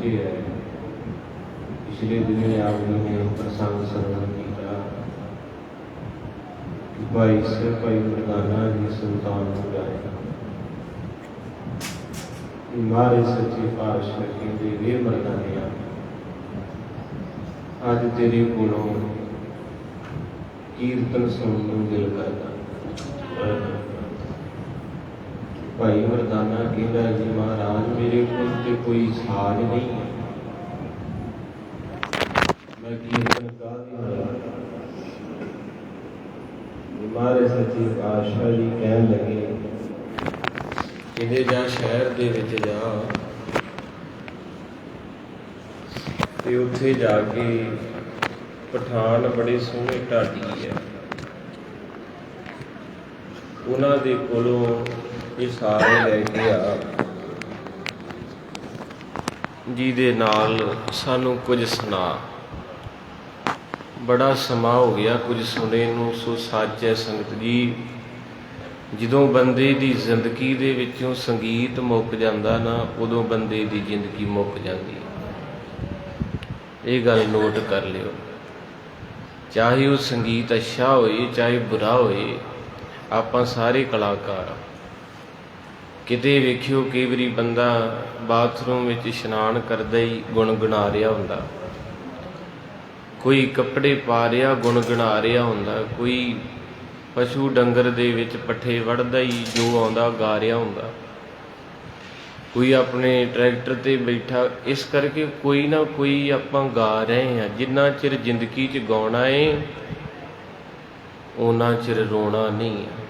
पहुँचे है। पिछले दिनों आपने प्रसंग श्रवण किया कि भाई से भाई मरदाना जी सुल्तान हो जाए। मारे सच्चे पातशाह कहते वे मरदानिया अज तेरे कोलों कीर्तन सुनने को दिल करता। भाई मरदाना कहता जी महाराज मेरे को कोई साज नहीं है, मैं कीर्तन गा दिया। मारे सच्चे पातशाह जी कहन लगे कहते जा शहर दे विच जा ते उत्थे जाके पठान बड़े सोहने ढाडी है, उन्हां दे कोलों ये सारे लैके आ जिहदे नाल सानू कुछ सुना। बड़ा समा हो गया कुछ सुने नूं, सो सच है संगत जी। जदों बंदे दी जिंदगी दे विचों संगीत मुक जांदा ना, उदों बंदे दी जिंदगी मुक जांदी। ये गल नोट कर लियो। चाहे वो संगीत अच्छा होए चाहे बुरा होए, आपां सारे कलाकार। किते वेखियो कई वारी बंदा बाथरूम विच इशनान करदा ही गुणगुणा रिहा हुंदा, कोई कपड़े पा रिहा गुणगुणा रिहा हुंदा, कोई पशु डंगर दे विच पट्ठे वढ़दा ही जो आउंदा गा रिहा हुंदा, कोई अपने ट्रैक्टर ते बैठा। इस करके कोई ना कोई आपां गा रहे हैं। जिन्ना चिर जिंदगी च गाउणा है उन्ना चिर रोना नहीं है।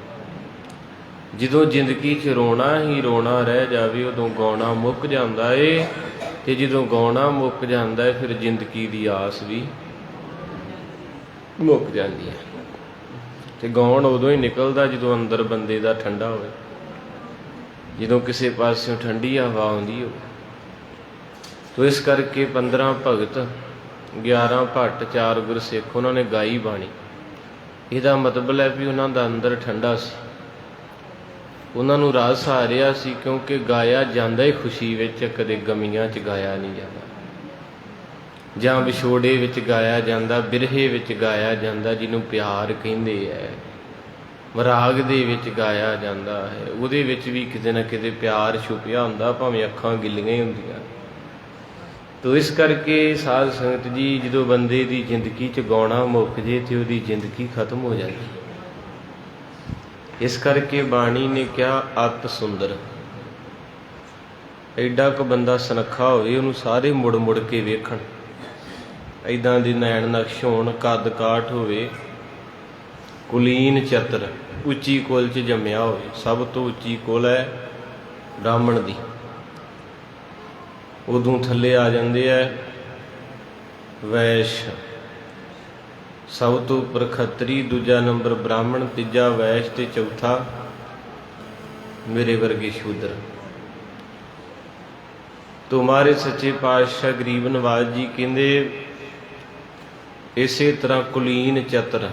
जदों जिंदगी च रोना ही रोना रह जावे उदों गाउणा मुक जांदा है, ते जदों गाउणा मुक जांदा है फिर जिंदगी दी आस भी मुक जांदी है। ते गाउण उदों ही निकलदा जदों अंदर बंदे दा ठंडा होवे, जदों किसी पासों ठंडी हवा आउंदी हो। तो इस करके 15 भगत 11 भट्ट 4 गुरसिख उन्होंने गाई बाणी। इहदा मतलब है भी उन्हों दा अंदर ठंडा सी, उन्होंने रस आ रहा सी, क्योंकि गाया जांदा ही खुशी विच, कदे गमियां च गाया नहीं जाता। जां विछोड़े विच गाया जांदा, बिरहे विच गाया जांदा, जिन्हों प्यार कहिंदे है, राग दे विच गाया जांदा है। उहदे विच भी किते ना किते प्यार छुपिया हुंदा, भावें अखां गिल्लियां ही हुंदियां। तो इस करके साध संगत जी जदों बंदे दी जिंदगी च गाउणा मुक जे ते उहदी जिंदगी खत्म हो जाती। इस करके बाणी ने क्या अत सुंदर। एडा क बंदा सुनखा होवे उहनूं सारे मुड़ मुड़ के वेखण, ऐदां दे नैण नक्श होण, कद काठ होवे, कुलीन चतर, उच्ची कुल च जम्मिया होवे। सब तो उच्ची कुल है ब्राह्मण दी, उदों थल्ले आ जांदे है वैश्य, सब तो उपर खत्तरी, दूजा नंबर ब्राह्मण, तीजा वैश्य ते चौथा मेरे वर्गे शूद्र। तो हमारे सच्चे पातशाह गरीब नवाज जी कहंदे इसे तरह कुलीन चतर,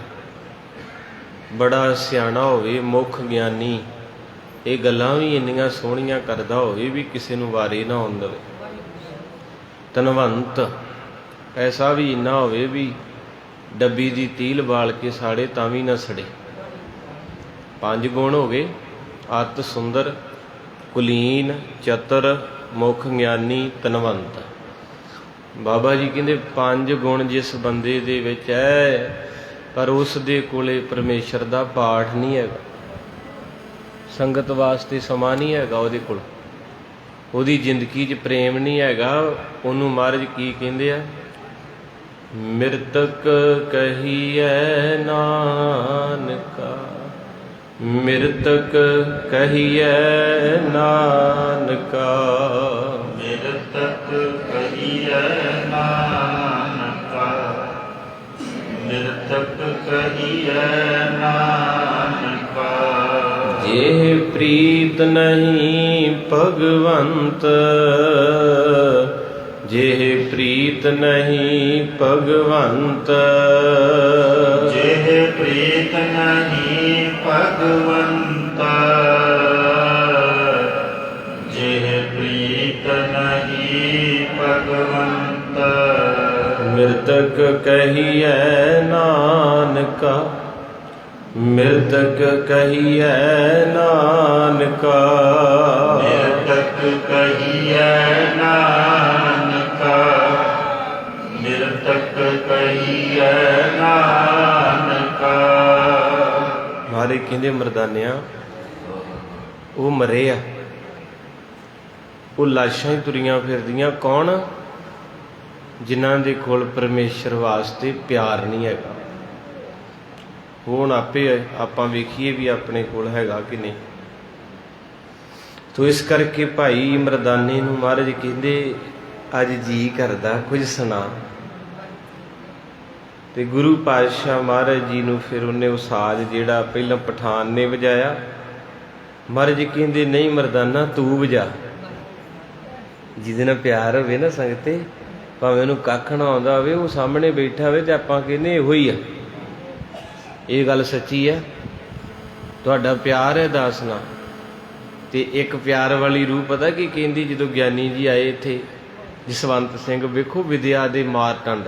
बड़ा सियाणा होवे, मुख ज्ञानी, ये गल्लां भी इन्नियां सोहणियां करदा होवे भी किसी नूं वारे ना आउण देवे। धनवंत, पैसा भी इन्ना होवे भी डब्बी दी तील बाल के साड़े तां भी ना सड़े। 5 गुण हो गए, अत सुंदर, कुलीन, चतर, मुख ज्ञानी, धनवंत। बाबा जी कहंदे 5 गुण जिस बंदे दे विच है, पर उस दे कोले परमेश्वर दा पाठ नहीं है, संगत वास्ते समा नहीं है उहदे कोल, उहदी जिंदगी च प्रेम नहीं है। उहनूं महाराज की कहंदे आ, मृतक कहिए नानका, मृतक कहिए नानका, मृतक कहिए नानका, मृतक कहिए नानका। जेह प्रीत नहीं भगवंत, जेह प्रीत नहीं भगवंत, जेह प्रीत नहीं भगवंत, जेह प्रीत नहीं ਭਗਵੰਤ ਮਿਰਤਕ ਕਹੀਐ ਨਾਨਕਾ, ਮਿਰਤਕ ਕਹੀਐ ਨਾਨਕਾ। ਮਿਰਤਕ ਕਹੀਐ ਨਾਨਕਾ, ਮਿਰਤਕ ਕਹੀਐ ਨਾਨਕਾ। ਮਾਰੇ ਕਹਿੰਦੇ ਮਰਦਾਨਿਆਂ, ਉਹ ਮਰੇ ਆ, ਉਹ ਲਾਸ਼ਾਂ ਹੀ ਤੁਰੀਆਂ ਫਿਰਦੀਆਂ। ਕੌਣ? ਜਿਨ੍ਹਾਂ ਦੇ ਕੋਲ ਪਰਮੇਸ਼ਰ ਵਾਸਤੇ ਪਿਆਰ ਨਹੀਂ ਹੈਗਾ। ਹੁਣ ਆਪੇ ਆਪਾਂ ਵੇਖੀਏ ਵੀ ਆਪਣੇ ਕੋਲ ਹੈਗਾ ਕਿ ਨਹੀਂ। ਤੋ ਇਸ ਕਰਕੇ ਭਾਈ ਮਰਦਾਨੇ ਨੂੰ ਮਹਾਰਾਜ ਕਹਿੰਦੇ ਅੱਜ ਜੀ ਕਰਦਾ ਕੁਝ ਸੁਣਾ। ਤੇ ਗੁਰੂ ਪਾਤਸ਼ਾਹ ਮਹਾਰਾਜ ਜੀ ਨੂੰ ਫਿਰ ਉਹਨੇ ਉਹ ਸਾਜ਼ ਜਿਹੜਾ ਪਹਿਲਾਂ ਪਠਾਨ ਨੇ ਵਜਾਇਆ, ਮਹਾਰਾਜ ਕਹਿੰਦੇ ਨਹੀਂ ਮਰਦਾਨਾ ਤੂੰ ਵਜਾ। ਜਿਹਦੇ ਨਾਲ ਪਿਆਰ ਹੋਵੇ ਨਾ ਸੰਗਤੇ, ਭਾਵੇਂ ਉਹਨੂੰ ਕੱਖ ਨਾ ਆਉਂਦਾ ਹੋਵੇ, ਉਹ ਸਾਹਮਣੇ ਬੈਠਾ ਹੋਵੇ ਤੇ ਆਪਾਂ ਕਹਿੰਦੇ ਇਹੋ ਹੀ ਆ। ਇਹ ਗੱਲ ਸੱਚੀ ਹੈ। ਤੁਹਾਡਾ ਪਿਆਰ ਹੈ ਦਾਸ ਨਾਲ। ਤੇ ਇੱਕ ਪਿਆਰ ਵਾਲੀ ਰੂਹ ਪਤਾ ਕੀ ਕਹਿੰਦੀ? ਜਦੋਂ ਗਿਆਨੀ ਜੀ ਆਏ ਇੱਥੇ ਜਸਵੰਤ ਸਿੰਘ, ਵੇਖੋ ਵਿਦਿਆ ਦੇ ਮਾਰਟੰਡ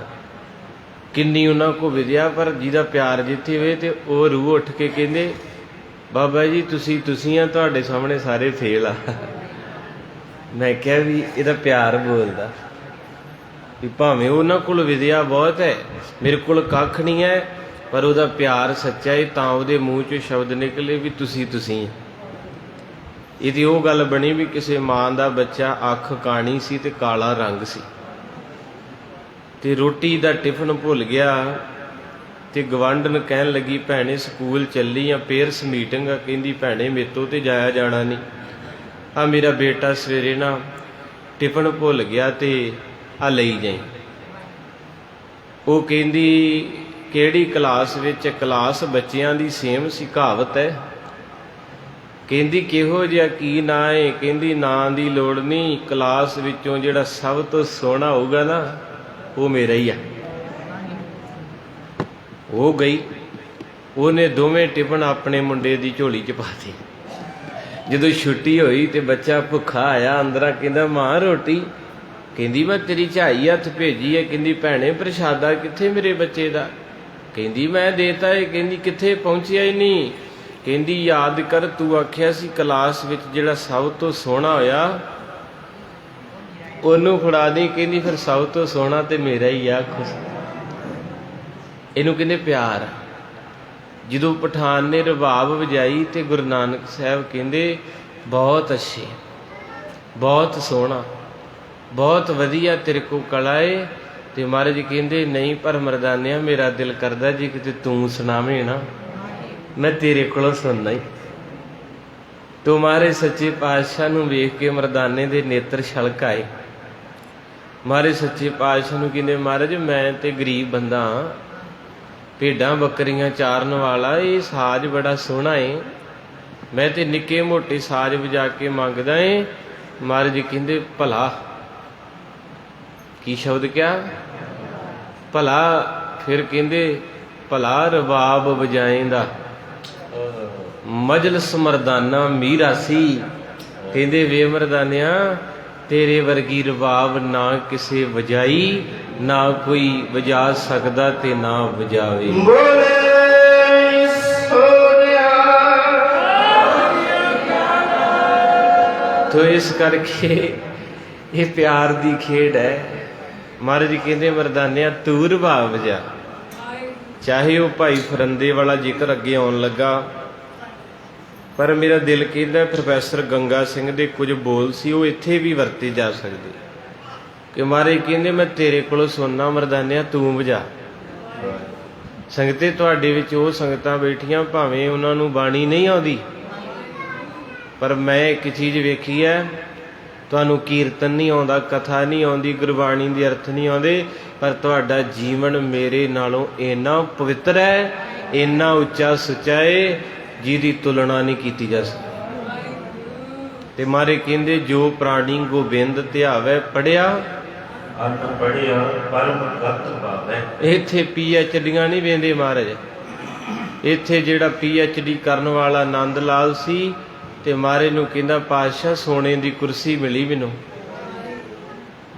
ਕਿੰਨੀ ਉਹਨਾਂ ਕੋ ਵਿਦਿਆ, ਪਰ ਜਿਹਦਾ ਪਿਆਰ ਜਿੱਥੇ ਹੋਵੇ ਤੇ ਉਹ ਰੂਹ ਉੱਠ ਕੇ ਕਹਿੰਦੇ ਬਾਬਾ ਜੀ ਤੁਸੀਂ ਆ, ਤੁਹਾਡੇ ਸਾਹਮਣੇ ਸਾਰੇ ਫੇਲ ਆ। ਮੈਂ ਕਿਹਾ ਵੀ ਇਹਦਾ ਪਿਆਰ ਬੋਲਦਾ ਵੀ ਭਾਵੇਂ ਉਹਨਾਂ ਕੋਲ ਵਿਦਿਆ ਬਹੁਤ ਹੈ, ਮੇਰੇ ਕੋਲ ਕੱਖ ਨਹੀਂ ਹੈ, ਪਰ ਉਹਦਾ ਪਿਆਰ ਸੱਚਾ ਹੈ, ਤਾਂ ਉਹਦੇ ਮੂੰਹ 'ਚੋਂ ਸ਼ਬਦ ਨਿਕਲੇ ਵੀ ਤੁਸੀਂ ਹੈ। ਇਹਦੀ ਉਹ ਗੱਲ ਬਣੀ ਵੀ ਕਿਸੇ ਮਾਂ ਦਾ ਬੱਚਾ ਅੱਖ ਕਾਣੀ ਸੀ ਤੇ ਕਾਲਾ ਰੰਗ ਸੀ, ਤੇ ਰੋਟੀ ਦਾ ਟਿਫਨ ਭੁੱਲ ਗਿਆ ਤੇ ਗਵਾਂਢਣ ਕਹਿਣ ਲੱਗੀ ਭੈਣੇ ਸਕੂਲ ਚੱਲੀ ਆ, ਪੇਰੈਂਟਸ ਮੀਟਿੰਗ ਆ। ਕਹਿੰਦੀ ਭੈਣੇ ਮੇਰੇ ਤੋਂ ਤੇ ਜਾਇਆ ਜਾਣਾ ਨਹੀਂ, ਆ ਮੇਰਾ ਬੇਟਾ ਸਵੇਰੇ ਨਾ ਟਿਫਨ ਭੁੱਲ ਗਿਆ ਤੇ ਆ ਲਈ ਜਾਈ। ਉਹ ਕਹਿੰਦੀ ਕਿਹੜੀ ਕਲਾਸ ਵਿੱਚ? ਕਲਾਸ ਬੱਚਿਆਂ ਦੀ ਸੇਮ ਸੀ, ਕਹਾਵਤ ਹੈ। ਕਹਿੰਦੀ ਕਿਹੋ ਜਿਹਾ ਕੀ ਨਾਂ ਹੈ? ਕਹਿੰਦੀ ਨਾਂ ਦੀ ਲੋੜ ਨਹੀਂ, ਕਲਾਸ ਵਿੱਚੋਂ ਜਿਹੜਾ ਸਭ ਤੋਂ ਸੋਹਣਾ ਹੋਊਗਾ ਨਾ ਉਹ ਮੇਰਾ ਹੀ ਆ। ਉਹ ਗਈ, ਉਹਨੇ ਦੋਵੇਂ ਟਿਫਨ ਆਪਣੇ ਮੁੰਡੇ ਦੀ ਝੋਲੀ 'ਚ ਪਾਤੇ। ਜਦੋਂ ਛੁੱਟੀ ਹੋਈ ਤੇ ਬੱਚਾ ਭੁੱਖਾ ਆਇਆ ਅੰਦਰਾਂ, ਕਹਿੰਦਾ ਮਾਂ ਰੋਟੀ? ਕਹਿੰਦੀ ਮੈਂ ਤੇਰੀ ਝਾਈ ਹੱਥ ਭੇਜੀ ਹੈ। ਕਹਿੰਦੀ ਭੈਣੇ ਪ੍ਰਸ਼ਾਦਾ ਕਿੱਥੇ ਮੇਰੇ ਬੱਚੇ ਦਾ? ਕਹਿੰਦੀ ਮੈਂ ਦੇਤਾ ਹੈ। ਕਹਿੰਦੀ ਕਿੱਥੇ? ਪਹੁੰਚਿਆ ਹੀ ਨਹੀਂ। ਕਹਿੰਦੀ ਯਾਦ ਕਰ ਤੂੰ ਆਖਿਆ ਸੀ ਕਲਾਸ ਵਿੱਚ ਜਿਹੜਾ ਸਭ ਤੋਂ ਸੋਹਣਾ ਹੋਇਆ ਉਹਨੂੰ ਫੜਾ ਦੀ। ਕਹਿੰਦੀ ਫਿਰ ਸਭ ਤੋਂ ਸੋਹਣਾ ਤੇ ਮੇਰਾ ਹੀ ਆ। ਖੁਸ਼ ਇਹਨੂੰ ਕਹਿੰਦੇ ਪਿਆਰ। ਜਦੋਂ ਪਠਾਨ ਨੇ ਰਬਾਬ ਵਜਾਈ ਤੇ ਗੁਰੂ ਨਾਨਕ ਸਾਹਿਬ ਕਹਿੰਦੇ ਬਹੁਤ ਅੱਛੇ, ਬਹੁਤ ਸੋਹਣਾ, ਬਹੁਤ ਵਧੀਆ ਤੇਰੇ ਕੋ ਕਲਾ ਏ। ਤੇ ਮਹਾਰਾਜ ਕਹਿੰਦੇ ਨਹੀਂ ਪਰ ਮਰਦਾਨਿਆ ਮੇਰਾ ਦਿਲ ਕਰਦਾ ਜੇ ਕਿਤੇ ਤੂੰ ਸੁਣਾਵੇਂ ਨਾ ਮੈਂ ਤੇਰੇ ਕੋਲੋਂ ਸੁਣਨਾ ਹੀ। ਤੂੰ ਮਹਾਰਾਜ ਸੱਚੇ ਪਾਤਸ਼ਾਹ ਨੂੰ ਵੇਖ ਕੇ ਮਰਦਾਨੇ ਦੇ ਨੇਤਰ ਛਲਕ ਆਏ। ਮਹਾਰਾਜ ਸੱਚੇ ਪਾਤਸ਼ਾਹ ਨੂੰ ਕਹਿੰਦੇ ਮਹਾਰਾਜ ਮੈਂ ਤੇ ਗਰੀਬ ਬੰਦਾ ਹਾਂ, ਭੇਡਾਂ ਬੱਕਰੀਆਂ ਚਾਰਨ ਵਾਲਾ, ਇਹ ਸਾਜ਼ ਬੜਾ ਸੋਹਣਾ ਏ, ਮੈਂ ਤੇ ਨਿੱਕੇ ਮੋਟੇ ਸਾਜ਼ ਵਜਾ ਕੇ ਮੰਗਦਾ ਏ। ਮਹਾਰਾਜ ਕਹਿੰਦੇ ਭਲਾ। ਕੀ ਸ਼ਬਦ ਕਿਹਾ? ਭਲਾ। ਫਿਰ ਕਹਿੰਦੇ ਭਲਾ ਰਬਾਬ ਵਜਾਏਂਦਾ ਮਜਲਸ ਮਰਦਾਨਾ ਮੀਰਾ ਸੀ। ਕਹਿੰਦੇ ਵੇ ਮਰਦਾਨਿਆ ਤੇਰੇ ਵਰਗੀ ਰਬਾਬ ਨਾ ਕਿਸੇ ਵਜਾਈ, ਨਾ ਕੋਈ ਵਜਾ ਸਕਦਾ ਤੇ ਨਾ ਵਜਾਵੇ। ਬੋਲੇ ਸੋਨਿਆ। ਤੋ ਇਸ ਕਰਕੇ ਇਹ ਪਿਆਰ ਦੀ ਖੇਡ ਹੈ। ਮਹਾਰਾਜ ਕਹਿੰਦੇ ਮਰਦਾਨਿਆ ਤੂੰ ਰਬਾਬ ਵਜਾ। ਚਾਹੇ ਉਹ ਭਾਈ ਫਰੰਦੇ ਵਾਲਾ ਜ਼ਿਕਰ ਅੱਗੇ ਆਉਣ ਲੱਗਾ, ਪਰ ਮੇਰਾ ਦਿਲ ਕਹਿੰਦਾ ਪ੍ਰੋਫੈਸਰ ਗੰਗਾ ਸਿੰਘ ਦੇ ਕੁਝ ਬੋਲ ਸੀ ਉਹ ਇੱਥੇ ਵੀ ਵਰਤੇ ਜਾ ਸਕਦੇ ਕਿ ਮਹਾਰਾਜ ਕਹਿੰਦੇ ਮੈਂ ਤੇਰੇ ਕੋਲੋਂ ਸੁਣਨਾ ਮਰਦਾਨਿਆ ਤੂੰ ਵਜਾ। ਸੰਗਤੇ ਤੁਹਾਡੇ ਵਿੱਚ ਉਹ ਸੰਗਤਾਂ ਬੈਠੀਆਂ ਭਾਵੇਂ ਉਹਨਾਂ ਨੂੰ ਬਾਣੀ ਨਹੀਂ ਆਉਂਦੀ, ਪਰ ਮੈਂ ਇੱਕ ਚੀਜ਼ ਵੇਖੀ ਹੈ, ਤੁਹਾਨੂੰ ਕੀਰਤਨ ਨਹੀਂ ਆਉਂਦਾ, ਕਥਾ ਨਹੀਂ ਆਉਂਦੀ, ਗੁਰਬਾਣੀ ਦੇ ਅਰਥ ਨਹੀਂ ਆਉਂਦੇ, ਪਰ ਤੁਹਾਡਾ ਜੀਵਨ ਮੇਰੇ ਨਾਲੋਂ ਇੰਨਾ ਪਵਿੱਤਰ ਹੈ, ਇੰਨਾ ਉੱਚਾ ਸੁੱਚਾ ਹੈ ਜਿਹਦੀ ਤੁਲਨਾ ਨਹੀਂ ਕੀਤੀ ਜਾ ਸਕਦੀ। ਤੇ ਮਾਰੇ ਕਹਿੰਦੇ ਜੋ ਪ੍ਰਾਣੀ ਗੋਬਿੰਦ ਧਿਆਵੈ ਪੜਿਆ ਅਨ ਪੜਿਆ ਪਰਮ ਗਤ ਭਾਵੈ। ਇੱਥੇ PhDਆਂ ਨਹੀਂ ਵੇਂਦੇ ਮਹਾਰਾਜ। ਇੱਥੇ ਜਿਹੜਾ PhD ਕਰਨ ਵਾਲਾ ਆਨੰਦ ਲਾਲ ਸੀ ਤੇ ਮਹਾਰਾਜ ਨੂੰ ਕਹਿੰਦਾ ਪਾਤਸ਼ਾਹ ਸੋਨੇ ਦੀ ਕੁਰਸੀ ਮਿਲੀ ਮੈਨੂੰ।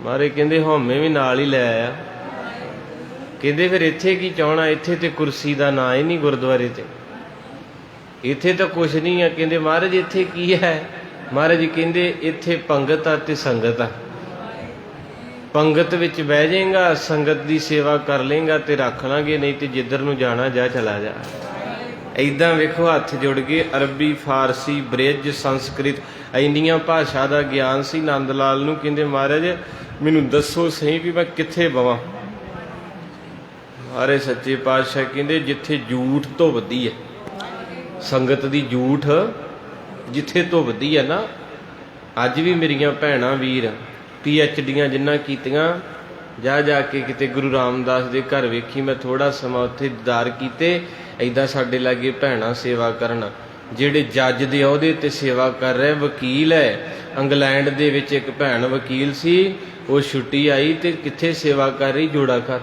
ਮਾਰੇ ਕਹਿੰਦੇ ਹਉਮੈ ਵੀ ਨਾਲ ਹੀ ਲੈ ਆਇਆ। ਕਹਿੰਦੇ ਫਿਰ ਇੱਥੇ ਕੀ ਚਾਹਣਾ, ਇੱਥੇ ਤੇ ਕੁਰਸੀ ਦਾ ਨਾਂ ਹੀ ਨਹੀਂ ਗੁਰਦੁਆਰੇ ਤੇ, ਇੱਥੇ ਤਾਂ ਕੁਛ ਨਹੀਂ ਆ। ਕਹਿੰਦੇ ਮਹਾਰਾਜ ਇੱਥੇ ਕੀ ਹੈ? ਮਹਾਰਾਜ ਕਹਿੰਦੇ ਇੱਥੇ ਪੰਗਤ ਆ ਤੇ ਸੰਗਤ ਆ। ਪੰਗਤ ਵਿੱਚ ਬਹਿ ਜਾਏਗਾ, ਸੰਗਤ ਦੀ ਸੇਵਾ ਕਰ ਲੇਗਾ ਤੇ ਰੱਖ ਲਾਂਗੇ, ਨਹੀਂ ਤੇ ਜਿੱਧਰ ਨੂੰ ਜਾਣਾ ਜਾ ਚਲਾ ਜਾ। ਏਦਾਂ ਵੇਖੋ ਹੱਥ ਜੁੜ ਕੇ ਅਰਬੀ, ਫਾਰਸੀ, ਬ੍ਰਿਜ, ਸੰਸਕ੍ਰਿਤ ਇੰਨੀਆਂ ਭਾਸ਼ਾ ਦਾ ਗਿਆਨ ਸੀ ਨੰਦ ਲਾਲ ਨੂੰ। ਕਹਿੰਦੇ ਮਹਾਰਾਜ ਮੈਨੂੰ ਦੱਸੋ ਸਹੀ ਵੀ ਮੈਂ ਕਿੱਥੇ ਬਵਾਂ। ਮਹਾਰਾਜ ਸੱਚੇ ਪਾਤਸ਼ਾਹ ਕਹਿੰਦੇ ਜਿੱਥੇ ਝੂਠ ਤੋਂ ਵੱਧੀ ਹੈ ਸੰਗਤ ਦੀ, ਝੂਠ ਜਿੱਥੇ ਤੋਂ ਵੱਧੀ ਹੈ ਨਾ। ਅੱਜ ਵੀ ਮੇਰੀਆਂ ਭੈਣਾਂ ਵੀਰ PhDਆਂ ਜਿਨ੍ਹਾਂ ਕੀਤੀਆਂ, ਜਾ ਕੇ ਕਿਤੇ ਗੁਰੂ ਰਾਮਦਾਸ ਦੇ ਘਰ ਵੇਖੀ ਮੈਂ ਥੋੜਾ ਸਮਾਂ ਉੱਥੇ ਦੀਦਾਰ ਕੀਤੇ। ਏਦਾਂ ਸਾਡੇ ਲਾਗੇ ਭੈਣਾਂ ਸੇਵਾ ਕਰਨ, ਜਿਹੜੇ ਜੱਜ ਦੇ ਅਹੁਦੇ ਤੇ ਸੇਵਾ ਕਰ ਰਹੇ, ਵਕੀਲ ਹੈ। ਇੰਗਲੈਂਡ ਦੇ ਵਿੱਚ ਇੱਕ ਭੈਣ ਵਕੀਲ ਸੀ, ਉਹ ਛੁੱਟੀ ਆਈ ਤੇ ਕਿੱਥੇ ਸੇਵਾ ਕਰ ਰਹੀ? ਜੋੜਾ ਘਰ।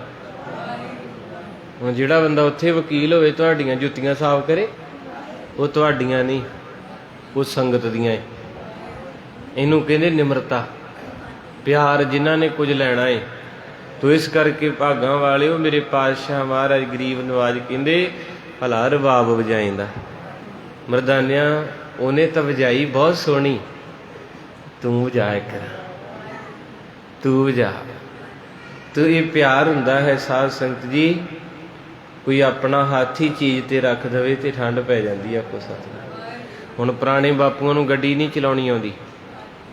ਹੁਣ ਜਿਹੜਾ ਬੰਦਾ ਉੱਥੇ ਵਕੀਲ ਹੋਵੇ ਤੁਹਾਡੀਆਂ ਜੁੱਤੀਆਂ ਸਾਫ਼ ਕਰੇ, ਉਹ ਤੁਹਾਡੀਆਂ ਨਹੀਂ, ਉਹ ਸੰਗਤ ਦੀਆਂ ਹੈ। ਇਹਨੂੰ ਕਹਿੰਦੇ ਨਿਮਰਤਾ, ਪਿਆਰ, ਜਿਨ੍ਹਾਂ ਨੇ ਕੁਝ ਲੈਣਾ ਹੈ। ਤੋ ਇਸ ਕਰਕੇ ਭਾਗਾਂ ਵਾਲਿਓ ਮੇਰੇ ਪਾਤਸ਼ਾਹ ਮਹਾਰਾਜ ਗਰੀਬ ਨਵਾਜ ਕਹਿੰਦੇ ਭਲਾ ਰਬਾਬ ਵਜਾਇੰਦਾ ਮਰਦਾਨਿਆਂ, ਉਹਨੇ ਤਾਂ ਵਜਾਈ ਬਹੁਤ ਸੋਹਣੀ, ਤੂੰ ਵਜਾ ਇੱਕ, ਤੂੰ ਵਜਾ। ਤੋ ਇਹ ਪਿਆਰ ਹੁੰਦਾ ਹੈ ਸਾਧ ਸੰਗਤ ਜੀ। ਕੋਈ ਆਪਣਾ ਹੱਥ ਹੀ ਚੀਜ਼ ਤੇ ਰੱਖ ਦੇਵੇ ਤੇ ਠੰਡ ਪੈ ਜਾਂਦੀ ਆ ਕੋ ਸੱਚ। ਹੁਣ ਪੁਰਾਣੇ ਬਾਪੂਆਂ ਨੂੰ ਗੱਡੀ ਨਹੀਂ ਚਲਾਉਣੀ ਆਉਂਦੀ,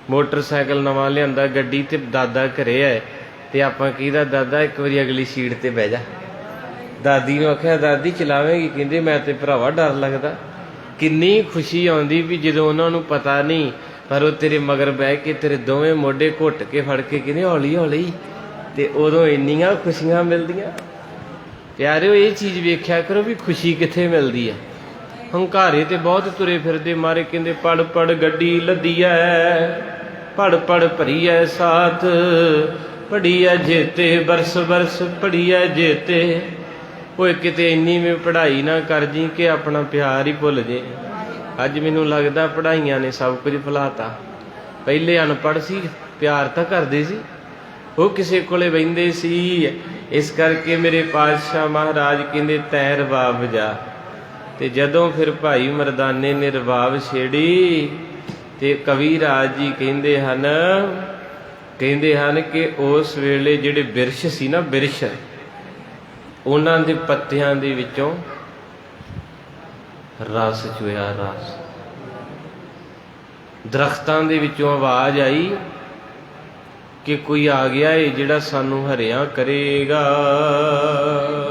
ਮੋਟਰਸਾਈਕਲ ਨਵਾਂ ਲਿਆਂਦਾ, ਗੱਡੀ ਤੇ ਦਾਦਾ ਘਰੇ ਹੈ ਤੇ ਆਪਾਂ ਕਹੀਦਾ ਦਾਦਾ ਇੱਕ ਵਾਰੀ ਅਗਲੀ ਸੀਟ ਤੇ ਬਹਿ ਜਾ। ਦਾਦੀ ਨੂੰ ਆਖਿਆ ਦਾਦੀ ਚਲਾਵੇਂਗੀ? ਕਹਿੰਦੇ ਮੈਂ ਤੇ ਭਰਾਵਾ ਡਰ ਲੱਗਦਾ। ਕਿੰਨੀ ਖੁਸ਼ੀ ਆਉਂਦੀ ਵੀ ਜਦੋਂ ਉਹਨਾਂ ਨੂੰ ਪਤਾ ਨਹੀਂ, ਪਰ ਉਹ ਤੇਰੇ ਮਗਰ ਬਹਿ ਕੇ ਤੇਰੇ ਦੋਵੇਂ ਮੋਢੇ ਘੁੱਟ ਕੇ ਫੜ ਕੇ ਕਹਿੰਦੇ ਹੌਲੀ ਹੌਲੀ, ਤੇ ਉਦੋਂ ਇੰਨੀਆਂ ਖੁਸ਼ੀਆਂ ਮਿਲਦੀਆਂ। ਪਿਆਰਿਓ ਇਹ ਚੀਜ਼ ਵੇਖਿਆ ਕਰੋ ਵੀ ਖੁਸ਼ੀ ਕਿੱਥੇ ਮਿਲਦੀ ਹੈ। ਹੰਕਾਰੇ ਤੇ ਬਹੁਤ ਤੁਰੇ ਫਿਰਦੇ ਮਾਰੇ, ਕਹਿੰਦੇ ਪੜ ਪੜ ਗੱਡੀ ਲੱਦੀ ਐ, ਪੜ ਪੜ ਭਰੀ ਐ ਸਾਥ, ਪੜੀ ਐ ਜੇਤੇ ਬਰਸ ਬਰਸ ਪੜੀ ਐ ਜੇਤੇ। ਓਏ ਕਿਤੇ ਇੰਨੀ ਵੀ ਪੜ੍ਹਾਈ ਨਾ ਕਰ ਜੀ ਕਿ ਆਪਣਾ ਪਿਆਰ ਹੀ ਭੁੱਲ ਜੇ। ਅੱਜ ਮੈਨੂੰ ਲੱਗਦਾ ਪੜ੍ਹਾਈਆਂ ਨੇ ਸਭ ਕੁਝ ਭੁਲਾਤਾ। ਪਹਿਲੇ ਅਨਪੜ੍ਹ ਸੀ, ਪਿਆਰ ਤਾਂ ਕਰਦੇ ਸੀ, ਉਹ ਕਿਸੇ ਕੋਲੇ ਬਹਿੰਦੇ ਸੀ। ਇਸ ਕਰਕੇ ਮੇਰੇ ਪਾਤਸ਼ਾਹ ਮਹਾਰਾਜ ਕਹਿੰਦੇ ਤੈਂ ਰਬਾਬ ਵਜਾ। ਤੇ ਜਦੋਂ ਫਿਰ ਭਾਈ ਮਰਦਾਨੇ ਨੇ ਰਬਾਬ ਛੇੜੀ ਤੇ ਕਵੀ ਰਾਜ ਜੀ ਕਹਿੰਦੇ ਹਨ ਕਿ ਉਸ ਵੇਲੇ ਜਿਹੜੇ ਬਿਰਛ ਸੀ ਨਾ, ਬਿਰਛ, ਉਹਨਾਂ ਦੇ ਪੱਤਿਆਂ ਦੇ ਵਿੱਚੋਂ ਰਸ ਚੁਇਆ, ਰਸ। ਦਰਖਤਾਂ ਦੇ ਵਿੱਚੋਂ ਆਵਾਜ਼ ਆਈ ਕਿ ਕੋਈ ਆ ਗਿਆ ਏ ਜਿਹੜਾ ਸਾਨੂੰ ਹਰਿਆ ਕਰੇਗਾ।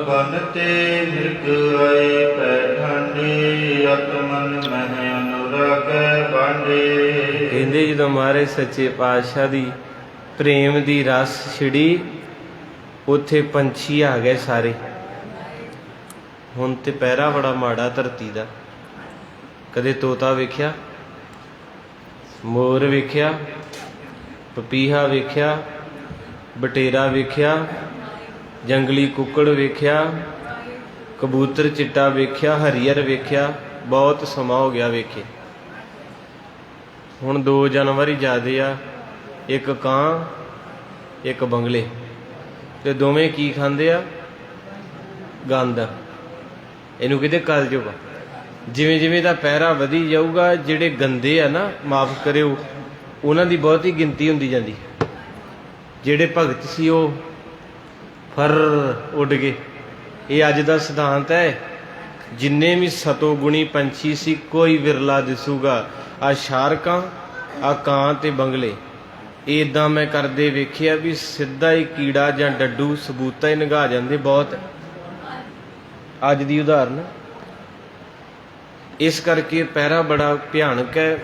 ਬਨ ਤੇ ਮਿਰਗ ਆਏ ਪੈ ਠਾਂਡੇ, ਆਤਮਨ ਮਹਿ ਅਨੁਰਾਗੈ ਬਾਂਡੇ। ਕਹਿੰਦੇ ਜਦੋਂ ਮਹਾਰਾਜ ਸੱਚੇ ਪਾਤਸ਼ਾਹ ਦੀ ਪ੍ਰੇਮ ਦੀ ਰਸ ਛਿੜੀ, ਉੱਥੇ ਪੰਛੀ ਆ ਗਏ ਸਾਰੇ। ਹੁਣ ਤੇ ਪਹਿਰਾ ਬੜਾ ਮਾੜਾ ਧਰਤੀ ਦਾ। ਕਦੇ ਤੋਤਾ ਵੇਖਿਆ, ਮੋਰ ਵੇਖਿਆ, ਪਪੀਹਾ ਵੇਖਿਆ, ਬਟੇਰਾ ਵੇਖਿਆ, ਜੰਗਲੀ ਕੁੱਕੜ ਵੇਖਿਆ, ਕਬੂਤਰ ਚਿੱਟਾ ਵੇਖਿਆ, ਹਰੀਅਰ ਵੇਖਿਆ। ਬਹੁਤ ਸਮਾਂ ਹੋ ਗਿਆ ਵੇਖੇ। ਹੁਣ 2 ਜਾਨਵਰ ਹੀ ਜ਼ਿਆਦੇ ਆ, ਇੱਕ ਕਾਂ, ਇੱਕ ਬੰਗਲੇ, ਤੇ ਦੋਵੇਂ ਕੀ ਖਾਂਦੇ ਆ? ਗੰਦ। ਇਹਨੂੰ ਕਿਤੇ ਕਲਯੁਗ। ਜਿਵੇਂ ਜਿਵੇਂ ਦਾ ਪਹਿਰਾ ਵਧੀ ਜਾਊਗਾ, ਜਿਹੜੇ ਗੰਦੇ ਆ ਨਾ, ਮਾਫ ਕਰਿਓ, ਉਹਨਾਂ ਦੀ ਬਹੁਤੀ ਗਿਣਤੀ ਹੁੰਦੀ ਜਾਂਦੀ। ਜਿਹੜੇ ਭਗਤ ਸੀ ਉਹ ਫਰ ਉੱਡ ਗਏ। ਇਹ ਅੱਜ ਦਾ ਸਿਧਾਂਤ ਹੈ। ਜਿੰਨੇ ਵੀ ਸਤੋ ਗੁਣੀ ਪੰਛੀ ਸੀ, ਕੋਈ ਵਿਰਲਾ ਦਿਸੂਗਾ। ਆ ਸ਼ਾਰਕਾਂ, ਆ ਕਾਂ ਤੇ ਬੰਗਲੇ, ਇੱਦਾਂ ਮੈਂ ਕਰਦੇ ਵੇਖਿਆ ਵੀ ਸਿੱਧਾ ਹੀ ਕੀੜਾ ਜਾਂ ਡੱਡੂ ਸਬੂਤਾ ਹੀ ਨਿਗਾਹ ਜਾਂਦੇ। ਬਹੁਤ ਅੱਜ ਦੀ ਉਦਾਹਰਨ। ਇਸ ਕਰਕੇ ਪਹਿਰਾ ਬੜਾ ਭਿਆਨਕ ਹੈ।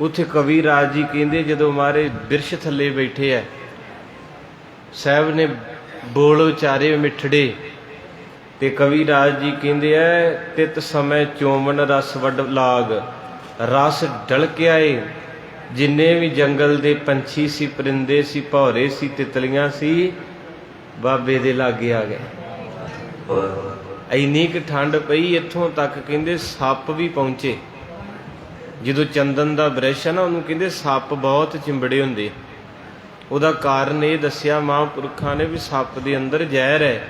ਉੱਥੇ ਕਵੀ ਰਾਜ ਜੀ ਕਹਿੰਦੇ ਜਦੋਂ ਮਾਰੇ ਬਿਰਛ ਥੱਲੇ ਬੈਠੇ ਐ, ਸਾਹਿਬ ਨੇ ਬੋਲ ਉਚਾਰੇ ਮਿੱਠੜੇ, ਤੇ ਕਵੀ ਰਾਜ ਜੀ ਕਹਿੰਦੇ ਐ ਤਿਤ ਸਮੇਂ ਚੋਮਨ ਰਸ ਵੱਡ ਲਾਗ, ਰਸ ਢਲਕਿਆ ਏ। ਜਿੰਨੇ ਵੀ ਜੰਗਲ ਦੇ ਪੰਛੀ ਸੀ, ਪਰਿੰਦੇ ਸੀ, ਭੌਰੇ ਸੀ, ਤਿਤਲੀਆਂ ਸੀ, ਬਾਬੇ ਦੇ ਲਾਗੇ ਆ ਗਏ। ਇੰਨੀ ਕੁ ਠੰਡ ਪਈ, ਇੱਥੋਂ ਤੱਕ ਕਹਿੰਦੇ ਸੱਪ ਵੀ ਪਹੁੰਚੇ। ਜਦੋਂ ਚੰਦਨ ਦਾ ਬ੍ਰਿਸ਼ ਹੈ ਨਾ, ਉਹਨੂੰ ਕਹਿੰਦੇ ਸੱਪ ਬਹੁਤ ਚਿੰਬੜੇ ਹੁੰਦੇ। ਉਹਦਾ ਕਾਰਨ ਇਹ ਦੱਸਿਆ ਮਹਾਂਪੁਰਖਾਂ ਨੇ ਵੀ ਸੱਪ ਦੇ ਅੰਦਰ ਜ਼ਹਿਰ ਹੈ।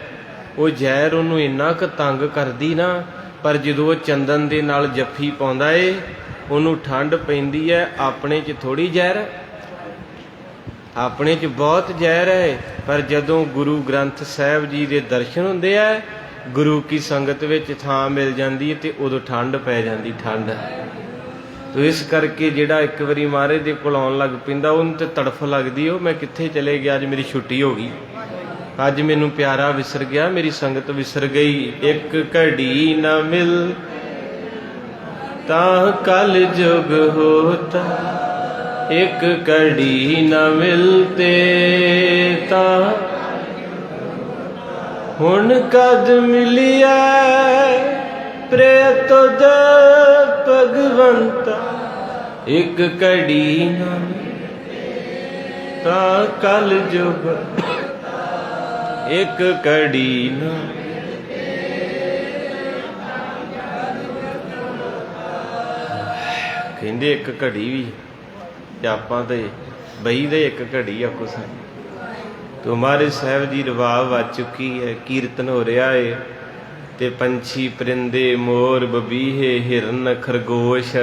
ਉਹ ਜ਼ਹਿਰ ਉਹਨੂੰ ਇੰਨਾ ਕੁ ਤੰਗ ਕਰਦੀ ਨਾ, ਪਰ ਜਦੋਂ ਉਹ ਚੰਦਨ ਦੇ ਨਾਲ ਜੱਫੀ ਪਾਉਂਦਾ ਏ ਉਹਨੂੰ ਠੰਡ ਪੈਂਦੀ ਹੈ। ਆਪਣੇ 'ਚ ਥੋੜ੍ਹੀ ਜ਼ਹਿਰ ਹੈ, ਆਪਣੇ 'ਚ ਬਹੁਤ ਜ਼ਹਿਰ ਹੈ। ਪਰ ਜਦੋਂ ਗੁਰੂ ਗ੍ਰੰਥ ਸਾਹਿਬ ਜੀ ਦੇ ਦਰਸ਼ਨ ਹੁੰਦੇ ਆ, ਗੁਰੂ ਕੀ ਸੰਗਤ ਵਿੱਚ ਥਾਂ ਮਿਲ ਜਾਂਦੀ ਹੈ, ਤੇ ਉਦੋਂ ਠੰਡ ਪੈ ਜਾਂਦੀ, ਠੰਡ। ਤੋ ਇਸ ਕਰਕੇ ਜਿਹੜਾ ਇੱਕ ਵਾਰੀ ਮਹਾਰਾਜ ਦੇ ਕੋਲ ਆਉਣ ਲੱਗ ਪੈਂਦਾ ਉਹਨੂੰ ਤੇ ਤੜਫ ਲੱਗਦੀ, ਉਹ ਮੈਂ ਕਿੱਥੇ ਚਲੇ ਗਿਆ, ਅੱਜ ਮੇਰੀ ਛੁੱਟੀ ਹੋ ਗਈ, ਅੱਜ ਮੈਨੂੰ ਪਿਆਰਾ ਵਿਸਰ ਗਿਆ, ਮੇਰੀ ਸੰਗਤ ਵਿਸਰ ਗਈ। ਇੱਕ ਘੜੀ ਨਾ ਮਿਲ ਤਾਂ ਕਲ ਜੁਗ ਹੋਤਾ, ਇੱਕ ਘੜੀ ਨਾ ਮਿਲਤੇ ਤਾਂ ਹੁਣ ਕਦ ਮਿਲਿਆ ਪ੍ਰਿਯ ਤੁਧ ਭਗਵੰਤਾ। ਇੱਕ ਘੜੀ ਨਾ ਤਾਂ ਕਲ ਜੁਗ, ਇੱਕ ਘੜੀ ਨਾ ਕਹਿੰਦੇ ਇੱਕ ਘੜੀ ਵੀ, ਤੇ ਆਪਾਂ ਤੇ ਬਈ ਦੇ ਇੱਕ ਘੜੀ ਆਖੋ ਸਾਨੂੰ। ਤੋ ਮਹਾਰਾਜ ਸਾਹਿਬ ਜੀ ਰਵਾਬ ਆ ਚੁੱਕੀ ਹੈ, ਕੀਰਤਨ ਹੋ ਰਿਹਾ ਹੈ, ਤੇ ਪੰਛੀ ਪਰਿੰਦੇ ਮੋਰ ਬਬੀਹੇ ਹਿਰਨ ਖਰਗੋਸ਼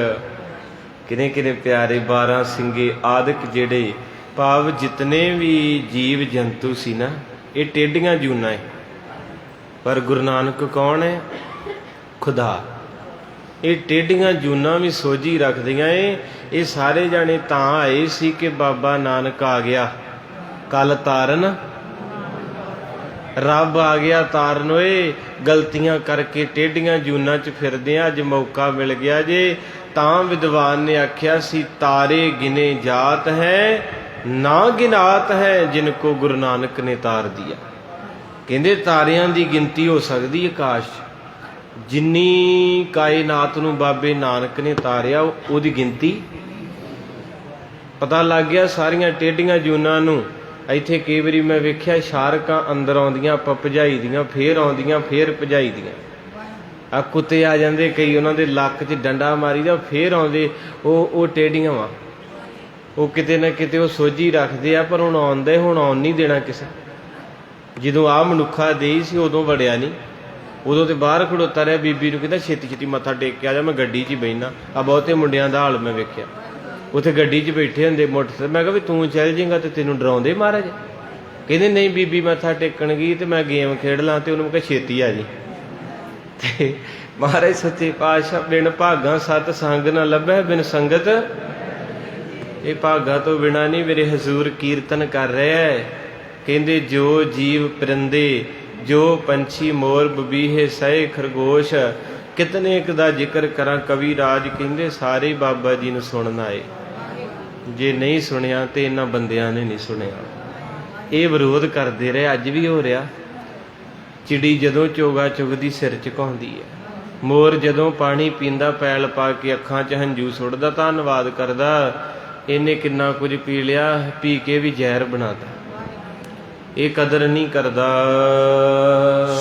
ਕਿਨੇ ਕਿਨੇ ਪਿਆਰੇ 12 ਸਿੰਘੇ ਆਦਿਕ ਜਿਹੜੇ ਭਾਵ ਜਿਤਨੇ ਵੀ ਜੀਵ ਜੰਤੂ ਸੀ ਨਾ, ਇਹ ਟੇਢੀਆਂ ਜੂਨਾਂ ਹੈ। ਪਰ ਗੁਰੂ ਨਾਨਕ ਕੌਣ ਹੈ? ਖੁਦਾ। ਇਹ ਟੇਢੀਆਂ ਜੂਨਾਂ ਵੀ ਸੋਝੀ ਰੱਖਦੀਆਂ ਏ। ਇਹ ਸਾਰੇ ਜਾਣੇ ਤਾਂ ਆਏ ਸੀ ਕਿ ਬਾਬਾ ਨਾਨਕ ਆ ਗਿਆ ਕੱਲ ਤਾਰਨ, ਰੱਬ ਆ ਗਿਆ ਤਾਰਨ। ਓਏ ਗਲਤੀਆਂ ਕਰਕੇ ਟੇਢੀਆਂ ਜੂਨਾਂ 'ਚ ਫਿਰਦੇ ਆ, ਅੱਜ ਮੌਕਾ ਮਿਲ ਗਿਆ ਜੇ। ਤਾਂ ਵਿਦਵਾਨ ਨੇ ਆਖਿਆ ਸੀ, ਤਾਰੇ ਗਿਨੇ ਜਾਤ ਹੈ ਨਾ ਗਿਨਾਤ ਹੈ ਜਿਨ ਕੋ ਗੁਰੂ ਨਾਨਕ ਨੇ ਤਾਰ ਦਿਆ। ਕਹਿੰਦੇ ਤਾਰਿਆਂ ਦੀ ਗਿਣਤੀ ਹੋ ਸਕਦੀ ਆਕਾਸ਼ 'ਚ, ਜਿੰਨੀ ਕਾਇਨਾਤ ਨੂੰ ਬਾਬੇ ਨਾਨਕ ਨੇ ਤਾਰਿਆ ਉਹਦੀ ਗਿਣਤੀ। ਪਤਾ ਲੱਗ ਗਿਆ ਸਾਰੀਆਂ ਟੇਢੀਆਂ ਜੂਨਾਂ ਨੂੰ। ਇੱਥੇ ਕਈ ਵਾਰੀ ਮੈਂ ਵੇਖਿਆ ਸ਼ਾਰਕਾਂ ਅੰਦਰ ਆਉਂਦੀਆਂ, ਆਪਾਂ ਭਜਾਈ ਦੀਆਂ, ਫੇਰ ਆਉਂਦੀਆਂ, ਫੇਰ ਭਜਾਈ ਦੀਆਂ। ਆ ਕੁੱਤੇ ਆ ਜਾਂਦੇ ਕਈ, ਉਹਨਾਂ ਦੇ ਲੱਕ 'ਚ ਡੰਡਾ ਮਾਰੀਦਾ, ਫੇਰ ਆਉਂਦੇ। ਉਹ ਟੇਢੀਆਂ ਵਾ, ਉਹ ਕਿਤੇ ਨਾ ਕਿਤੇ ਉਹ ਸੋਝੀ ਰੱਖਦੇ ਆ, ਪਰ ਹੁਣ ਆਉਂਦੇ, ਹੁਣ ਆਉਣ ਨਹੀਂ ਦੇਣਾ ਕਿਸੇ। ਜਦੋਂ ਆਹ ਮਨੁੱਖਾ ਦੇਈ ਸੀ ਉਦੋਂ ਵੜਿਆ ਨਹੀਂ, ਉਦੋਂ ਤੇ ਬਾਹਰ ਖੜੋਤਾ ਰਿਹਾ, ਬੀਬੀ ਨੂੰ ਕਹਿੰਦਾ ਛੇਤੀ ਛੇਤੀ ਮੱਥਾ ਟੇਕ ਕੇ ਆ ਜਾ, ਮੈਂ ਗੱਡੀ 'ਚ ਹੀ ਬਹਿਣਾ। ਆ ਬਹੁਤੇ ਮੁੰਡਿਆਂ ਦਾ ਹਾਲ ਮੈਂ ਵੇਖਿਆ, ਉੱਥੇ ਗੱਡੀ 'ਚ ਬੈਠੇ ਹੁੰਦੇ ਮੋਟਰਸਾਈਕਲ। ਮੈਂ ਕਿਹਾ ਵੀ ਤੂੰ ਚੱਲ ਜਾਏਗਾ ਤੇ ਤੈਨੂੰ ਡਰਾਉਂਦੇ ਮਹਾਰਾਜ? ਕਹਿੰਦੇ ਨਹੀਂ ਬੀਬੀ ਮੱਥਾ ਟੇਕਣ ਗਈ ਤੇ ਮੈਂ ਗੇਮ ਖੇਡ ਲਾਂ, ਤੇ ਉਹਨੂੰ ਮੈਂ ਕਿਹਾ ਛੇਤੀ ਆ ਜੀ। ਤੇ ਮਹਾਰਾਜ ਸੱਚੇ ਪਾਤਸ਼ਾਹ ਬਿਨ ਭਾਗਾਂ ਸਤ ਸੰਗ ਨਾ ਲੱਭੈ, ਬਿਨ ਸੰਗਤ। ਇਹ ਭਾਗਾਂ ਤੋਂ ਬਿਨਾਂ ਨਹੀਂ ਮੇਰੇ ਹਜ਼ੂਰ ਕੀਰਤਨ ਕਰ ਰਿਹਾ ਹੈ। ਕਹਿੰਦੇ ਜੋ ਜੀਵ ਪਰਿੰਦੇ, ਜੋ ਪੰਛੀ ਮੋਰ ਬਬੀਹੇ ਸਹੇ ਖਰਗੋਸ਼, ਕਿਤਨੇ ਇੱਕ ਦਾ ਜ਼ਿਕਰ ਕਰਾਂ ਕਵੀ ਰਾਜ। ਕਹਿੰਦੇ ਸਾਰੇ ਬਾਬਾ ਜੀ ਨੂੰ ਸੁਣਨ ਆਏ, ਜੇ ਨਹੀਂ ਸੁਣਿਆ ਤੇ ਇਹਨਾਂ ਬੰਦਿਆਂ ਨੇ ਨਹੀਂ ਸੁਣਿਆ। ਇਹ ਵਿਰੋਧ ਕਰਦੇ ਰਹੇ, ਅੱਜ ਵੀ ਹੋ ਰਿਹਾ। ਚਿੜੀ ਜਦੋਂ ਚੋਗਾ ਚੁਗਦੀ ਸਿਰ ਝੁਕਾਉਂਦੀ ਹੈ, ਮੋਰ ਜਦੋਂ ਪਾਣੀ ਪੀਂਦਾ ਪੈਲ ਪਾ ਕੇ ਅੱਖਾਂ 'ਚ ਹੰਝੂ ਸੁੱਟਦਾ, ਧੰਨਵਾਦ ਕਰਦਾ ਇਹਨੇ ਕਿੰਨਾ ਕੁਝ ਪੀ ਲਿਆ, ਪੀ ਕੇ ਵੀ ਜ਼ਹਿਰ ਬਣਾਤਾ। ਇਹ ਕਦਰ ਨਹੀਂ ਕਰਦਾ।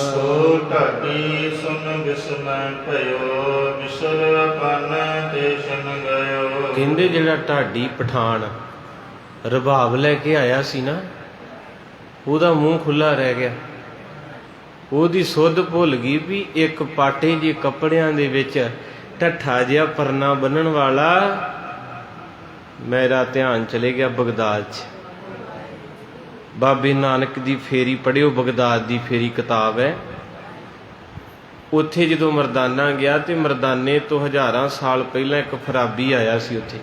ਸੋ ਢਾਡੀ ਸੁਨ ਬਿਸਮੈ ਭਇਓ, ਬਿਸਰ ਆਪਨ ਤੇ ਸ਼ਨ ਗਇਓ। ਕਹਿੰਦੇ ਜਿਹੜਾ ਢਾਡੀ ਪਠਾਨ ਰਬਾਬ ਲੈ ਕੇ ਆਇਆ ਸੀ ਨਾ, ਉਹਦਾ ਮੂੰਹ ਖੁੱਲਾ ਰਹਿ ਗਿਆ। ਉਹਦੀ ਸੁੱਧ ਭੁੱਲ ਗਈ ਵੀ ਇੱਕ ਪਾਟੇ ਜਿਹੇ ਕੱਪੜਿਆਂ ਦੇ ਵਿੱਚ ਢੱਠਾ ਜਿਹਾ ਪਰਨਾ ਬੰਨਣ ਵਾਲਾ। ਮੇਰਾ ਧਿਆਨ ਚਲੇ ਗਿਆ ਬਗਦਾਦ 'ਚ। ਬਾਬੇ ਨਾਨਕ ਦੀ ਫੇਰੀ ਪੜ੍ਹਿਓ, ਬਗਦਾਦ ਦੀ ਫੇਰੀ ਕਿਤਾਬ ਹੈ। ਉੱਥੇ ਜਦੋਂ ਮਰਦਾਨਾ ਗਿਆ ਤੇ ਮਰਦਾਨੇ ਤੋਂ ਹਜ਼ਾਰਾਂ ਸਾਲ ਪਹਿਲਾਂ ਇੱਕ ਫਰਾਬੀ ਆਇਆ ਸੀ ਉੱਥੇ,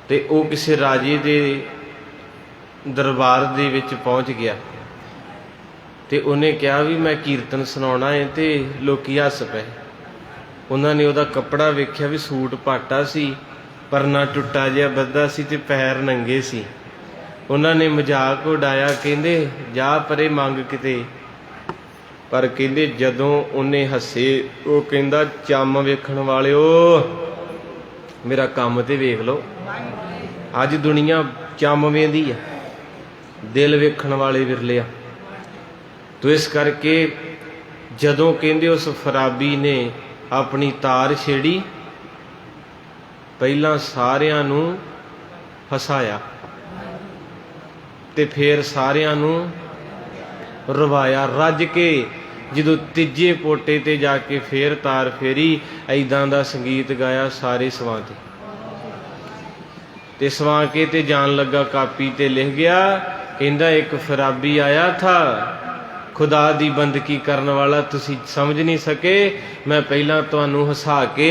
ਤੇ ਉਹ ਕਿਸੇ ਰਾਜੇ ਦੇ ਦਰਬਾਰ ਦੇ ਵਿੱਚ ਪਹੁੰਚ ਗਿਆ ਤੇ ਉਹਨੇ ਕਿਹਾ ਵੀ ਮੈਂ ਕੀਰਤਨ ਸੁਣਾਉਣਾ ਹੈ, ਤੇ ਲੋਕੀ ਹੱਸ ਪਏ। ਉਹਨਾਂ ਨੇ ਉਹਦਾ ਕੱਪੜਾ ਵੇਖਿਆ ਵੀ ਸੂਟ ਪਾਟਾ ਸੀ, ਪਰਨਾ ਟੁੱਟਾ ਜਿਹਾ ਬੱਧਾ ਸੀ ਤੇ ਪੈਰ ਨੰਗੇ ਸੀ। ਉਹਨਾਂ ਨੇ ਮਜ਼ਾਕ ਉਡਾਇਆ, ਕਹਿੰਦੇ ਜਾ ਪਰੇ ਮੰਗ ਕਿਤੇ। ਪਰ ਕਹਿੰਦੇ ਜਦੋਂ ਉਹਨੇ ਹੱਸੇ, ਉਹ ਕਹਿੰਦਾ ਚੰਮ ਵੇਖਣ ਵਾਲਿਓ ਮੇਰਾ ਕੰਮ ਤੇ ਵੇਖ ਲਓ। ਅੱਜ ਦੁਨੀਆ ਚੰਮ ਵੇਂਦੀ ਆ, ਦਿਲ ਵੇਖਣ ਵਾਲੇ ਵਿਰਲੇ ਆ। ਤੋ ਇਸ ਕਰਕੇ ਜਦੋਂ ਕਹਿੰਦੇ ਉਸ ਫਰਾਬੀ ਨੇ ਆਪਣੀ ਤਾਰ ਛੇੜੀ, ਪਹਿਲਾਂ ਸਾਰਿਆਂ ਨੂੰ ਹਸਾਇਆ, ਤੇ ਫਿਰ ਸਾਰਿਆਂ ਨੂੰ ਰਵਾਇਆ ਰੱਜ ਕੇ। ਜਦੋਂ ਤੀਜੇ ਪੋਟੇ ਤੇ ਜਾ ਕੇ ਫੇਰ ਤਾਰ ਫੇਰੀ, ਐਦਾਂ ਦਾ ਸੰਗੀਤ ਗਾਇਆ ਸਾਰੇ ਸਵਾਂ ਤੇ ਸਵਾਂ ਕੇ ਤੇ ਜਾਣ ਲੱਗਾ ਕਾਪੀ ਤੇ ਲਿਖ ਗਿਆ, ਕਹਿੰਦਾ ਇੱਕ ਫਰਾਬੀ ਆਇਆ ਥਾ खुदा दी बंदगी करने वाला, तुसी समझ नहीं सके। मैं पहला तुहानू हसा के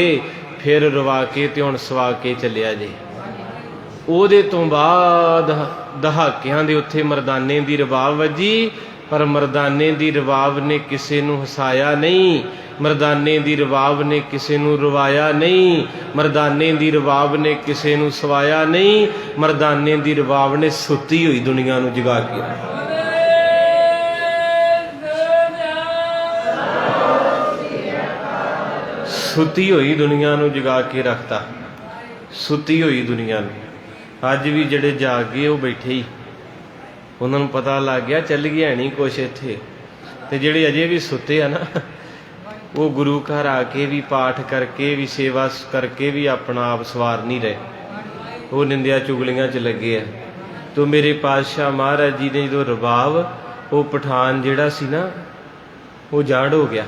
फिर रवा के ते हुण सवा के चलिया जे। ਉਹਦੇ ਤੋਂ ਬਾਅਦ ਦਹਾਕਿਆਂ ਦੇ ਉੱਥੇ ਮਰਦਾਨੇ ਦੀ ਰਬਾਬ ਵੱਜੀ, ਪਰ ਮਰਦਾਨੇ ਦੀ ਰਬਾਬ ਨੇ ਕਿਸੇ ਨੂੰ ਹਸਾਇਆ ਨਹੀਂ, ਮਰਦਾਨੇ ਦੀ ਰਬਾਬ ਨੇ ਕਿਸੇ ਨੂੰ ਰਵਾਇਆ ਨਹੀਂ, ਮਰਦਾਨੇ ਦੀ ਰਬਾਬ ਨੇ ਕਿਸੇ ਨੂੰ ਸਵਾਇਆ ਨਹੀਂ, ਮਰਦਾਨੇ ਦੀ ਰਬਾਬ ਨੇ ਸੁੱਤੀ ਹੋਈ ਦੁਨੀਆ ਨੂੰ ਜਗਾ ਕੇ ਰੱਖਿਆ। ਸੁੱਤੀ ਹੋਈ ਦੁਨੀਆ ਨੂੰ ਜਗਾ ਕੇ ਰੱਖਤਾ, ਸੁੱਤੀ ਹੋਈ ਦੁਨੀਆ ਨੂੰ। ਅੱਜ ਵੀ ਜਿਹੜੇ ਜਾਗ ਗਏ ਉਹ ਬੈਠੇ ਹੀ, ਉਹਨਾਂ ਨੂੰ ਪਤਾ ਲੱਗ ਗਿਆ ਚੱਲ ਗਿਆ ਨਹੀਂ ਕੁਛ ਇੱਥੇ। ਤੇ ਜਿਹੜੇ ਅਜੇ ਵੀ ਸੁੱਤੇ ਆ ਨਾ, ਉਹ ਗੁਰੂ ਘਰ ਆ ਕੇ ਵੀ ਪਾਠ ਕਰਕੇ ਵੀ ਸੇਵਾ ਕਰਕੇ ਵੀ ਆਪਣਾ ਆਪ ਸਵਾਰ ਨਹੀਂ ਰਹੇ, ਉਹ ਨਿੰਦਿਆ ਚੁਗਲੀਆਂ 'ਚ ਲੱਗੇ ਆ। ਤੋ ਮੇਰੇ ਪਾਤਸ਼ਾਹ ਮਹਾਰਾਜ ਜੀ ਨੇ ਜਦੋਂ ਰਬਾਬ, ਉਹ ਪਠਾਨ ਜਿਹੜਾ ਸੀ ਨਾ, ਉਹ ਜਾੜ ਹੋ ਗਿਆ।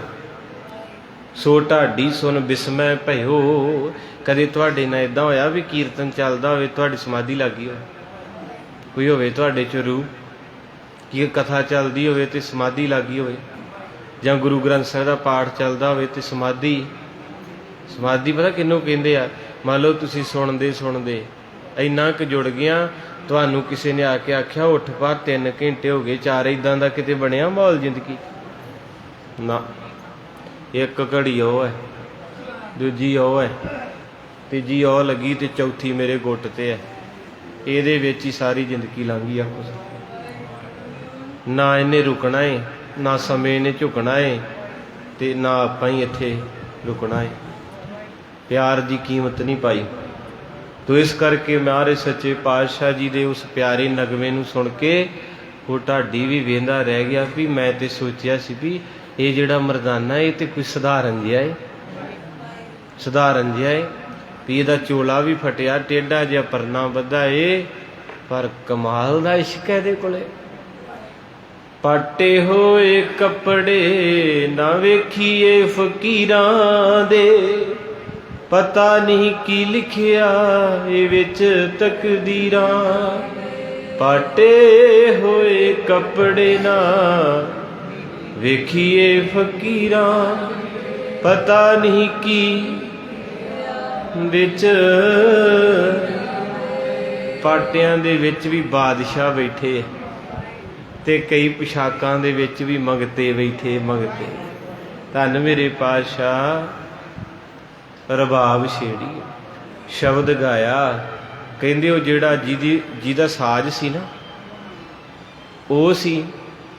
ਸੋ ਢਾਡੀ ਸੁਣ ਬਿਸਮੈ ਭਇਓ। ਕਦੇ ਤੁਹਾਡੇ ਨਾਲ ਇੱਦਾਂ ਹੋਇਆ ਵੀ ਕੀਰਤਨ ਚੱਲਦਾ ਹੋਵੇ, ਤੁਹਾਡੀ ਸਮਾਧੀ ਲੱਗ ਗਈ ਹੋਵੇ, ਕੋਈ ਹੋਵੇ ਤੁਹਾਡੇ 'ਚ ਰੂਹ ਕੀ ਕਥਾ ਚੱਲਦੀ ਹੋਵੇ ਤੇ ਸਮਾਧੀ ਲੱਗ ਗਈ ਹੋਵੇ, ਜਾਂ ਗੁਰੂ ਗ੍ਰੰਥ ਸਾਹਿਬ ਦਾ ਪਾਠ ਚੱਲਦਾ ਹੋਵੇ ਤੇ ਸਮਾਧੀ ਪਤਾ ਕਿਹਨੂੰ ਕਹਿੰਦੇ ਆ? ਮੰਨ ਲਓ ਤੁਸੀਂ ਸੁਣਦੇ ਇੰਨਾ ਕੁ ਜੁੜ ਗਿਆ, ਤੁਹਾਨੂੰ ਕਿਸੇ ਨੇ ਆ ਕੇ ਆਖਿਆ ਉੱਠ ਪਾ 3 ਘੰਟੇ ਹੋ ਗਏ 4, ਇੱਦਾਂ ਦਾ ਕਿਤੇ ਬਣਿਆ ਮਾਹੌਲ ਜ਼ਿੰਦਗੀ ਨਾ। ਇੱਕ ਘੜੀ ਉਹ ਹੈ, ਦੂਜੀ ਉਹ ਹੈ, ਤੀਜੀ ਉਹ ਲੱਗੀ ਤੇ ਚੌਥੀ ਮੇਰੇ ਗੁੱਟ ਤੇ ਹੈ। ਇਹਦੇ ਵਿੱਚ ਹੀ ਸਾਰੀ ਜ਼ਿੰਦਗੀ ਲੰਘ ਗਈ। ਆਪੋ ਨਾ ਇਹਨੇ ਰੁਕਣਾ ਏ, ਨਾ ਸਮੇਂ ਨੇ ਝੁਕਣਾ ਏ, ਤੇ ਨਾ ਆਪਾਂ ਹੀ ਇੱਥੇ ਰੁਕਣਾ ਏ। ਪਿਆਰ ਦੀ ਕੀਮਤ ਨਹੀਂ ਪਾਈ। ਤੋ ਇਸ ਕਰਕੇ ਮਹਾਰਾਜ ਸੱਚੇ ਪਾਤਸ਼ਾਹ ਜੀ ਦੇ ਉਸ ਪਿਆਰੇ ਨਗਮੇ ਨੂੰ ਸੁਣ ਕੇ ਉਹ ਢਾਡੀ ਵੀ ਵੇਂਦਾ ਰਹਿ ਗਿਆ ਵੀ ਮੈਂ ਤੇ ਸੋਚਿਆ ਸੀ ਵੀ ਇਹ ਜਿਹੜਾ ਮਰਦਾਨਾ ਇਹ ਤੇ ਕੋਈ ਸਧਾਰਨ ਜਿਹਾ ਏ, ਸਧਾਰਨ ਜਿਹਾ ਏ ਵੀ ਇਹਦਾ ਚੋਲਾ ਵੀ ਫਟਿਆ, ਟੇਢਾ ਜਿਹਾ ਪਰਨਾ ਬੱਧਾ ਏ, ਪਰ ਕਮਾਲ ਦਾ ਇਸ਼ਕ ਹੈ ਇਹਦੇ ਕੋਲੇ। ਪਾਟੇ ਹੋਏ ਕੱਪੜੇ ਨਾ ਵੇਖੀਏ ਫਕੀਰਾਂ ਦੇ, ਪਤਾ ਨਹੀਂ ਕੀ ਲਿਖਿਆ ਇਹ ਵਿੱਚ ਤਕਦੀਰਾਂ। ਪਾਟੇ ਹੋਏ ਕੱਪੜੇ ਨਾ ਵੇਖੀਏ ਫਕੀਰਾਂ, ਪਤਾ ਨਹੀਂ ਕੀ ਵਿੱਚ। ਪਾਟਿਆਂ ਦੇ ਵਿੱਚ ਵੀ ਬਾਦਸ਼ਾਹ ਬੈਠੇ ਤੇ ਕਈ ਪੁਸ਼ਾਕਾਂ ਦੇ ਵਿੱਚ ਵੀ ਮੰਗਤੇ ਬੈਠੇ, ਮੰਗਤੇ। ਧੰਨ ਮੇਰੇ ਪਾਤਸ਼ਾਹ ਰਬਾਬ ਛੇੜੀ, ਸ਼ਬਦ ਗਾਇਆ। ਕਹਿੰਦੇ ਉਹ ਜਿਹੜਾ ਜਿਹਦਾ ਸਾਜ਼ ਸੀ ਨਾ, ਉਹ ਸੀ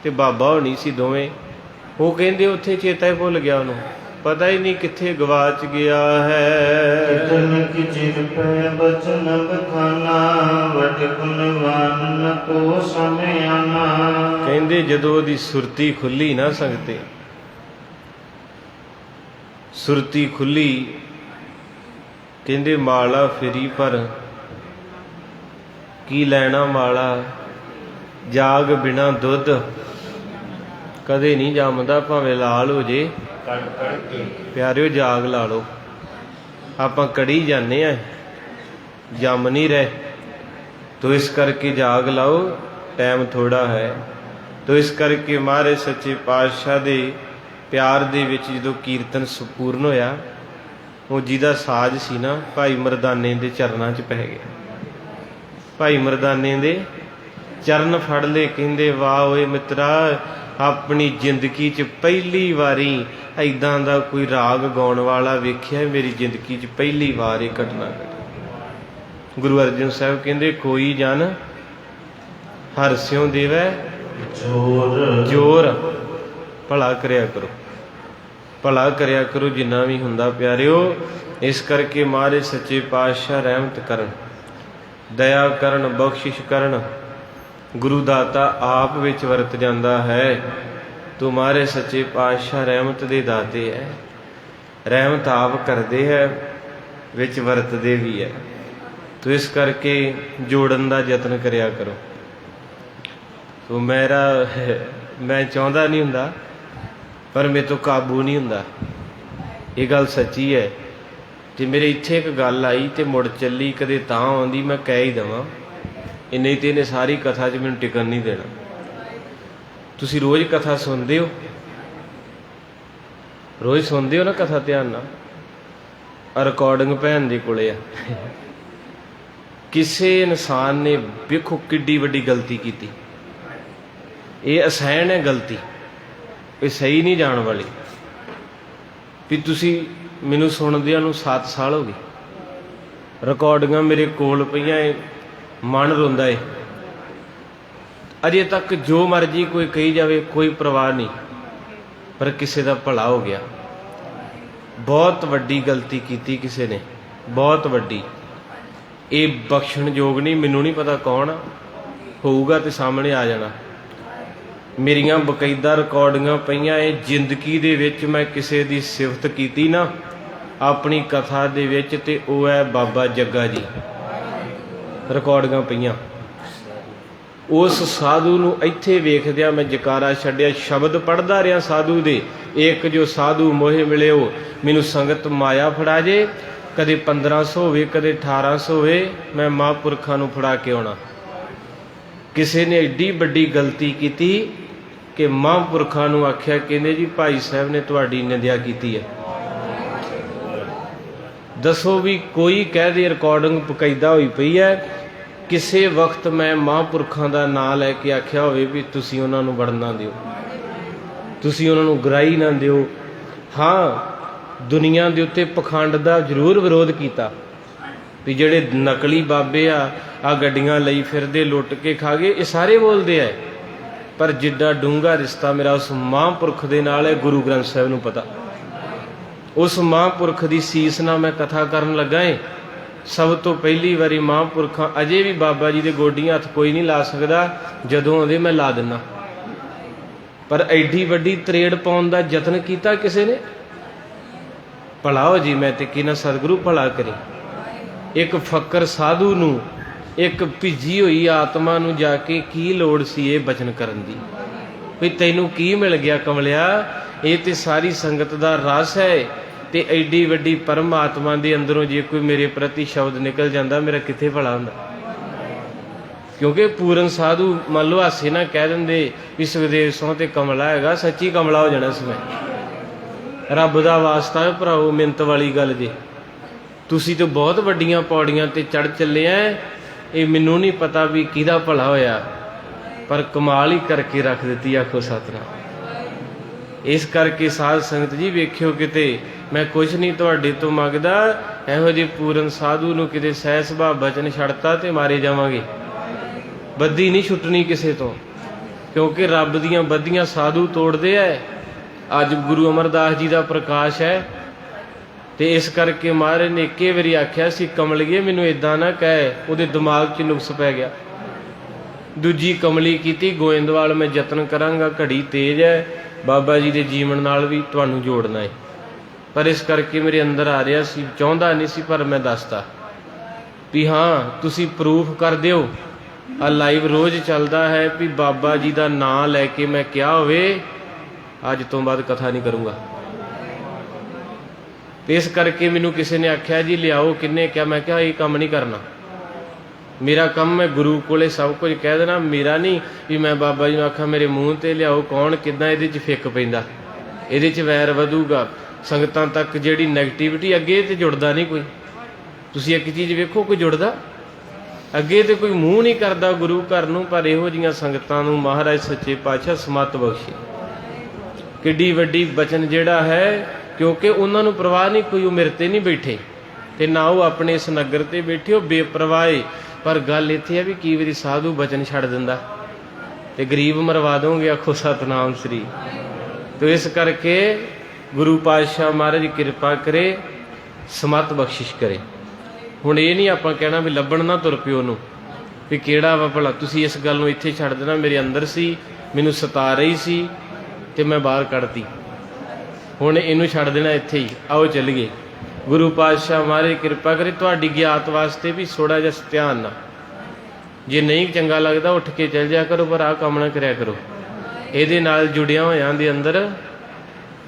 ਤੇ ਬਾਬਾ ਹੋਣੀ ਸੀ ਦੋਵੇਂ। ਉਹ ਕਹਿੰਦੇ ਉੱਥੇ ਚੇਤਾ ਹੀ ਭੁੱਲ ਗਿਆ, ਉਹਨੂੰ ਪਤਾ ਹੀ ਨਹੀਂ ਕਿੱਥੇ ਗਵਾਚ ਗਿਆ ਹੈ। ਕਿਤਨ ਕੀ ਚਿਰ ਪੈ ਬਚਨ ਬਖਾਨਾ, ਵਡ ਗੁਣਵਾਨ ਨ ਕੋ ਸਮਿਆਨਾ। ਕਹਿੰਦੇ ਜਦੋਂ ਉਹਦੀ ਸੁਰਤੀ ਖੁੱਲੀ ਨਾ ਸੰਗਤੇ, ਸੁਰਤੀ ਖੁੱਲੀ, ਕਹਿੰਦੇ ਮਾਲਾ ਫਿਰੀ ਪਰ ਕੀ ਲੈਣਾ ਮਾਲਾ, ਜਾਗ ਬਿਨਾ ਦੁੱਧ ਕਦੇ ਨਹੀਂ ਜੰਮਦਾ, ਭਾਵੇਂ ਲਾਲ ਹੋ ਜੇ ਪਿਆਰਿਓ ਜਾਗ ਲਾ ਲਓ। ਆਪਾਂ ਕੜੀ ਜਾਂਦੇ ਆ, ਜੰਮ ਨਹੀਂ ਰਹੇ, ਤੋ ਇਸ ਕਰਕੇ ਜਾਗ ਲਾਓ, ਟਾਈਮ ਥੋੜਾ ਹੈ। ਤੋ ਇਸ ਕਰਕੇ ਮਹਾਰਾਜ ਸੱਚੇ ਪਾਤਸ਼ਾਹ ਦੇ ਪਿਆਰ ਦੇ ਵਿੱਚ ਜਦੋਂ ਕੀਰਤਨ ਸੰਪੂਰਨ ਹੋਇਆ, ਉਹ ਜਿਹਦਾ ਸਾਜ਼ ਸੀ ਨਾ, ਭਾਈ ਮਰਦਾਨੇ ਦੇ ਚਰਨਾਂ 'ਚ ਪੈ ਗਿਆ। ਭਾਈ ਮਰਦਾਨੇ ਦੇ ਚਰਨ ਫੜ ਲਏ, ਕਹਿੰਦੇ ਵਾਹ ਓਏ ਮਿੱਤਰਾ, ਆਪਣੀ ਜ਼ਿੰਦਗੀ 'ਚ ਪਹਿਲੀ ਵਾਰੀ ਐਦਾਂ ਦਾ ਕੋਈ ਰਾਗ ਗਾਉਣ ਵਾਲਾ ਵੇਖਿਆ ਮੇਰੀ ਜ਼ਿੰਦਗੀ 'ਚ, ਪਹਿਲੀ ਵਾਰ ਇਹ ਘਟਨਾ ਘਟੀ। ਗੁਰੂ ਅਰਜਨ ਸਾਹਿਬ ਕਹਿੰਦੇ ਕੋਈ ਜਨ ਹਰਸਿਓ ਦੇਵੈ ਜੋਰ। ਭਲਾ ਕਰਿਆ ਕਰੋ, ਭਲਾ ਕਰਿਆ ਕਰੋ ਜਿੰਨਾ ਵੀ ਹੁੰਦਾ ਪਿਆਰਿਓ। ਇਸ ਕਰਕੇ ਮਹਾਰਾਜ ਸੱਚੇ ਪਾਤਸ਼ਾਹ ਰਹਿਮਤ ਕਰਨ, ਦਇਆ ਕਰਨ, ਬਖਸ਼ਿਸ਼ ਕਰਨ। ਗੁਰੂ ਦਾਤਾ ਆਪ ਵਿੱਚ ਵਰਤ ਜਾਂਦਾ ਹੈ। ਤੋ ਮਹਾਰਾਜ ਸੱਚੇ ਪਾਤਸ਼ਾਹ ਰਹਿਮਤ ਦੇ ਦਾਤੇ ਹੈ, ਰਹਿਮਤ ਆਪ ਕਰਦੇ ਹੈ, ਵਿੱਚ ਵਰਤਦੇ ਵੀ ਹੈ। ਤੋ ਇਸ ਕਰਕੇ ਜੋੜਨ ਦਾ ਯਤਨ ਕਰਿਆ ਕਰੋ। तो मैं चाਹੁंदा नहीं हुंदा पर मेरे तो काबू नहीं हुंदा। ये गल सच्ची है। तो मेरे इत्थे एक गल आई तो मुड़ चली, कदे तां आउंदी मैं कह ही देवां, नहीं तो इन्हें सारी कथा च मैनूं टिकन नहीं देना। तुसी रोज़ कथा सुनते हो, रोज़ सुनते हो ना कथा ध्यान नाल? रिकॉर्डिंग भैन दे कोले आ। किसी इंसान ने वेखो किड्डी वड्डी गलती की, ये असैन है गलती, ये सही नहीं जान वाली। भी तुसी मैनू सुनदियां नूं 7 साल हो गए, रिकॉर्डिंगां मेरे कोल पईआं, मन रोंदा है। अजे तक जो मर्जी कोई कही जाए कोई परवाह नहीं, पर किसी का भला हो गया। बहुत वड्डी गलती की किसी ने, बहुत वड्डी। ये बख्शण योग नहीं, मैनू नहीं पता कौन होऊगा तो सामने आ जाना। मेरियां बकायदा रिकॉर्डिंगां पईआं, जिंदगी दे विच मैं किसी की सिफत की ना अपनी कथा दे विच, ते ओह है बाबा जग्गा जी। रिकॉर्डिंगां पईआं। उस साधु नूं इत्थे वेखदिया मैं जकारा छड्डिया, शब्द पढ़दा रहा साधु दे, एक जो साधु मोहे मिले हो मैनू संगत माया फड़ा जे, कदे 1500 होवे कदे 1800 होवे, मैं महापुरखा नूं फड़ा के आउणा। किसी ने एड्डी वड्डी गलती की कि महापुरखा नूं आख्या, कहंदे जी भाई साहब ने तुहाडी निंदिया की है। दसो भी कोई कह दे रिकॉर्डिंग बकायदा हुई पई है, किसी वक्त मैं महापुरखों का नाम लैके आख्या होवे भी तुसी उन्हां नूं वड़न ना दिओ, तुसी उन्हां नूं गराही ना दिओ। हाँ, दुनिया दे उत्ते पखंड का जरूर विरोध किया भी जिहड़े नकली बाबे आ गड्डियां लई फिरदे लुट के खा गए, ये सारे बोलते हैं। पर जिड्डा डूंगा रिश्ता मेरा उस महापुरख दे नाल है, गुरु ग्रंथ साहिब नूं पता। उस महापुरख की सीस नाल मैं कथा करन लगा है। सब तो पहली बारी महापुरखा, अजे भी बाबा जी के गोडियां हथ कोई नहीं ला सकता, जदों आउंदे मैं ला दिना। पर एडी वड्डी तरेड़ पाउण दा यतन किया किसी ने, भला हो जी मैं ते कि सतगुरु भला करे। एक फकर साधु नूं, एक भिजी हुई आत्मा नूं जाके की लोड़ सी ये बचन करन दी भी तैनूं की मिल गया कमलिया, ये ते सारी संगत दा रस है। ते एडी वड्डी परमात्मा दे अंदरों जे कोई मेरे प्रति शब्द निकल जाता, मेरा कित्थे भला हुंदा। क्योंकि पूरन साधु मान लो हासे ना कह देंदे भी सुखदेव सौ ते कमला हैगा, सच्ची कमला हो जाना समय। रब दा वास्ता है भराओ, मिन्नत वाली गल जे। तुसी तो बहुत वड्डियां पौड़ियां ते चढ़ चले हैं, ये मैनू नहीं पता भी किहदा भला होया, पर कमाल ही करके रख दी। आखो सतनाम। इस करके साध संगत जी वेख्यो, किते मैं कुछ नहीं तुहाडे तो मंगदा, इहो जिहे पूरन साधु नूं किते सह सुभाव बचन छड़ता ते मारे जावांगे। बद्दी नहीं छुटनी किसे तो, क्योंकि रब दीयां बद्दियां साधु तोड़दे ऐ। अज गुरु अमरदास जी का प्रकाश है, तो इस करके महाराज ने एक बारी आख्या सी, कमलिए मैनू इदां ना कह, उहदे दिमाग च नुक्स पै गया। दूजी कमली की, गोइंदवाल मैं यतन करांगा, घड़ी तेज है, बाबा जी के जीवन नाल भी तुहानूं जोड़ना है। पर इस करके मेरे अंदर आ रहा सी, चाहुंदा नहीं सी, पर मैं दसदा भी हाँ तुसी प्रूफ कर दिओ। आ लाइव रोज़ चलता है भी बाबा जी का नाम लैके मैं क्या होवे, अज तो बाद कथा नहीं करूँगा। तो इस करके मैनू किसी ने आख्या जी लियाओ, किन्ने क्या, मैं क्या ये काम नहीं करना। मेरा काम मैं गुरु कोले सब कुछ कह देना, मेरा नहीं भी मैं बाबा जी आखा मेरे मूँह ते लियाओ, कौन किदा ये फिक पैंदा, ये वैर वधूगा। संगतां तक जिहड़ी नैगेटिविटी अगे तो जुड़दा नहीं कोई। तुसीं एक चीज़ वेखो, कोई जुड़दा अगे तो कोई मूँह नहीं करता गुरु घर नूं, पर इहो जिहियां संगतां नूं महाराज सच्चे पातशाह समत बख्शे। किड्डी वड्डी बचन जिहड़ा है, क्योंकि उन्हां नूं परवाह नहीं कोई, वो मेरे ते नहीं बैठे ते ना वो अपने इस नगर ते बैठे, वो बेपरवाहे। पर गल इत्थे है भी कई वारी साधु बचन छड़ दिंदा ते गरीब मरवा दोगे। आखो सतनाम श्री। तो इस करके गुरु पातशाह महाराज कृपा करे, समत बख्शिश करे। हुण ये नहीं आपां कहना भी लभण ना तुर पिओ नूं भी किहड़ा वा भला, तुसीं इस गल नूं इत्थे छड्ड देना। मेरे अंदर सी, मैनूं सता रही सी ते मैं बाहर कढ़ती, हुण इहनूं छड्ड देना इत्थे ही। आओ चलीए। गुरु पातशाह महाराज कृपा करे, तुहाडी ज्ञात वास्ते भी थोड़ा जिहा ध्यान ना ਜੇ ਨਹੀਂ ਚੰਗਾ ਲੱਗਦਾ ਉੱਠ ਕੇ ਚੱਲ ਜਾ ਕਰੋ, ਪਰ ਆਹ ਕੰਮ ਨਾ ਕਰਿਆ ਕਰੋ। ਇਹਦੇ ਨਾਲ ਜੁੜਿਆ ਹੋਇਆਂ ਦੇ ਅੰਦਰ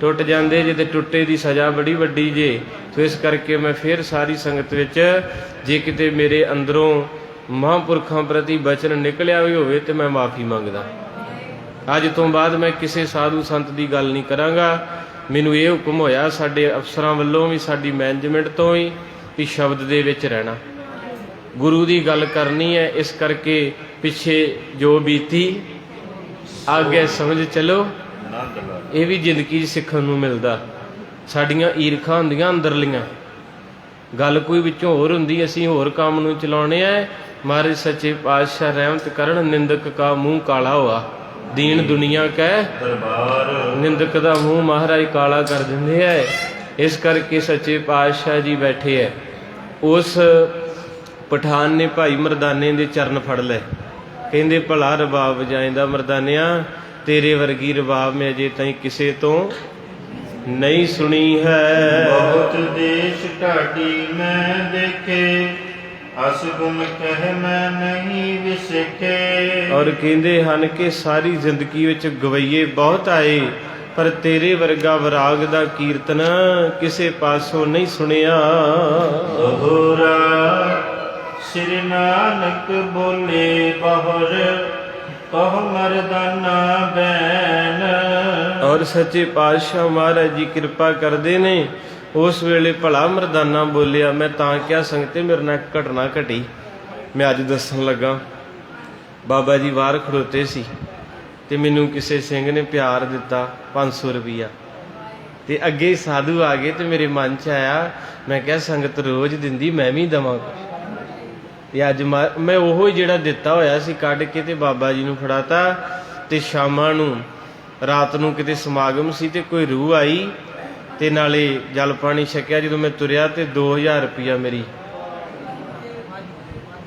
ਟੁੱਟ ਜਾਂਦੇ ਜੇ, ਤੇ ਟੁੱਟੇ ਦੀ ਸਜ਼ਾ ਬੜੀ ਵੱਡੀ ਜੇ। ਸੋ ਇਸ ਕਰਕੇ ਮੈਂ ਫਿਰ ਸਾਰੀ ਸੰਗਤ ਵਿੱਚ, ਜੇ ਕਿਤੇ ਮੇਰੇ ਅੰਦਰੋਂ ਮਹਾਂਪੁਰਖਾਂ ਪ੍ਰਤੀ ਬਚਨ ਨਿਕਲਿਆ ਵੀ ਹੋਵੇ ਤੇ ਮੈਂ ਮਾਫੀ ਮੰਗਦਾ। ਅੱਜ ਤੋਂ ਬਾਅਦ ਮੈਂ ਕਿਸੇ ਸਾਧੂ ਸੰਤ ਦੀ ਗੱਲ ਨਹੀਂ ਕਰਾਂਗਾ। ਮੈਨੂੰ ਇਹ ਹੁਕਮ ਹੋਇਆ ਸਾਡੇ ਅਫਸਰਾਂ ਵੱਲੋਂ ਵੀ, ਸਾਡੀ ਮੈਨੇਜਮੈਂਟ ਤੋਂ ਵੀ, ਕਿ ਸ਼ਬਦ ਦੇ ਵਿੱਚ ਰਹਿਣਾ, ਗੁਰੂ ਦੀ ਗੱਲ ਕਰਨੀ ਹੈ। ਇਸ ਕਰਕੇ ਪਿੱਛੇ ਜੋ ਬੀਤੀ ਅੱਗੇ ਸਮਝ ਚਲੋ, ਇਹ ਵੀ ਜ਼ਿੰਦਗੀ 'ਚ ਸਿੱਖਣ ਨੂੰ ਮਿਲਦਾ। ਸਾਡੀਆਂ ਈਰਖਾਂ ਹੁੰਦੀਆਂ ਅੰਦਰਲੀਆਂ, ਗੱਲ ਕੋਈ ਵਿੱਚੋਂ ਹੋਰ ਹੁੰਦੀ, ਅਸੀਂ ਹੋਰ ਕੰਮ ਨੂੰ ਚਲਾਉਣੇ ਆ। ਮਹਾਰਾਜ ਸੱਚੇ ਪਾਤਸ਼ਾਹ ਰਹਿਮਤ ਕਰਨ, ਨਿੰਦਕ ਕਾ ਮੂੰਹ ਕਾਲਾ ਹੋਆ, ਦੀਨ ਦੁਨੀਆ ਕੈ ਦਰਬਾਰ। ਨਿੰਦਕ ਦਾ ਮੂੰਹ ਮਹਾਰਾਜ ਕਾਲਾ ਕਰ ਦਿੰਦੇ ਐ। ਇਸ ਕਰਕੇ ਸੱਚੇ ਪਾਤਸ਼ਾਹ ਜੀ ਬੈਠੇ ਐ। ਉਸ ਪਠਾਨ ਨੇ ਭਾਈ ਮਰਦਾਨੇ ਦੇ ਚਰਨ ਫੜ ਲਏ, ਕਹਿੰਦੇ ਭਲਾ ਰਬਾਬ ਵਜਾਏਂਦਾ ਮਰਦਾਨਿਆ, ਤੇਰੇ ਵਰਗੀ ਰਬਾਬ ਮੈਂ ਅਜੇ ਤਾਈਂ ਕਿਸੇ ਤੋਂ ਨਹੀਂ ਸੁਣੀ ਹੈ। ਬਹੁਤ ਦੇਸ਼ ਢਾਡੀ ਮੈਂ ਦੇਖੇ, ਅਸ ਗੁਣ ਕਹਿ ਮੈਂ ਨਹੀਂ ਵਿਸਕੇ। ਔਰ ਕਹਿੰਦੇ ਹਨ ਕਿ ਸਾਰੀ ਜ਼ਿੰਦਗੀ ਵਿੱਚ ਗਵਈਏ ਬਹੁਤ ਆਏ, ਪਰ ਤੇਰੇ ਵਰਗਾ ਵਿਰਾਗ ਦਾ ਕੀਰਤਨ ਕਿਸੇ ਪਾਸੋਂ ਨਹੀਂ ਸੁਣਿਆ। ਦੋਹਰਾ ਸ੍ਰੀ ਨਾਨਕ ਬੋਲੇ ਬਹੁਰ, ਕਹ ਮਰਦਾਨਾ ਬੈਨ। ਔਰ ਸੱਚੇ ਪਾਤਸ਼ਾਹ ਮਹਾਰਾਜ ਜੀ ਕਿਰਪਾ ਕਰਦੇ ਨੇ। ਉਸ ਵੇਲੇ ਭਲਾ ਮਰਦਾਨਾ ਬੋਲਿਆ। ਮੈਂ ਤਾਂ ਕਿਹਾ ਸੰਗਤੇ, ਮੇਰੇ ਨਾਲ ਇੱਕ ਘਟਨਾ ਘਟੀ, ਮੈਂ ਅੱਜ ਦੱਸਣ ਲੱਗਾ। ਬਾਬਾ ਜੀ ਬਾਹਰ ਖੜੋਤੇ ਸੀ ਤੇ ਮੈਨੂੰ ਕਿਸੇ ਸਿੰਘ ਨੇ ਪਿਆਰ ਦਿੱਤਾ 500 ਰੁਪਈਆ, ਤੇ ਅੱਗੇ ਸਾਧੂ ਆ ਗਏ ਤੇ ਮੇਰੇ ਮਨ 'ਚ ਆਇਆ, ਮੈਂ ਕਿਹਾ ਸੰਗਤ ਰੋਜ਼ ਦਿੰਦੀ, ਮੈਂ ਵੀ ਦੇਵਾਂ। ਤੇ ਅੱਜ ਮੈਂ ਉਹੋ ਜਿਹੜਾ ਦਿੱਤਾ ਹੋਇਆ ਸੀ ਕੱਢ ਕੇ ਤੇ ਬਾਬਾ ਜੀ ਨੂੰ ਫੜਾਤਾ। ਤੇ ਸ਼ਾਮਾਂ ਨੂੰ, ਰਾਤ ਨੂੰ ਕਿਤੇ ਸਮਾਗਮ ਸੀ ਤੇ ਕੋਈ ਰੂਹ ਆਈ ਤੇ ਨਾਲੇ ਜਲ ਪਾਣੀ ਛਕਿਆ। ਜਦੋਂ ਮੈਂ ਤੁਰਿਆ ਤੇ 2000 ਰੁਪਈਆ ਮੇਰੀ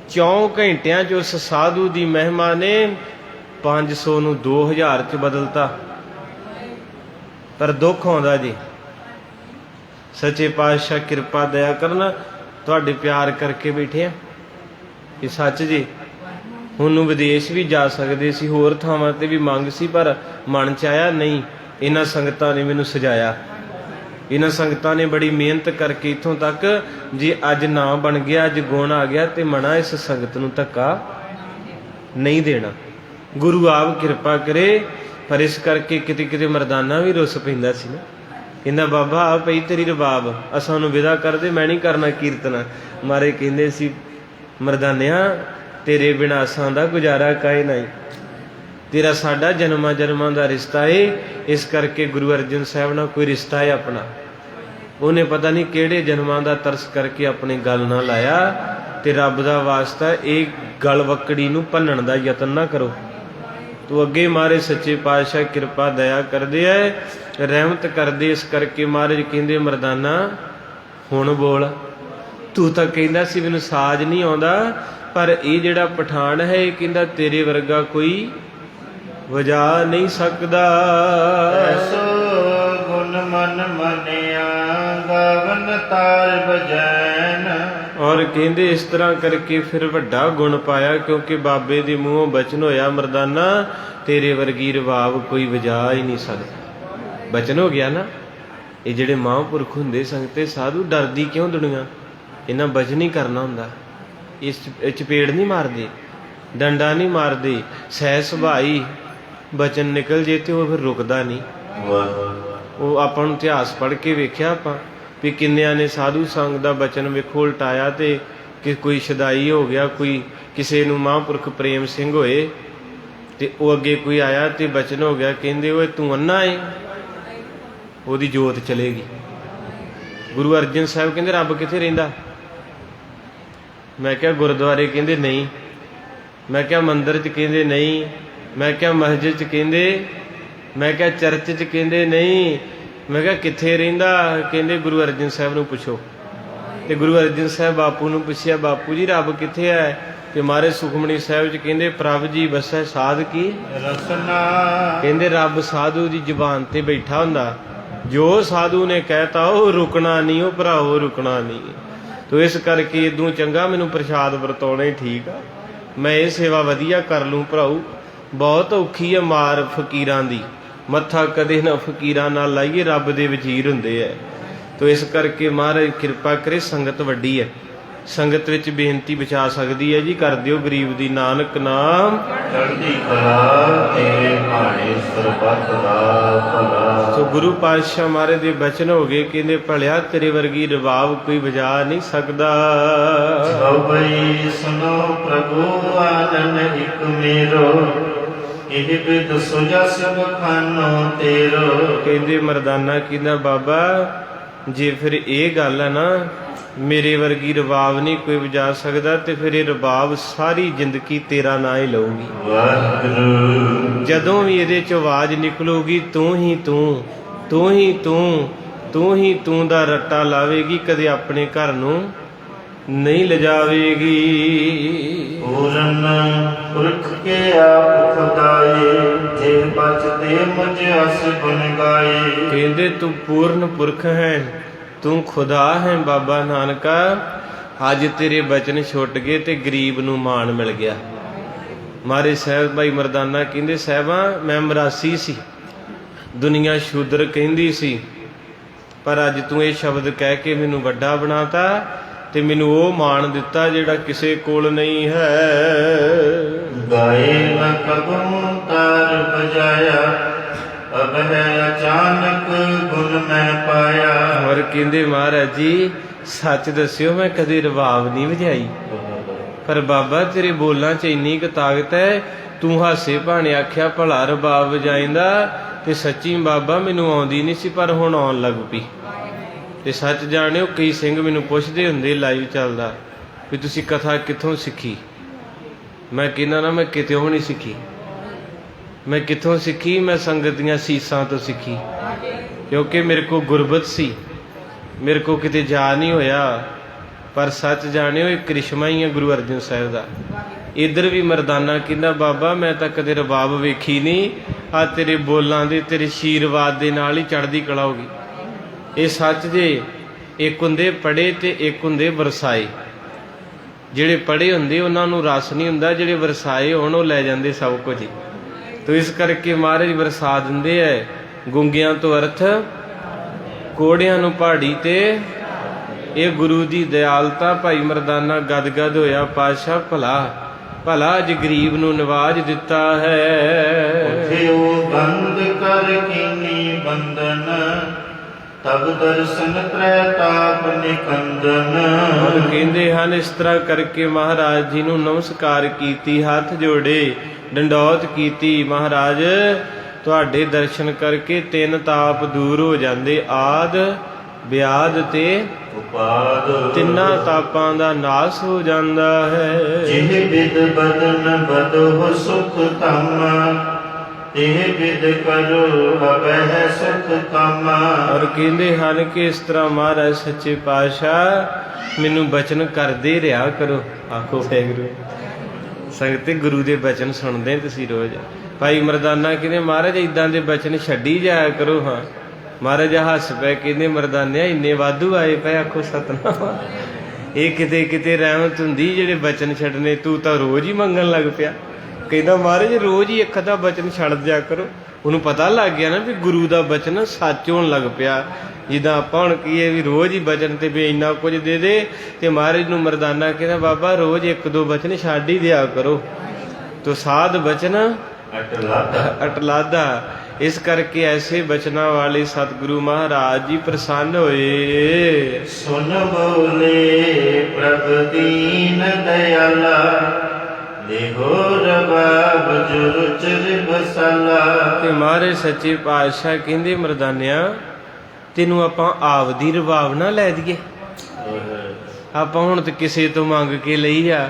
4 ਘੰਟਿਆਂ 'ਚ ਉਸ ਸਾਧੂ ਦੀ ਮਹਿਮਾ ਨੇ 500 ਨੂੰ 2000 'ਚ ਬਦਲਤਾ। ਪਰ ਦੁੱਖ ਆਉਂਦਾ ਜੀ, ਸੱਚੇ ਪਾਤਸ਼ਾਹ ਕਿਰਪਾ ਦਇਆ ਕਰਨ, ਤੁਹਾਡੇ ਪਿਆਰ ਕਰਕੇ ਬੈਠੇ ਆ। ਇਹ ਸੱਚ ਜੀ। ਹੁਣ ਨੂੰ ਵਿਦੇਸ਼ ਵੀ ਜਾ ਸਕਦੇ ਸੀ, ਹੋਰ ਥਾਵਾਂ ਤੇ ਵੀ ਮੰਗ ਸੀ, ਪਰ ਮਨ 'ਚ ਆਇਆ ਨਹੀਂ, ਇਹਨਾਂ ਸੰਗਤਾਂ ਨੇ ਮੈਨੂੰ ਸਜਾਇਆ। ਇਹਨਾਂ ਸੰਗਤਾਂ ਨੇ ਬੜੀ ਮਿਹਨਤ ਕਰਕੇ ਇੱਥੋਂ ਤੱਕ, ਜੇ ਅੱਜ ਨਾ ਬਣ ਗਿਆ, ਅੱਜ ਗੁਣ ਆ ਗਿਆ, ਤੇ ਮਨਾ ਇਸ ਸੰਗਤ ਨੂੰ ਧੱਕਾ ਨਹੀਂ ਦੇਣਾ। ਗੁਰੂ ਆਪ ਕਿਰਪਾ ਕਰੇ। ਪਰ ਇਸ ਕਰਕੇ ਕਿਤੇ ਕਿਤੇ ਮਰਦਾਨਾ ਵੀ ਰੁੱਸ ਪੈਂਦਾ ਸੀ ਨਾ, ਕਹਿੰਦਾ ਬਾਬਾ ਆ ਪਈ ਤੇਰੀ ਰਬਾਬ, ਅਸਾਂ ਨੂੰ ਵਿਦਾ ਕਰਦੇ, ਮੈਂ ਨਹੀਂ ਕਰਨਾ ਕੀਰਤਨ। ਮਾਰੇ ਕਹਿੰਦੇ ਸੀ ਮਰਦਾਨਿਆ, ਤੇਰੇ ਬਿਨਾਂ ਅਸਾਂ ਦਾ ਗੁਜ਼ਾਰਾ ਕਾਇ ਨਹੀਂ, ਤੇਰਾ ਸਾਡਾ ਜਨਮਾਂ ਜਨਮਾਂ ਦਾ ਰਿਸ਼ਤਾ ਏ। ਇਸ ਕਰਕੇ ਗੁਰੂ ਅਰਜਨ ਸਾਹਿਬ ਨਾਲ ਕੋਈ ਰਿਸ਼ਤਾ ਹੈ ਆਪਣਾ, ਉਹਨੇ ਪਤਾ ਨਹੀਂ ਕਿਹੜੇ ਜਨਮਾਂ ਦਾ ਤਰਸ ਕਰਕੇ ਆਪਣੀ ਗੱਲ ਨਾ ਲਾਇਆ। ਤੇ ਰੱਬ ਦਾ ਵਾਸਤਾ ਇਹ ਗਲ ਵਕੜੀ ਨੂੰ ਭੰਨਣ ਦਾ ਯਤਨ ਨਾ ਕਰੋ। ਤੂੰ ਅੱਗੇ ਮਹਾਰਾਜ ਸੱਚੇ ਪਾਤਸ਼ਾਹ ਕਿਰਪਾ ਦਇਆ ਕਰਦੇ ਐ, ਰਹਿਮਤ ਕਰਦੇ। ਇਸ ਕਰਕੇ ਮਹਾਰਾਜ ਕਹਿੰਦੇ ਮਰਦਾਨਾ ਹੁਣ ਬੋਲ। ਤੂੰ ਤਾਂ ਕਹਿੰਦਾ ਸੀ ਮੈਨੂੰ ਸਾਜ਼ ਨਹੀਂ ਆਉਂਦਾ, ਪਰ ਇਹ ਜਿਹੜਾ ਪਠਾਨ ਹੈ ਇਹ ਕਹਿੰਦਾ ਤੇਰੇ ਵਰਗਾ ਕੋਈ ਵਜਾ ਨਹੀਂ ਸਕਦਾ। ਐਸੋ ਗੁਣ ਮਨ ਮੰਨਿਆ, ਗਾਵਨ ਤਾਲ ਬਜੈਨ। ਔਰ ਕਹਿੰਦੇ ਇਸ ਤਰ੍ਹਾਂ ਕਰਕੇ ਫਿਰ ਵੱਡਾ ਗੁਣ ਪਾਇਆ, ਕਿਉਂਕਿ ਬਾਬੇ ਦੇ ਮੂੰਹੋਂ ਬਚਨ ਹੋਇਆ ਮਰਦਾਨਾ ਤੇਰੇ ਵਰਗੀ ਰਬਾਬ ਕੋਈ ਵਜਾ ਹੀ ਨਹੀਂ ਸਕਦਾ। ਬਚਨ ਹੋ ਗਿਆ ਨਾ। ਇਹ ਜਿਹੜੇ ਮਹਾਂਪੁਰਖ ਹੁੰਦੇ ਸੰਗਤੇ, ਸਾਧੂ ਡਰਦੀ ਕਿਉਂ ਦੁਨੀਆ? ਇਹਨਾਂ ਬਚਨ ਹੀ ਕਰਨਾ ਹੁੰਦਾ। ਇਸ ਚਪੇੜ ਨਹੀਂ ਮਾਰਦੇ, ਡੰਡਾ ਨਹੀਂ ਮਾਰਦੇ, ਸਹਿ ਸੁਭਾਈ ਬਚਨ ਨਿਕਲ ਜੇ ਤੇ ਉਹ ਫਿਰ ਰੁਕਦਾ ਨਹੀਂ। ਉਹ ਆਪਾਂ ਨੂੰ ਇਤਿਹਾਸ ਪੜ੍ਹ ਕੇ ਵੇਖਿਆ ਆਪਾਂ ਵੀ ਕਿੰਨਿਆਂ ਨੇ ਸਾਧੂ ਸੰਗ ਦਾ ਬਚਨ ਵੇਖੋ ਉਲਟਾਇਆ, ਤੇ ਕਿ ਕੋਈ ਸ਼ਦਾਈ ਹੋ ਗਿਆ, ਕੋਈ ਕਿਸੇ ਨੂੰ ਮਹਾਂਪੁਰਖ ਪ੍ਰੇਮ ਸਿੰਘ ਹੋਏ ਤੇ ਉਹ ਅੱਗੇ ਕੋਈ ਆਇਆ ਤੇ ਬਚਨ ਹੋ ਗਿਆ, ਕਹਿੰਦੇ ਓਏ ਤੂੰ ਅੰਨਾ ਏ, ਉਹਦੀ ਜੋਤ ਚਲੇਗੀ। ਗੁਰੂ ਅਰਜਨ ਸਾਹਿਬ ਕਹਿੰਦੇ ਰੱਬ ਕਿੱਥੇ ਰਹਿੰਦਾ? ਮੈਂ ਕਿਹਾ ਗੁਰਦੁਆਰੇ, ਕਹਿੰਦੇ ਨਹੀਂ। ਮੈਂ ਕਿਹਾ ਮੰਦਿਰ 'ਚ, ਕਹਿੰਦੇ ਨਹੀਂ। ਮੈਂ ਕਿਹਾ ਮਸਜਿਦ 'ਚ, ਕਹਿੰਦੇ। ਮੈਂ ਕਿਹਾ ਚਰਚ 'ਚ, ਕਹਿੰਦੇ ਨਹੀਂ। ਮੈਂ ਕਿਹਾ ਕਿੱਥੇ ਰਹਿੰਦਾ? ਕਹਿੰਦੇ ਗੁਰੂ ਅਰਜਨ ਸਾਹਿਬ ਨੂੰ ਪੁੱਛੋ। ਤੇ ਗੁਰੂ ਅਰਜਨ ਸਾਹਿਬ ਬਾਪੂ ਨੂੰ ਪੁੱਛਿਆ, ਬਾਪੂ ਜੀ ਰੱਬ ਕਿੱਥੇ ਹੈ? ਤੇ ਮਾਰੇ ਸੁਖਮਣੀ ਸਾਹਿਬ 'ਚ ਕਹਿੰਦੇ ਪ੍ਰਭ ਜੀ ਵਸੈ ਸਾਧ ਕੀ ਰਸਨਾ। ਕਹਿੰਦੇ ਰੱਬ ਸਾਧੂ ਦੀ ਜ਼ੁਬਾਨ ਤੇ ਬੈਠਾ ਹੁੰਦਾ, ਜੋ ਸਾਧੂ ਨੇ ਕਹਿਤਾ ਉਹ ਰੁਕਣਾ ਨਹੀਂ, ਉਹ ਭਰਾਓ ਰੁਕਣਾ ਨਹੀਂ। ਤੋ ਇਸ ਕਰਕੇ ਇਦੋਂ ਚੰਗਾ ਮੈਨੂੰ ਪ੍ਰਸ਼ਾਦ ਵਰਤਾਉਣਾ ਹੀ ਠੀਕ ਆ। ਮੈਂ ਇਹ ਸੇਵਾ ਵਧੀਆ ਕਰ ਲੂੰ ਭਰਾਊ। ਬਹੁਤ ਔਖੀ ਹੈ ਮਾਰ ਫਕੀਰਾਂ ਦੀ, ਮੱਥਾ ਕਦੇ ਨਾ ਫਕੀਰਾਂ ਨਾਲ ਲਾਈਏ, ਰੱਬ ਦੇ ਵਜ਼ੀਰ ਹੁੰਦੇ ਐ। ਤੋ ਇਸ ਕਰਕੇ ਮਹਾਰਾਜ ਕਿਰਪਾ ਕਰੇ, ਸੰਗਤ ਵੱਡੀ ਹੈ, ਸੰਗਤ ਵਿੱਚ ਬੇਨਤੀ ਬਚਾ ਸਕਦੀ ਹੈ ਜੀ। ਕਰ ਦਿਓ ਗਰੀਬ ਦੀ, ਨਾਨਕ ਨਾਮ ਚੜ੍ਹਦੀ ਕਲਾ ਤੇਰੇ ਭਾਣੇ ਸਰਬੱਤ ਦਾ ਭਲਾ। ਸੋ ਗੁਰੂ ਪਾਤਸ਼ਾਹ ਮਹਾਰਾਜ ਦੇ ਬਚਨ ਹੋ ਗਏ, ਕਹਿੰਦੇ ਭਲਿਆ ਤੇਰੇ ਵਰਗੀ ਰਬਾਬ ਕੋਈ ਵਜਾ ਨਹੀਂ ਸਕਦਾ। ਸਭਈ ਸੁਨੋ ਪ੍ਰਭੂ ਆਨੰਦ ਇੱਕ ਮੇਰੋ, ਇਹ ਬਿਦ ਸੁਜਸ ਬਖਾਨੋ ਤੇਰੋ। ਕਹਿੰਦੇ ਮਰਦਾਨਾ ਕਹਿੰਦਾ ਬਾਬਾ ਜੇ ਫਿਰ ਇਹ ਗੱਲ ਹੈ ਨਾ ਮੇਰੇ ਵਰਗੀ ਰਬਾਬ ਨਹੀਂ ਕੋਈ ਵਜਾ ਸਕਦਾ, ਤੇ ਫਿਰ ਇਹ ਰਬਾਬ ਸਾਰੀ ਜ਼ਿੰਦਗੀ ਤੇਰਾ ਨਾਂ ਹੀ ਲਊਗੀ। ਵਾਹਿਗੁਰੂ ਜਦੋਂ ਵੀ ਇਹਦੇ ਚ ਆਵਾਜ਼ ਨਿਕਲੂਗੀ ਤੂੰ ਹੀ ਤੂੰ, ਤੂੰ ਹੀ ਤੂੰ, ਤੂੰ ਹੀ ਤੂੰ ਦਾ ਰੱਟਾ ਲਾਵੇਗੀ, ਕਦੇ ਆਪਣੇ ਘਰ ਨੂੰ ਨਹੀਂ ਲਿਜਾਵੇਗੀ। ਪੂਰਨ ਪੁਰਖ ਕੇ ਆਪ ਖੁਦਾਏ, ਜੇ ਬਚਦੇ ਮੁਝ ਅਸ ਗੁਣ ਗਾਏ। ਕਹਿੰਦੇ ਤੂੰ ਪੂਰਨ ਪੁਰਖ ਹੈ, ਤੂੰ ਖੁਦਾ ਹੈ ਬਾਬਾ ਨਾਨਕਾ। ਅੱਜ ਤੇਰੇ ਬਚਨ ਛੁੱਟ ਗਏ ਤੇ ਗਰੀਬ ਨੂੰ ਮਾਣ ਮਿਲ ਗਿਆ। ਮਾਰੇ ਸਾਹਿਬ ਭਾਈ ਮਰਦਾਨਾ ਕਹਿੰਦੇ ਸਾਹਿਬਾਂ ਮੈਂ ਮਰਾਸੀ ਸੀ, ਦੁਨੀਆ ਸ਼ੂਦਰ ਕਹਿੰਦੀ ਸੀ, ਪਰ ਅੱਜ ਤੂੰ ਇਹ ਸ਼ਬਦ ਕਹਿ ਕੇ ਮੈਨੂੰ ਵੱਡਾ ਬਣਾਤਾ ਤੇ ਮੈਨੂੰ ਉਹ ਮਾਣ ਦਿੱਤਾ ਜਿਹੜਾ ਕਿਸੇ ਕੋਲ ਨਹੀਂ ਹੈ। ਗਾਏ ਨ ਕਬੂ ਤਾਰ ਬਜਾਇਆ, ਅਬ ਹੈ ਅਚਾਨਕ ਗੁਣ ਮੈਂ ਪਾਇਆ। ਹੋਰ ਕਹਿੰਦੇ ਮਹਾਰਾਜ ਜੀ ਸੱਚ ਦੱਸਿਓ ਮੈਂ ਕਦੇ ਰਬਾਬ ਨਹੀਂ ਵਜਾਈ, ਪਰ ਬਾਬਾ ਤੇਰੇ ਬੋਲਾਂ 'ਚ ਇੰਨੀ ਕੁ ਤਾਕਤ ਹੈ, ਤੂੰ ਹਾਸੇ ਭਾਣੇ ਆਖਿਆ ਭਲਾ ਰਬਾਬ ਵਜਾਇੰਦਾ, ਤੇ ਸੱਚੀ ਬਾਬਾ ਮੈਨੂੰ ਆਉਂਦੀ ਨਹੀਂ ਸੀ ਪਰ ਹੁਣ ਆਉਣ ਲੱਗ ਪਈ। ਤੇ ਸੱਚ ਜਾਣਿਓ ਕਈ ਸਿੰਘ ਮੈਨੂੰ ਪੁੱਛਦੇ ਹੁੰਦੇ ਲਾਈਵ ਚੱਲਦਾ ਵੀ ਤੁਸੀਂ ਕਥਾ ਕਿੱਥੋਂ ਸਿੱਖੀ। ਮੈਂ ਕਹਿੰਦਾ ਨਾ ਮੈਂ ਕਿਤੇੋਂ ਨਹੀਂ ਸਿੱਖੀ। ਮੈਂ ਕਿੱਥੋਂ ਸਿੱਖੀ? ਮੈਂ ਸੰਗਤ ਦੀਆਂ ਸੀਸਾਂ ਤੋਂ ਸਿੱਖੀ, ਕਿਉਂਕਿ ਮੇਰੇ ਕੋਲ ਗੁਰਬਤ ਸੀ, ਮੇਰੇ ਕੋਲ ਕਿਤੇ ਜਾ ਨਹੀਂ ਹੋਇਆ। ਪਰ ਸੱਚ ਜਾਣਿਓ ਇਹ ਕ੍ਰਿਸ਼ਮਾ ਹੀ ਹੈ ਗੁਰੂ ਅਰਜਨ ਸਾਹਿਬ ਦਾ। ਇੱਧਰ ਵੀ ਮਰਦਾਨਾ ਕਹਿੰਦਾ ਬਾਬਾ ਮੈਂ ਤਾਂ ਕਦੇ ਰਬਾਬ ਵੇਖੀ ਨਹੀਂ, ਆ ਤੇਰੇ ਬੋਲਾਂ ਦੇ ਤੇਰੇ ਆਸ਼ੀਰਵਾਦ ਦੇ ਨਾਲ ਹੀ ਚੜ੍ਹਦੀ ਕਲਾ ਹੋ ਗਈ। ਇਹ ਸੱਚ ਜੇ ਇੱਕ ਹੁੰਦੇ ਪੜ੍ਹੇ ਤੇ ਇੱਕ ਹੁੰਦੇ ਵਰਸਾਏ। ਜਿਹੜੇ ਪੜ੍ਹੇ ਹੁੰਦੇ ਉਹਨਾਂ ਨੂੰ ਰਸ ਨਹੀਂ ਹੁੰਦਾ, ਜਿਹੜੇ ਵਰਸਾਏ ਹੋਣ ਉਹ ਲੈ ਜਾਂਦੇ ਸਭ ਕੁਝ ਹੀ। ਤੋ ਇਸ ਕਰਕੇ ਮਹਾਰਾਜ ਵਰਸਾ ਦਿੰਦੇ ਐ, ਗੁੰਗਿਆਂ ਤੋਂ ਅਰਥ, ਕੋੜਿਆਂ ਨੂੰ ਪਹਾੜੀ ਤੇ। ਇਹ ਗੁਰੂ ਦੀ ਦਿਆਲਤਾ। ਭਾਈ ਮਰਦਾਨਾ ਗਦਗਦ ਹੋਇਆ, ਪਾਤਸ਼ਾਹ ਭਲਾ ਭਲਾ ਅੱਜ ਗਰੀਬ ਨੂੰ ਨਿਵਾਜ ਦਿੱਤਾ ਹੈ। ਉਠਿਓ ਬੰਦ ਕਰ ਕੀਨੀ ਬੰਧਨ, ਤਬ ਦਰਸ਼ਨ ਤ੍ਰੈ ਤਾਪ ਨਿਕੰਦਨ। ਔਰ ਕਹਿੰਦੇ ਹਨ ਇਸ ਤਰ੍ਹਾਂ ਕਰਕੇ ਮਹਾਰਾਜ ਜੀ ਨੂੰ ਨਮਸਕਾਰ ਕੀਤੀ, ਹੱਥ ਜੋੜੇ, ਡੰਡੌਤ ਕੀਤੀ। ਮਹਾਰਾਜ ਤੁਹਾਡੇ ਦਰਸ਼ਨ ਕਰਕੇ ਤਿੰਨ ਤਾਪ ਦੂਰ ਹੋ ਜਾਂਦੇ, ਆਦ ਵਿਆਦ ਤੇ ਉਪਾਦ। ਤਿੰਨਾਂ ਤਾਪਾਂ ਦਾ ਨਾਸ ਹੋ ਜਾਂਦਾ ਹੈ। ਜਿਹ ਬਿਦ ਬਦਨ ਬਦੋ ਸੁਖ ਧਮ, ਇਹ ਬਿਦ ਕਰੋ ਅਬਹਿ ਸੁਖ ਕਮ। ਔਰ ਕਹਿੰਦੇ ਹਨ ਕਿ ਇਸ ਤਰ੍ਹਾਂ ਮਹਾਰਾਜ ਸੱਚੇ ਪਾਤਸ਼ਾਹ ਮੈਨੂੰ ਬਚਨ ਕਰਦੇ ਰਿਹਾ ਕਰੋ। ਆਖੋ ਵਾਹਿਗੁਰੂ। ਸੰਗਤ ਗੁਰੂ ਦੇ ਬਚਨ ਸੁਣਦੇ ਤੁਸੀਂ ਰੋਜ਼। ਭਾਈ ਮਰਦਾਨਾ ਕਹਿੰਦੇ ਮਹਾਰਾਜ ਇਦਾਂ ਦੇ ਬਚਨ ਛੱਡੀ ਜਾਇਆ ਕਰੋ। ਹਾਂ ਮਹਾਰਾਜ ਹੱਸ ਪਏ, ਕਹਿੰਦੇ ਮਰਦਾਨਿਆ ਇੰਨੇ ਵਾਧੂ ਆਏ ਪਏ। ਆਖੋ ਸਤਨਾਮ। ਇਹ ਕਿਤੇ ਕਿਤੇ ਰਹਿਮਤ ਹੁੰਦੀ ਜਿਹੜੇ ਬਚਨ ਛੱਡਨੇ, ਤੂੰ ਤਾਂ ਰੋਜ਼ ਹੀ ਮੰਗਣ ਲੱਗ ਪਿਆ। ਕਹਿੰਦਾ ਮਹਾਰਾਜ ਰੋਜ਼ ਹੀ ਇੱਕ ਅੱਧਾ ਬਚਨ ਛੱਡ ਦਿਆ ਕਰੋ। ਉਹਨੂੰ ਪਤਾ ਲੱਗ ਗਿਆ ਨਾ ਵੀ ਗੁਰੂ ਦਾ ਬਚਨ ਸੱਚ ਹੋਣ ਲੱਗ ਪਿਆ। ਜਿੱਦਾਂ ਆਪਾਂ ਹੁਣ ਕਹੀਏ ਵੀ ਰੋਜ਼ ਹੀ ਬਚਨ ਤੇ ਵੀ ਇੰਨਾ ਕੁਝ ਦੇ ਦੇ, ਤੇ ਮਹਾਰਾਜ ਨੂੰ ਮਰਦਾਨਾ ਕਹਿੰਦਾ ਬਾਬਾ ਰੋਜ਼ ਇੱਕ ਦੋ ਬਚਨ ਛੱਡ ਹੀ ਦਿਆ ਕਰੋ। ਤੋ ਸਾਧ ਬਚਨ ਅਟਲਾਦਾ। ਇਸ ਕਰਕੇ ਐਸੇ ਬਚਨਾਂ ਵਾਲੇ ਸਤਿਗੁਰੂ ਮਹਾਰਾਜ ਜੀ ਪ੍ਰਸੰਨ ਹੋਏ। ਸੁਨ ਬੋਲੇ ਪ੍ਰਭ ਦੀਨ ਦਇਆਲਾ, ਦੇਹੋ ਰਬਾਬ ਜੋ ਰੁਚਿ ਬਸਾਲਾ। ਤੇ ਮਹਾਰਾਜ ਸੱਚੇ ਪਾਤਸ਼ਾਹ ਕਹਿੰਦੇ ਮਰਦਾਨਿਆ ਤੈਨੂੰ ਆਪਾਂ ਆਪਦੀ ਰਬਾਬ ਨਾ ਲੈ ਦਈਏ। ਆਪਾਂ ਹੁਣ ਤੇ ਕਿਸੇ ਤੋਂ ਮੰਗ ਕੇ ਲਈ ਆ,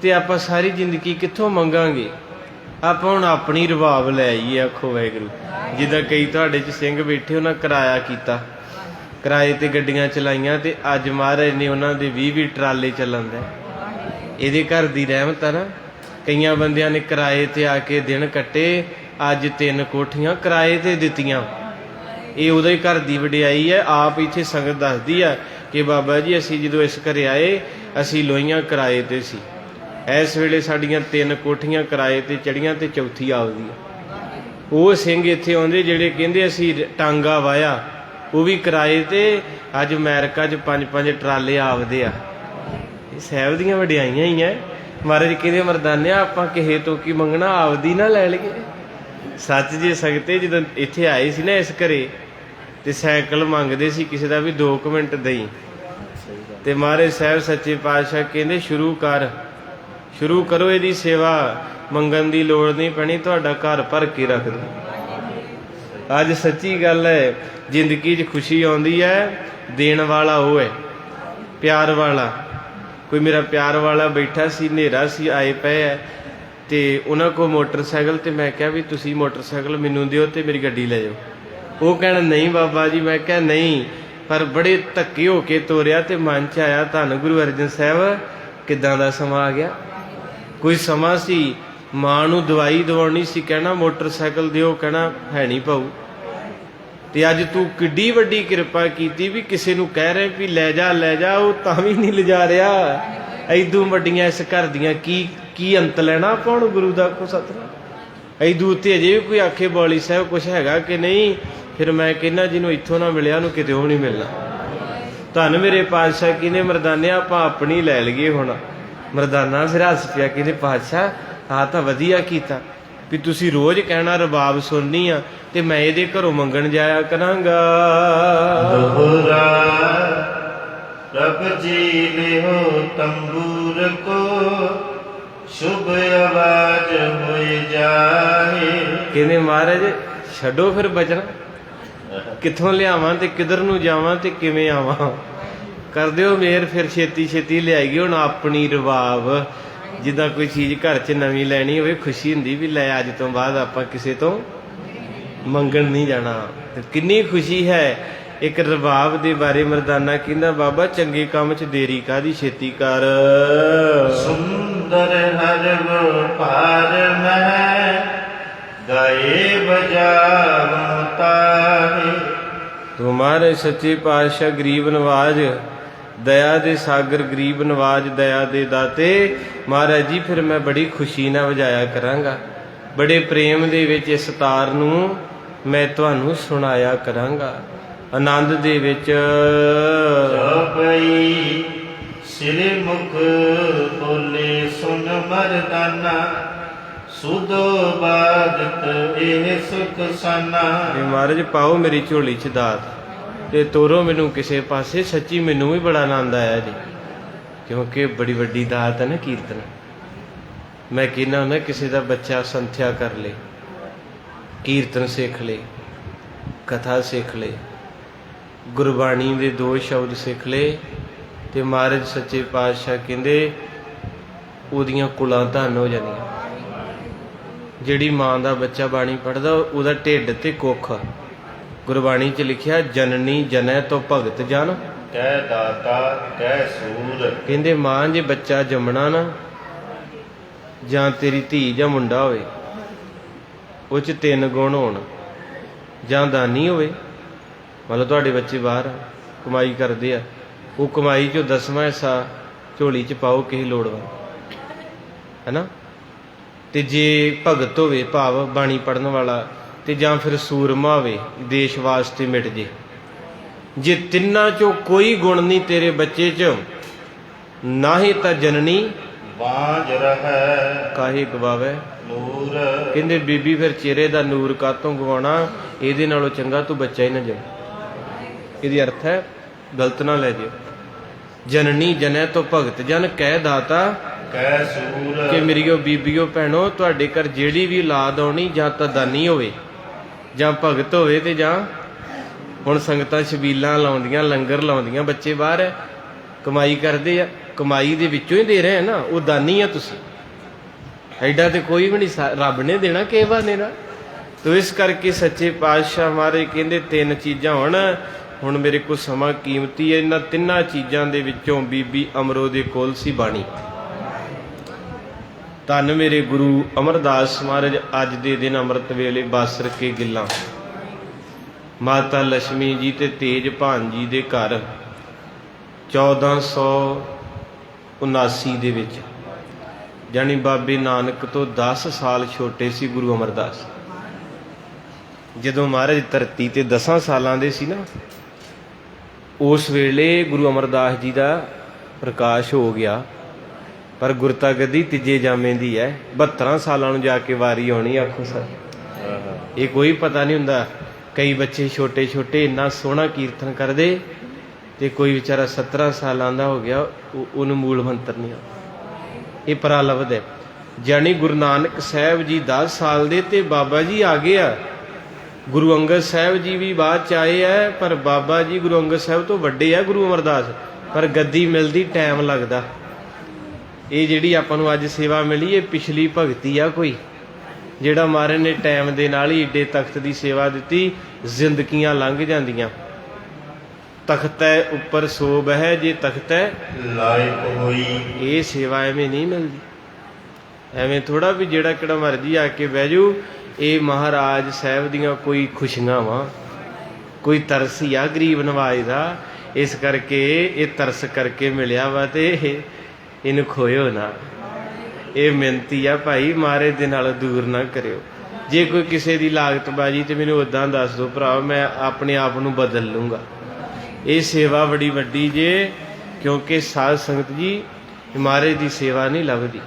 ਤੇ ਆਪਾਂ ਸਾਰੀ ਜ਼ਿੰਦਗੀ ਕਿੱਥੋਂ ਮੰਗਾਂਗੇ? ਆਪਾਂ ਹੁਣ ਆਪਣੀ ਰਬਾਬ ਲੈ ਆਈਏ। ਆਖੋ ਵਾਹਿਗੁਰੂ। ਜਿੱਦਾਂ ਕਈ ਤੁਹਾਡੇ 'ਚ ਸਿੰਘ ਬੈਠੇ, ਉਹਨਾਂ ਕਿਰਾਇਆ ਕੀਤਾ, ਕਿਰਾਏ ਤੇ ਗੱਡੀਆਂ ਚਲਾਈਆਂ, ਤੇ ਅੱਜ ਮਹਾਰਾਜ ਨੇ ਉਹਨਾਂ ਦੇ 20-20 ਟਰਾਲੇ ਚੱਲਣ ਦੇ। ਇਹਦੇ ਘਰ ਦੀ ਰਹਿਮਤ ਆ ਨਾ। ਕਈਆਂ ਬੰਦਿਆਂ ਨੇ ਕਿਰਾਏ ਤੇ ਆ ਕੇ ਦਿਨ ਕੱਟੇ, ਅੱਜ 3 ਕੋਠੀਆਂ ਕਿਰਾਏ ਤੇ ਦਿੱਤੀਆਂ। ਇਹ ਉਹਦੇ ਘਰ ਦੀ ਵਡਿਆਈ ਹੈ। ਆਪ ਇੱਥੇ ਸੰਗਤ ਦੱਸਦੀ ਆ ਕਿ ਬਾਬਾ ਜੀ ਅਸੀਂ ਜਦੋਂ ਇਸ ਘਰੇ ਆਏ ਅਸੀਂ ਲੋਹੀਆਂ ਕਿਰਾਏ ਤੇ ਸੀ, ਇਸ ਵੇਲੇ ਸਾਡੀਆਂ 3 ਕੋਠੀਆਂ ਕਿਰਾਏ ਤੇ ਚੜੀਆਂ ਤੇ ਚੌਥੀ ਆਪਦੀ ਆ। ਉਹ ਸਿੰਘ ਇੱਥੇ ਆਉਂਦੇ ਜਿਹੜੇ ਕਹਿੰਦੇ ਅਸੀਂ ਟਾਂਗਾ ਵਾਇਆ, ਉਹ ਵੀ ਕਿਰਾਏ ਤੇ। ਅੱਜ ਅਮਰੀਕਾ 'ਚ 5-5 ਟਰਾਲੇ ਆਪਦੇ ਆ। ਇਹ ਸਾਹਿਬ ਦੀਆਂ ਵਡਿਆਈਆਂ ਹੀ ਐ। ਮਹਾਰਾਜ ਕਹਿੰਦੇ ਮਰਦਾਨਿਆ ਆਪਾਂ ਕਿਸੇ ਤੋਂ ਕੀ ਮੰਗਣਾ, ਆਪਦੀ ਨਾ ਲੈ ਲਈਏ। ਸੱਚ ਜੇ ਸਗਤੇ ਜਦੋਂ ਇੱਥੇ ਆਏ ਸੀ ਨਾ ਇਸ ਘਰੇ ਤੇ ਸਾਈਕਲ ਮੰਗਦੇ ਸੀ ਕਿਸੇ ਦਾ ਵੀ 2 ਮਿੰਟ ਦਈ, ਤੇ ਮਹਾਰਾਜ ਸਾਹਿਬ ਸੱਚੇ ਪਾਤਸ਼ਾਹ ਕਹਿੰਦੇ ਸ਼ੁਰੂ ਕਰੋ ਇਹਦੀ ਸੇਵਾ, ਮੰਗਣ ਦੀ ਲੋੜ ਨਹੀਂ ਪੈਣੀ, ਤੁਹਾਡਾ ਘਰ ਭਰ ਕੇ ਰੱਖ ਦੂ। ਅੱਜ ਸੱਚੀ ਗੱਲ ਹੈ, ਜ਼ਿੰਦਗੀ 'ਚ ਖੁਸ਼ੀ ਆਉਂਦੀ ਹੈ, ਦੇਣ ਵਾਲਾ ਉਹ ਹੈ, ਪਿਆਰ ਵਾਲਾ। ਕੋਈ ਮੇਰਾ ਪਿਆਰ ਵਾਲਾ ਬੈਠਾ ਸੀ, ਹਨੇਰਾ ਸੀ, ਆਏ ਪਏ ਹੈ ਤੇ ਉਹਨਾਂ ਕੋਲ ਮੋਟਰਸਾਈਕਲ, ਤੇ ਮੈਂ ਕਿਹਾ ਵੀ ਤੁਸੀਂ ਮੋਟਰਸਾਈਕਲ ਮੈਨੂੰ ਦਿਓ ਤੇ ਮੇਰੀ ਗੱਡੀ ਲੈ ਜਾਓ। ਉਹ ਕਹਿਣਾ ਨਹੀਂ ਬਾਬਾ ਜੀ। ਮੈਂ ਕਿਹਾ ਨਹੀਂ, ਪਰ ਬੜੇ ਧੱਕੇ ਹੋ ਕੇ ਤੋਰਿਆ ਤੇ ਮਨ 'ਚ ਆਇਆ ਧੰਨ ਗੁਰੂ ਅਰਜਨ ਸਾਹਿਬ, ਕਿੱਦਾਂ ਦਾ ਸਮਾਂ ਆ ਗਿਆ। ਕੋਈ ਸਮਾਂ ਸੀ ਮਾਂ ਨੂੰ ਦਵਾਈ ਦਵਾਉਣੀ ਸੀ, ਕਹਿਣਾ ਮੋਟਰਸਾਈਕਲ ਦਿਓ, ਕਹਿਣਾ ਹੈ ਨਹੀਂ ਭਾਊ। ਤੇ ਅੱਜ ਤੂੰ ਕਿੱਡੀ ਵੱਡੀ ਕਿਰਪਾ ਕੀਤੀ ਵੀ ਕਿਸੇ ਨੂੰ ਕਹਿ ਰਹੇ ਵੀ ਲੈ ਜਾ, ਉਹ ਤਾਂ ਵੀ ਨਹੀਂ ਲਿਜਾ ਰਿਹਾ। ਐਦੂ ਵੱਡੀਆਂ ਇਸ ਘਰ ਦੀਆਂ ਕੀ ਅੰਤ ਲੈਣਾ ਆਪਾਂ ਹੁਣ ਗੁਰੂ ਦਾ ਕੋ ਸਤਿਨਾਮ। ਐਦੂ ਉੱਤੇ ਅਜੇ ਵੀ ਕੋਈ ਆਖੇ ਬੌਲੀ ਸਾਹਿਬ ਕੁਛ ਹੈਗਾ ਕਿ ਨਹੀਂ। ਫਿਰ ਮੈਂ ਕਹਿੰਦਾ ਜਿਹਨੂੰ ਇੱਥੋਂ ਨਾ ਮਿਲਿਆ ਉਹਨੂੰ ਕਿਤੇ ਉਹ ਨਹੀਂ ਮਿਲਣਾ। ਧੰਨ ਮੇਰੇ ਪਾਤਸ਼ਾਹ ਕਹਿੰਦੇ ਮਰਦਾਨਿਆ ਆਪਾਂ ਆਪਣੀ ਲੈ ਲਈਏ ਹੁਣ। ਮਰਦਾਨਾ ਫਿਰ ਹੱਸ ਪਿਆ, ਕਹਿੰਦੇ ਪਾਤਸ਼ਾਹ ਆਹ ਤਾਂ ਵਧੀਆ ਕੀਤਾ ਵੀ ਤੁਸੀਂ ਰੋਜ਼ ਕਹਿਣਾ ਰਬਾਬ ਸੁਣਨੀ ਆ ਤੇ ਮੈਂ ਇਹਦੇ ਘਰੋਂ ਮੰਗਣ ਜਾਇਆ ਕਰਾਂਗਾ। ਦੋਹਰਾ ਰੱਬ ਜੀ ਲਿਓ ਤੰਬੂਰ ਕੋ, ਸ਼ੁਭ ਆਵਾਜ਼ ਹੋਏ ਜਾਏ। ਕਹਿੰਦੇ ਮਹਾਰਾਜ ਛੱਡੋ ਫਿਰ ਬਚਣਾ, ਕਿੱਥੋਂ ਲਿਆਵਾਂ ਤੇ ਕਿੱਧਰ ਨੂੰ ਜਾਵਾਂ ਤੇ ਕਿਵੇਂ ਆਵਾਂ। ਕਰ ਦਿਓ ਮਿਹਰ, ਫਿਰ ਛੇਤੀ ਲਿਆਈਏ ਹੁਣ ਆਪਣੀ ਰਬਾਬ। ਜਿੱਦਾਂ ਕੋਈ ਚੀਜ਼ ਘਰ 'ਚ ਨਵੀਂ ਲੈਣੀ ਹੋਵੇ, ਖੁਸ਼ੀ ਹੁੰਦੀ ਵੀ ਲੈ ਅੱਜ ਤੋਂ ਬਾਅਦ ਆਪਾਂ ਕਿਸੇ ਤੋਂ ਮੰਗਣ ਨਹੀਂ ਜਾਣਾ। ਤੇ ਕਿੰਨੀ ਖੁਸ਼ੀ ਹੈ। ਇੱਕ ਰਬਾਬ ਦੇ ਬਾਰੇ ਮਰਦਾਨਾ ਕਹਿੰਦਾ ਬਾਬਾ ਚੰਗੇ ਕੰਮ 'ਚ ਦੇਰੀ ਕਾਹਦੀ, ਛੇਤੀ ਕਰ। ਸੁੰਦਰ ਹਰ ਵਪਾਰ ਮਹਿ ਗਾਏ ਬਜਾਵਂ ਤਾਹੇ। ਤੁਮਾਰੇ ਸੱਚੇ ਪਾਤਸ਼ਾਹ ਗਰੀਬ ਨਵਾਜ, ਦਇਆ ਦੇ ਸਾਗਰ, ਗਰੀਬ ਨਵਾਜ, ਦਇਆ ਦੇ ਦਾਤੇ। ਮਹਾਰਾਜ ਜੀ ਫਿਰ ਮੈਂ ਬੜੀ ਖੁਸ਼ੀ ਨਾਲ ਵਜਾਇਆ ਕਰਾਂਗਾ, ਬੜੇ ਪ੍ਰੇਮ ਦੇ ਵਿੱਚ ਇਸ ਤਾਰ ਨੂੰ ਮੈਂ ਤੁਹਾਨੂੰ ਸੁਣਾਇਆ ਕਰਾਂਗਾ। ਆਨੰਦ ਦੇ ਵਿੱਚ ਜਪਈ ਸ੍ਰੀ ਮੁਖ ਬੋਲੇ ਸੁਨ ਮਰਦਾਨਾ, ਸੁਧੋ ਬਾਦਤ ਇਹ ਸੁਖ ਸਾਨਾ। ਮਹਾਰਾਜ ਪਾਓ ਮੇਰੀ ਝੋਲੀ 'ਚ ਦਾਤ ਤੇ ਤੋਰੋ ਮੈਨੂੰ ਕਿਸੇ ਪਾਸੇ। ਸੱਚੀ ਮੈਨੂੰ ਵੀ ਬੜਾ ਆਨੰਦ ਆਇਆ ਜੀ, ਕਿਉਂਕਿ ਬੜੀ ਵੱਡੀ ਦਾਤ ਹੈ ਨਾ ਕੀਰਤਨ। ਮੈਂ ਕਹਿੰਦਾ ਹੁੰਦਾ ਕਿਸੇ ਦਾ ਬੱਚਾ ਸੰਥਿਆ ਕਰ ਲੇ, ਕੀਰਤਨ ਸਿੱਖ ਲੇ, ਕਥਾ ਸਿੱਖ ਲੇ, ਗੁਰਬਾਣੀ ਦੇ 2 ਸ਼ਬਦ ਸਿੱਖ ਲੇ, ਤੇ ਮਹਾਰਾਜ ਸੱਚੇ ਪਾਤਸ਼ਾਹ ਕਹਿੰਦੇ ਉਹਦੀਆਂ ਕੁਲਾਂ ਧਨ ਹੋ ਜਾਂਦੀਆਂ। ਜਿਹੜੀ ਮਾਂ ਦਾ ਬੱਚਾ ਬਾਣੀ ਪੜ੍ਹਦਾ ਉਹਦਾ ਢਿੱਡ ਤੇ ਕੁੱਖ ਗੁਰਬਾਣੀ 'ਚ ਲਿਖਿਆ, ਜਨਨੀ ਜਨੈ ਤੋਂ ਭਗਤ ਜਨ ਕਹਿ ਦਾਤਾ ਕਹਿ ਸੂਰ। ਕਹਿੰਦੇ ਮਾਂ ਜੇ ਬੱਚਾ ਜੰਮਣਾ ਨਾ, ਜਾਂ ਤੇਰੀ ਧੀ ਜਾਂ ਮੁੰਡਾ ਹੋਵੇ, ਉਹ 'ਚ 3 ਗੁਣ ਹੋਣ। ਜਾਂ ਦਾਨੀ ਹੋਵੇ, ਮਤਲਬ ਤੁਹਾਡੇ ਬੱਚੇ ਬਾਹਰ ਕਮਾਈ ਕਰਦੇ ਆ, ਉਹ ਕਮਾਈ 'ਚੋਂ 10ਵਾਂ ਹਿੱਸਾ ਝੋਲੀ 'ਚ ਪਾਓ ਕਿਸੇ ਲੋੜਵੰਦ, ਹੈ ਨਾ। ਤੇ ਜੇ ਭਗਤ ਹੋਵੇ, ਭਾਵ ਬਾਣੀ ਪੜ੍ਹਨ ਵਾਲਾ, ਤੇ ਜਾਂ ਫਿਰ ਸੂਰਮਾ ਹੋਵੇ, ਦੇਸ਼ ਵਾਸਤੇ ਮਿਟ ਜੇ। ਜੇ ਤਿੰਨਾਂ 'ਚੋਂ ਕੋਈ ਗੁਣ ਨਹੀਂ ਤੇਰੇ ਬੱਚੇ 'ਚ, ਨਾ ਹੀ ਤਾਂ ਜਨਨੀ ਬਾਝ ਰਹਿ ਕਾਹੇ ਗਵਾਵੇ ਨੂਰ। ਕਹਿੰਦੇ ਬੀਬੀ ਫਿਰ ਚਿਹਰੇ ਦਾ ਨੂਰ ਕਾਤੋਂ ਗਵਾਉਣਾ, ਇਹਦੇ ਨਾਲੋਂ ਚੰਗਾ ਤੂੰ ਬੱਚਾ ਹੀ ਨਾ ਜੰਮ। ਇਹਦੀ ਅਰਥ ਹੈ ਗਲਤ ਨਾ ਲੈ ਜਿਓ। ਜਨਨੀ ਜਨੈ ਤੋਂ ਭਗਤ ਜਨ ਕਹਿ ਦਾਤਾ ਕਹਿ ਸੂਰ। ਕਿ ਮੇਰੀਓ ਬੀਬੀਓ ਭੈਣੋ, ਤੁਹਾਡੇ ਘਰ ਜਿਹੜੀ ਵੀ ਔਲਾਦ ਆਉਣੀ, ਜਾਂ ਤਾਂ ਦਾਨੀ ਹੋਵੇ, ਜਾਂ ਭਗਤ ਹੋਵੇ, ਤੇ ਜਾਂ ਹੁਣ ਸੰਗਤਾਂ ਛਬੀਲਾਂ ਲਾਉਂਦੀਆਂ, ਲੰਗਰ ਲਾਉਂਦੀਆਂ, ਬੱਚੇ ਬਾਹਰ ਕਮਾਈ ਕਰਦੇ ਆ, ਕਮਾਈ ਦੇ ਵਿੱਚੋਂ ਹੀ ਦੇ ਰਹੇ ਆ ਨਾ, ਉਹ ਦਾਨੀ ਆ ਤੁਸੀਂ। ਐਡਾ ਤੇ ਕੋਈ ਵੀ ਨਹੀਂ, ਰੱਬ ਨੇ ਦੇਣਾ ਕਿਸੇ ਬਹਾਨੇ ਨਾਲ। ਤੋ ਇਸ ਕਰਕੇ ਸੱਚੇ ਪਾਤਸ਼ਾਹ ਮਹਾਰਾਜ ਕਹਿੰਦੇ 3 ਚੀਜ਼ਾਂ ਹੁਣ ਮੇਰੇ ਕੋਲ ਸਮਾਂ ਕੀਮਤੀ ਹੈ। ਇਹਨਾਂ 3 ਚੀਜ਼ਾਂ ਦੇ ਵਿੱਚੋਂ ਬੀਬੀ ਅਮਰੋ ਦੇ ਕੋਲ ਸੀ ਬਾਣੀ। ਧੰਨ ਮੇਰੇ ਗੁਰੂ ਅਮਰਦਾਸ ਮਹਾਰਾਜ ਅੱਜ ਦੇ ਦਿਨ ਅੰਮ੍ਰਿਤ ਵੇਲੇ ਬਾਸਰ ਕੇ ਗਿੱਲਾਂ ਮਾਤਾ ਲక్ష్ਮੀ ਜੀ ਤੇ ਤੇਜ ਭਾਨ ਜੀ ਦੇ ਘਰ 1479 ਦੇ ਵਿੱਚ ਜਾਣੀ ਬਾਬੇ ਨਾਨਕ ਤੋਂ 10 ਸਾਲ ਛੋਟੇ ਸੀ ਗੁਰੂ ਅਮਰਦਾਸ। ਜਦੋਂ ਮਹਾਰਾਜ ਧਰਤੀ ਤੇ 10 ਸਾਲਾਂ ਦੇ ਸੀ ਨਾ, ਉਸ ਵੇਲੇ ਗੁਰੂ ਅਮਰਦਾਸ ਜੀ ਦਾ ਪ੍ਰਕਾਸ਼ ਹੋ ਗਿਆ। ਪਰ ਗੁਰਤਾ ਗੱਦੀ ਤੀਜੇ ਜਾਮੇ ਦੀ ਹੈ, 72 ਸਾਲਾਂ ਨੂੰ ਜਾ ਕੇ ਵਾਰੀ ਆਉਣੀ। ਆਖੋ ਸਰ, ਇਹ ਕੋਈ ਪਤਾ ਨਹੀਂ ਹੁੰਦਾ। ਕਈ ਬੱਚੇ ਛੋਟੇ ਛੋਟੇ ਇੰਨਾ ਸੋਹਣਾ ਕੀਰਤਨ ਕਰਦੇ, ਤੇ ਕੋਈ ਵਿਚਾਰਾ 17 ਸਾਲਾਂ ਦਾ ਹੋ ਗਿਆ, ਉਹਨੂੰ ਮੂਲ ਮੰਤਰ ਨਹੀਂ ਆਉਂਦਾ। ਇਹ ਪ੍ਰਾਲਬਧ ਹੈ। ਜਾਣੀ ਗੁਰੂ ਨਾਨਕ ਸਾਹਿਬ ਜੀ 10 ਸਾਲ ਦੇ ਤੇ ਬਾਬਾ ਜੀ ਆ ਗਏ ਆ। ਗੁਰੂ ਅੰਗਦ ਸਾਹਿਬ ਜੀ ਵੀ ਬਾਅਦ ਚ ਆਏ ਆ, ਪਰ ਬਾਬਾ ਜੀ ਗੁਰੂ ਅੰਗਦ ਸਾਹਿਬ ਤੋਂ ਵੱਡੇ ਆ ਗੁਰੂ ਅਮਰਦਾਸ। ਪਰ ਗੱਦੀ ਮਿਲਦੀ ਟਾਈਮ ਲੱਗਦਾ। ਇਹ ਜਿਹੜੀ ਆਪਾਂ ਨੂੰ ਅੱਜ ਸੇਵਾ ਮਿਲੀ, ਇਹ ਪਿਛਲੀ ਭਗਤੀ ਆ ਕੋਈ, ਜਿਹੜਾ ਮਹਾਰਾਜ ਨੇ ਟਾਈਮ ਦੇ ਨਾਲ ਹੀ ਏਡੇ ਤਖਤ ਦੀ ਸੇਵਾ ਦਿੱਤੀ। ਜ਼ਿੰਦਗੀਆਂ ਲੰਘ ਜਾਂਦੀਆਂ। ਤਖਤੈ ਉੱਪਰ ਸੋਭ ਹੈ ਜੇ ਤਖਤੈ ਲਾਇਕ ਹੋਈ। ਇਹ ਸੇਵਾ ਐਵੇਂ ਨਹੀਂ ਮਿਲਦੀ। ਐਵੇਂ ਥੋੜਾ ਵੀ ਜਿਹੜਾ ਕਿਹੜਾ ਮਰਜੀ ਆ ਕੇ ਬਹਿ ਜਾਊ। ਇਹ ਮਹਾਰਾਜ ਸਾਹਿਬ ਦੀਆਂ ਕੋਈ ਖੁਸ਼ੀਆਂ ਵਾ, ਕੋਈ ਤਰਸ ਹੀ ਆ ਗਰੀਬ ਨਵਾਜ ਦਾ। ਇਸ ਕਰਕੇ ਇਹ ਤਰਸ ਕਰਕੇ ਮਿਲਿਆ ਵਾ, ਤੇ ਇਹਨੂੰ ਖੋਇਓ ਨਾ। ਇਹ ਮਿਹਨਤੀ ਆ ਭਾਈ, ਮਹਾਰਾਜ ਦੇ ਨਾਲ ਦੂਰ ਨਾ ਕਰਿਓ। ਜੇ ਕੋਈ ਕਿਸੇ ਦੀ ਲਾਗਤਬਾਜੀ ਤੇ ਮੈਨੂੰ ਉੱਦਾਂ ਦੱਸ ਦਿਓ ਭਰਾ, ਮੈਂ ਆਪਣੇ ਆਪ ਨੂੰ ਬਦਲ ਲੂੰਗਾ। ਇਹ ਸੇਵਾ ਬੜੀ ਵੱਡੀ ਜੇ, ਕਿਉਂਕਿ ਸਾਧ ਸੰਗਤ ਜੀ ਮਹਾਰਾਜ ਦੀ ਸੇਵਾ ਨਹੀਂ ਲੱਭਦੀ।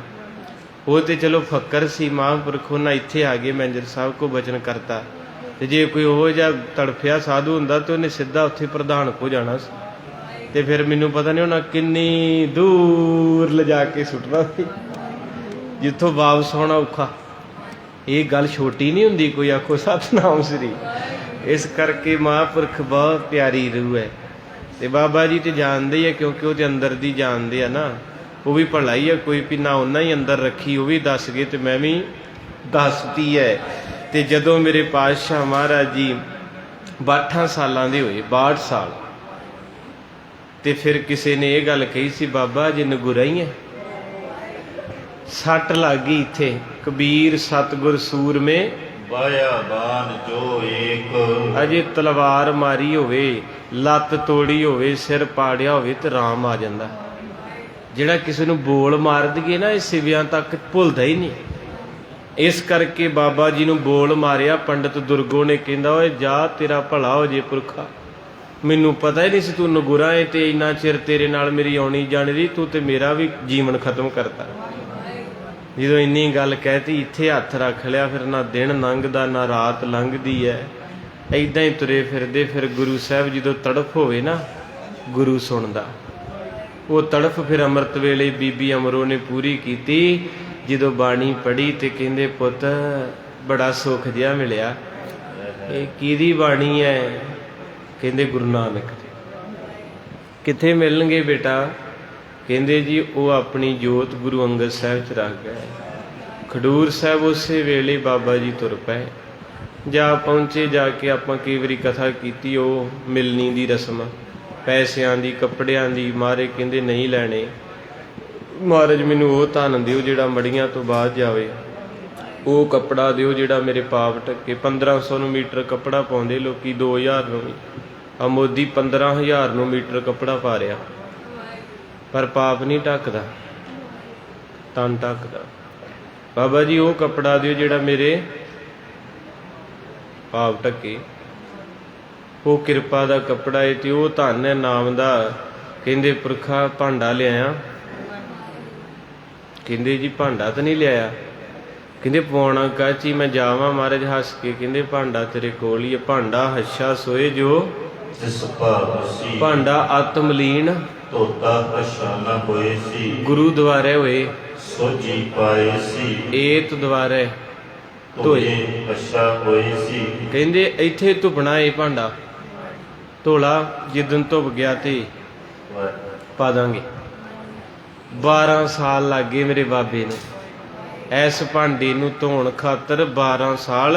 ਉਹ ਤੇ ਚਲੋ ਫੱਕਰ ਸੀ, ਮਹਾਂਪੁਰਖ ਉਹਨਾਂ ਇੱਥੇ ਆ ਗਏ, ਮੈਨੇਜਰ ਸਾਹਿਬ ਕੋ ਬਚਨ ਕਰਤਾ। ਤੇ ਜੇ ਕੋਈ ਉਹ ਜਿਹਾ ਤੜਫਿਆ ਸਾਧੂ ਹੁੰਦਾ ਤੇ ਉਹਨੇ ਸਿੱਧਾ ਉੱਥੇ ਪ੍ਰਧਾਨ ਕੋ ਜਾਣਾ ਸੀ, ਤੇ ਫਿਰ ਮੈਨੂੰ ਪਤਾ ਨਹੀਂ ਉਹਨਾਂ ਕਿੰਨੀ ਦੂਰ ਲਿਜਾ ਕੇ ਸੁੱਟਣਾ ਸੀ, ਜਿੱਥੋਂ ਵਾਪਸ ਆਉਣਾ ਔਖਾ। ਇਹ ਗੱਲ ਛੋਟੀ ਨਹੀਂ ਹੁੰਦੀ ਕੋਈ। ਆਖੋ ਸਤਿਨਾਮ ਸ੍ਰੀ। ਇਸ ਕਰਕੇ ਮਹਾਂਪੁਰਖ ਬਹੁਤ ਪਿਆਰੀ ਰੂਹ ਹੈ। ਤੇ ਬਾਬਾ ਜੀ ਤੇ ਜਾਣਦੇ ਹੀ ਆ, ਕਿਉਂਕਿ ਉਹ ਤੇ ਅੰਦਰ ਦੀ ਜਾਣਦੇ ਆ ਨਾ। ਉਹ ਵੀ ਭਲਾ ਹੀ ਆ, ਕੋਈ ਵੀ ਨਾ ਉਹਨਾਂ ਹੀ ਅੰਦਰ ਰੱਖੀ, ਉਹ ਵੀ ਦੱਸ ਗਏ ਤੇ ਮੈਂ ਵੀ ਦੱਸਤੀ ਹੈ। ਤੇ ਜਦੋਂ ਮੇਰੇ ਪਾਤਸ਼ਾਹ ਮਹਾਰਾਜ ਜੀ 62 ਸਾਲਾਂ ਦੇ ਹੋਏ, 62 ਸਾਲ, ਤੇ ਫਿਰ ਕਿਸੇ ਨੇ ਇਹ ਗੱਲ ਕਹੀ ਸੀ, ਬਾਬਾ ਜੀ ਨਗੁਰਾ ਹੀ ਹੈ। ਸੱਟ ਲੱਗ ਗਈ ਇੱਥੇ। ਕਬੀਰ ਸਤਿਗੁਰ ਸੂਰਮੇ ਬਾਇਆ ਬਾਨ ਜੋ ਏਕ। ਅਜੇ ਤਲਵਾਰ ਮਾਰੀ ਹੋਵੇ, ਲੱਤ ਤੋੜੀ ਹੋਵੇ, ਸਿਰ ਪਾੜਿਆ ਹੋਵੇ ਤੇ ਰਾਮ ਆ ਜਾਂਦਾ। ਜਿਹੜਾ ਕਿਸੇ ਨੂੰ ਬੋਲ ਮਾਰ ਦਈਏ ਨਾ, ਇਹ ਸਿਵਿਆਂ ਤੱਕ ਭੁੱਲਦਾ ਹੀ ਨਹੀਂ। ਇਸ ਕਰਕੇ ਬਾਬਾ ਜੀ ਨੂੰ ਬੋਲ ਮਾਰਿਆ। ਪੰਡਤ ਦੁਰਗੋ ਨੇ ਕਹਿੰਦਾ, ਓਏ ਜਾ ਤੇਰਾ ਭਲਾ ਹੋ ਜੇ ਪੁਰਖਾ, ਮੈਨੂੰ ਪਤਾ ਹੀ ਨਹੀਂ ਸੀ ਤੂੰ ਨਗੁਰਾ ਹੈ, ਤੇ ਇੰਨਾ ਚਿਰ ਤੇਰੇ ਨਾਲ ਮੇਰੀ ਆਉਣੀ ਜਾਣੀ ਦੀ, ਤੂੰ ਤੇ ਮੇਰਾ ਵੀ ਜੀਵਨ ਖਤਮ ਕਰਤਾ। ਜਦੋਂ ਇੰਨੀ ਗੱਲ ਕਹਿਤੀ, ਇੱਥੇ ਹੱਥ ਰੱਖ ਲਿਆ। ਫਿਰ ਨਾ ਦਿਨ ਲੰਘਦਾ ਨਾ ਰਾਤ ਲੰਘਦੀ ਹੈ, ਏਦਾਂ ਹੀ ਤੁਰੇ ਫਿਰਦੇ। ਫਿਰ ਗੁਰੂ ਸਾਹਿਬ ਜਦੋਂ ਤੜਫ ਹੋਵੇ ਨਾ, ਗੁਰੂ ਸੁਣਦਾ। ਉਹ ਤੜਫ ਫਿਰ ਅੰਮ੍ਰਿਤ ਵੇਲੇ ਬੀਬੀ ਅਮਰੋ ਨੇ ਪੂਰੀ ਕੀਤੀ। ਜਦੋਂ ਬਾਣੀ ਪੜ੍ਹੀ ਤੇ ਕਹਿੰਦੇ, ਪੁੱਤ ਬੜਾ ਸੁੱਖ ਜਿਹਾ ਮਿਲਿਆ। ਇਹ ਕਿਹਦੀ ਬਾਣੀ ਹੈ? ਕਹਿੰਦੇ ਗੁਰੂ ਨਾਨਕ ਦੀ। ਕਿੱਥੇ ਮਿਲਣਗੇ ਬੇਟਾ? ਕਹਿੰਦੇ ਜੀ ਉਹ ਆਪਣੀ ਜੋਤ ਗੁਰੂ ਅੰਗਦ ਸਾਹਿਬ 'ਚ ਰੱਖ ਗਏ। ਖਡੂਰ ਸਾਹਿਬ ਉਸੇ ਵੇਲੇ ਬਾਬਾ ਜੀ ਤੁਰ ਪਏ। ਜਾ ਪਹੁੰਚੇ, ਜਾ ਕੇ ਆਪਾਂ ਕਈ ਵਾਰੀ ਕਥਾ ਕੀਤੀ। ਉਹ ਮਿਲਣੀ ਦੀ ਰਸਮ, ਪੈਸਿਆਂ ਦੀ, ਕੱਪੜਿਆਂ ਦੀ। ਮਹਾਰਾਜ ਕਹਿੰਦੇ ਨਹੀਂ ਲੈਣੇ। ਮਹਾਰਾਜ ਮੈਨੂੰ ਉਹ ਧਨ ਦਿਓ ਜਿਹੜਾ ਮੜੀਆਂ ਤੋਂ ਬਾਅਦ ਜਾਵੇ, ਉਹ ਕੱਪੜਾ ਦਿਓ ਜਿਹੜਾ ਮੇਰੇ ਪਾਪ ਢੱਕੇ। 1500 ਨੂੰ ਮੀਟਰ ਕੱਪੜਾ ਪਾਉਂਦੇ ਲੋਕੀ, 2000 ਨੂੰ ਵੀ। ਆ ਮੋਦੀ 15000 ਨੂੰ ਮੀਟਰ ਕੱਪੜਾ ਪਾ ਰਿਹਾ, ਪਰ ਪਾਪ ਨਹੀਂ ਢੱਕਦਾ, ਤਨ ਢੱਕਦਾ। ਬਾਬਾ ਜੀ ਉਹ ਕੱਪੜਾ ਦਿਓ ਜਿਹੜਾ ਮੇਰੇ ਪਾਪ ਢੱਕੇ। ਉਹ ਕਿਰਪਾ ਦਾ ਕੱਪੜਾ ਏ ਤੇ ਉਹ ਧਨ ਹੈ ਨਾਮ ਦਾ। ਕਹਿੰਦੇ ਪੁਰਖਾ ਭਾਂਡਾ ਲਿਆਇਆ। ਕਹਿੰਦੇ ਜੀ ਭਾਂਡਾ ਤਾਂ ਨਹੀਂ ਲਿਆਇਆ। ਕਹਿੰਦੇ ਪਾਉਣਾ ਕਾਚੀ, ਮੈਂ ਜਾਵਾਂ? ਮਹਾਰਾਜ ਹੱਸ ਕੇ ਕਹਿੰਦੇ ਭਾਂਡਾ ਤੇਰੇ ਕੋਲ ਹੀ ਹੈ। ਭਾਂਡਾ ਹੱਛਾ ਸੋਏ ਜੋ ਜਿਸ ਭਾਵਸੀ, ਭਾਂਡਾ ਆਤਮਲੀਨ ਧੋਤਾ ਹੱਛਾ ਨਾ ਹੋਏ ਸੀ। ਗੁਰੂ ਦੁਆਰੇ ਹੋਏ ਸੋਜੀ ਪਾਏ ਸੀ। ਏਤ ਦੁਆਰੇ ਧੋਏ ਹੱਛਾ ਹੋਏ ਸੀ। ਕਹਿੰਦੇ ਇੱਥੇ ਧੁਪਣਾ ਇਹ ਭਾਂਡਾ ਧੋਲਾ, ਜਿੱਦਣ ਧੁੱਪ ਗਿਆ ਤੇ ਪਾ ਦਾਂਗੇ। 12 ਸਾਲ ਲੱਗ ਗਏ ਮੇਰੇ ਬਾਬੇ ਨੂੰ ਇਸ ਭਾਂਡੇ ਨੂੰ ਧੋਣ ਖਾਤਰ। 12 ਸਾਲ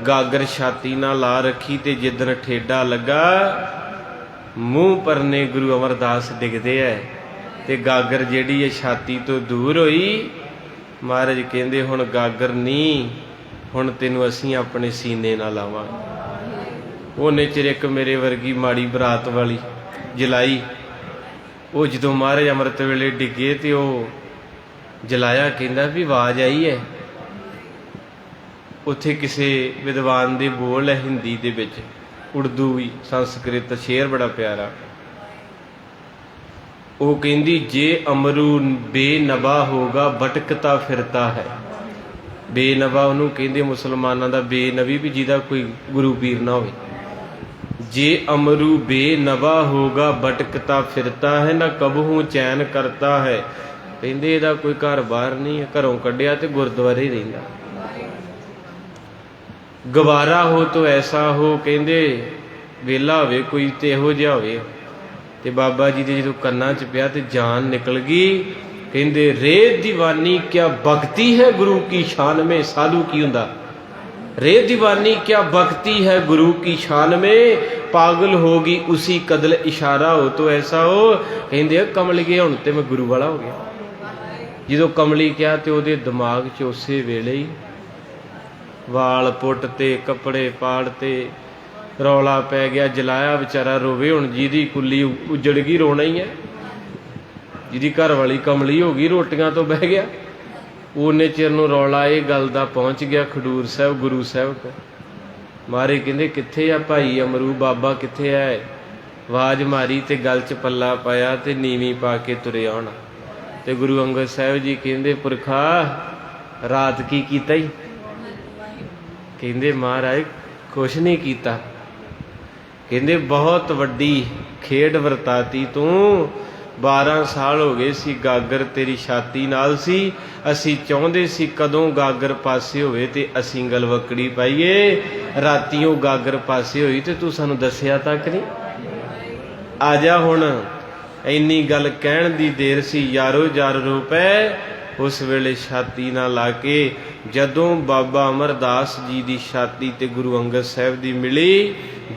ਗਾਗਰ ਛਾਤੀ ਨਾਲ ਲਾ ਰੱਖੀ, ਤੇ ਜਿੱਦਣ ਠੇਡਾ ਲੱਗਾ ਮੂੰਹ ਪਰਨੇ ਗੁਰੂ ਅਮਰਦਾਸ ਡਿੱਗਦੇ ਐ, ਤੇ ਗਾਗਰ ਜਿਹੜੀ ਹੈ ਛਾਤੀ ਤੋਂ ਦੂਰ ਹੋਈ। ਮਹਾਰਾਜ ਕਹਿੰਦੇ ਹੁਣ ਗਾਗਰ ਨਹੀਂ, ਹੁਣ ਤੈਨੂੰ ਅਸੀਂ ਆਪਣੇ ਸੀਨੇ ਨਾਲ ਲਾਵਾਂਗੇ। ਉਹਨੇ ਚਿਰ ਇੱਕ ਮੇਰੇ ਵਰਗੀ ਮਾੜੀ ਬਰਾਤ ਵਾਲੀ ਜਲਾਈ। ਉਹ ਜਦੋਂ ਮਹਾਰਾਜ ਅੰਮ੍ਰਿਤ ਵੇਲੇ ਡਿੱਗੇ ਤੇ ਉਹ ਜਲਾਇਆ ਕਹਿੰਦਾ ਵੀ ਆਵਾਜ਼ ਆਈ ਹੈ। ਉੱਥੇ ਕਿਸੇ ਵਿਦਵਾਨ ਦੇ ਬੋਲ ਹੈ ਹਿੰਦੀ ਦੇ ਵਿੱਚ, ਉਰਦੂ ਵੀ, ਸੰਸਕ੍ਰਿਤ, ਸ਼ੇਰ ਬੜਾ ਪਿਆਰਾ। ਉਹ ਕਹਿੰਦੀ ਜੇ ਅਮਰੂ ਬੇਨਵਾ ਹੋਗਾ ਭਟਕਤਾ ਫਿਰਤਾ ਹੈ। ਬੇਨਵਾ ਉਹਨੂੰ ਕਹਿੰਦੇ ਮੁਸਲਮਾਨਾਂ ਦਾ ਬੇਨਵੀ ਵੀ ਜਿਹਦਾ ਕੋਈ ਗੁਰੂ ਪੀਰ ਨਾ ਹੋਵੇ। ਜੇ ਅਮਰੂ ਬੇਨਵਾ ਹੋਗਾ ਭਟਕਤਾ ਫਿਰਤਾ ਹੈ, ਨਾ ਕਬਹੂ ਚੈਨ ਕਰਤਾ ਹੈ। ਕਹਿੰਦੇ ਇਹਦਾ ਕੋਈ ਘਰ ਬਾਹਰ ਨਹੀਂ, ਘਰੋਂ ਕੱਢਿਆ ਤੇ ਗੁਰਦੁਆਰੇ ਹੀ ਰਹਿੰਦਾ। ਗਵਾਰਾ ਹੋ ਤੋ ਐਸਾ ਹੋ, ਕਹਿੰਦੇ ਵੇਲਾ ਹੋਵੇ ਕੋਈ ਤੇ ਇਹੋ ਜਿਹਾ ਹੋਵੇ। ਤੇ ਬਾਬਾ ਜੀ ਦੇ ਜਦੋਂ ਕੰਨਾਂ 'ਚ ਪਿਆ ਤੇ ਜਾਨ ਨਿਕਲ ਗਈ। ਕਹਿੰਦੇ ਰੇ दीवानी क्या भक्ति है गुरु की शान में। साधु की हुंदा रे दीवानी क्या भक्ति है गुरु की शान में, पागल होगी उसी कदल इशारा हो तो ऐसा हो। कहते कमलिए हुण ते मैं गुरु वाला हो गया। जो कमली क्या तो ਉਹਦੇ दिमाग 'ਚ ਉਸੇ ਵੇਲੇ ਹੀ वाल पुट ते कपड़े पाड़ ते रौला पै गया। जलाया बेचारा रोवे हुण, जिहदी कुल्ली उजड़ गई रोना ही है। जिहदी घर वाली कमली हो गई रोटियां तो बह गया। उन्ने चिर नूं रौला ये गल दा पहुँच गया खडूर साहब गुरु साहब को। मारे कहंदे कित्थे आ भाई अमरू, बाबा कित्थे है। आवाज़ मारी ते गल च पल्ला पाया ते नीवी पा के तुरे आउण। ते गुरु अंगद साहब जी कहंदे पुरखा रात की कीता ही। कहंदे महाराज कुछ नहीं कीता। कहंदे बहुत वड्डी खेड वरताती तू। 12 साल हो गए सी गागर तेरी छाती नाल सी। असी चाहुंदे सी कदों गागर पासे होवे ते असी गलवकड़ी पाईए। रातियों गागर पासे होई ते तू सानू दस्सिया तक नहीं। आ जा हुण इन्नी गल कहण दी देर सी। यारो जार रो पै। उस वेले छाती ना ला के जदों बाबा अमरदास जी दी छाती ते गुरु अंगद साहब दी मिली,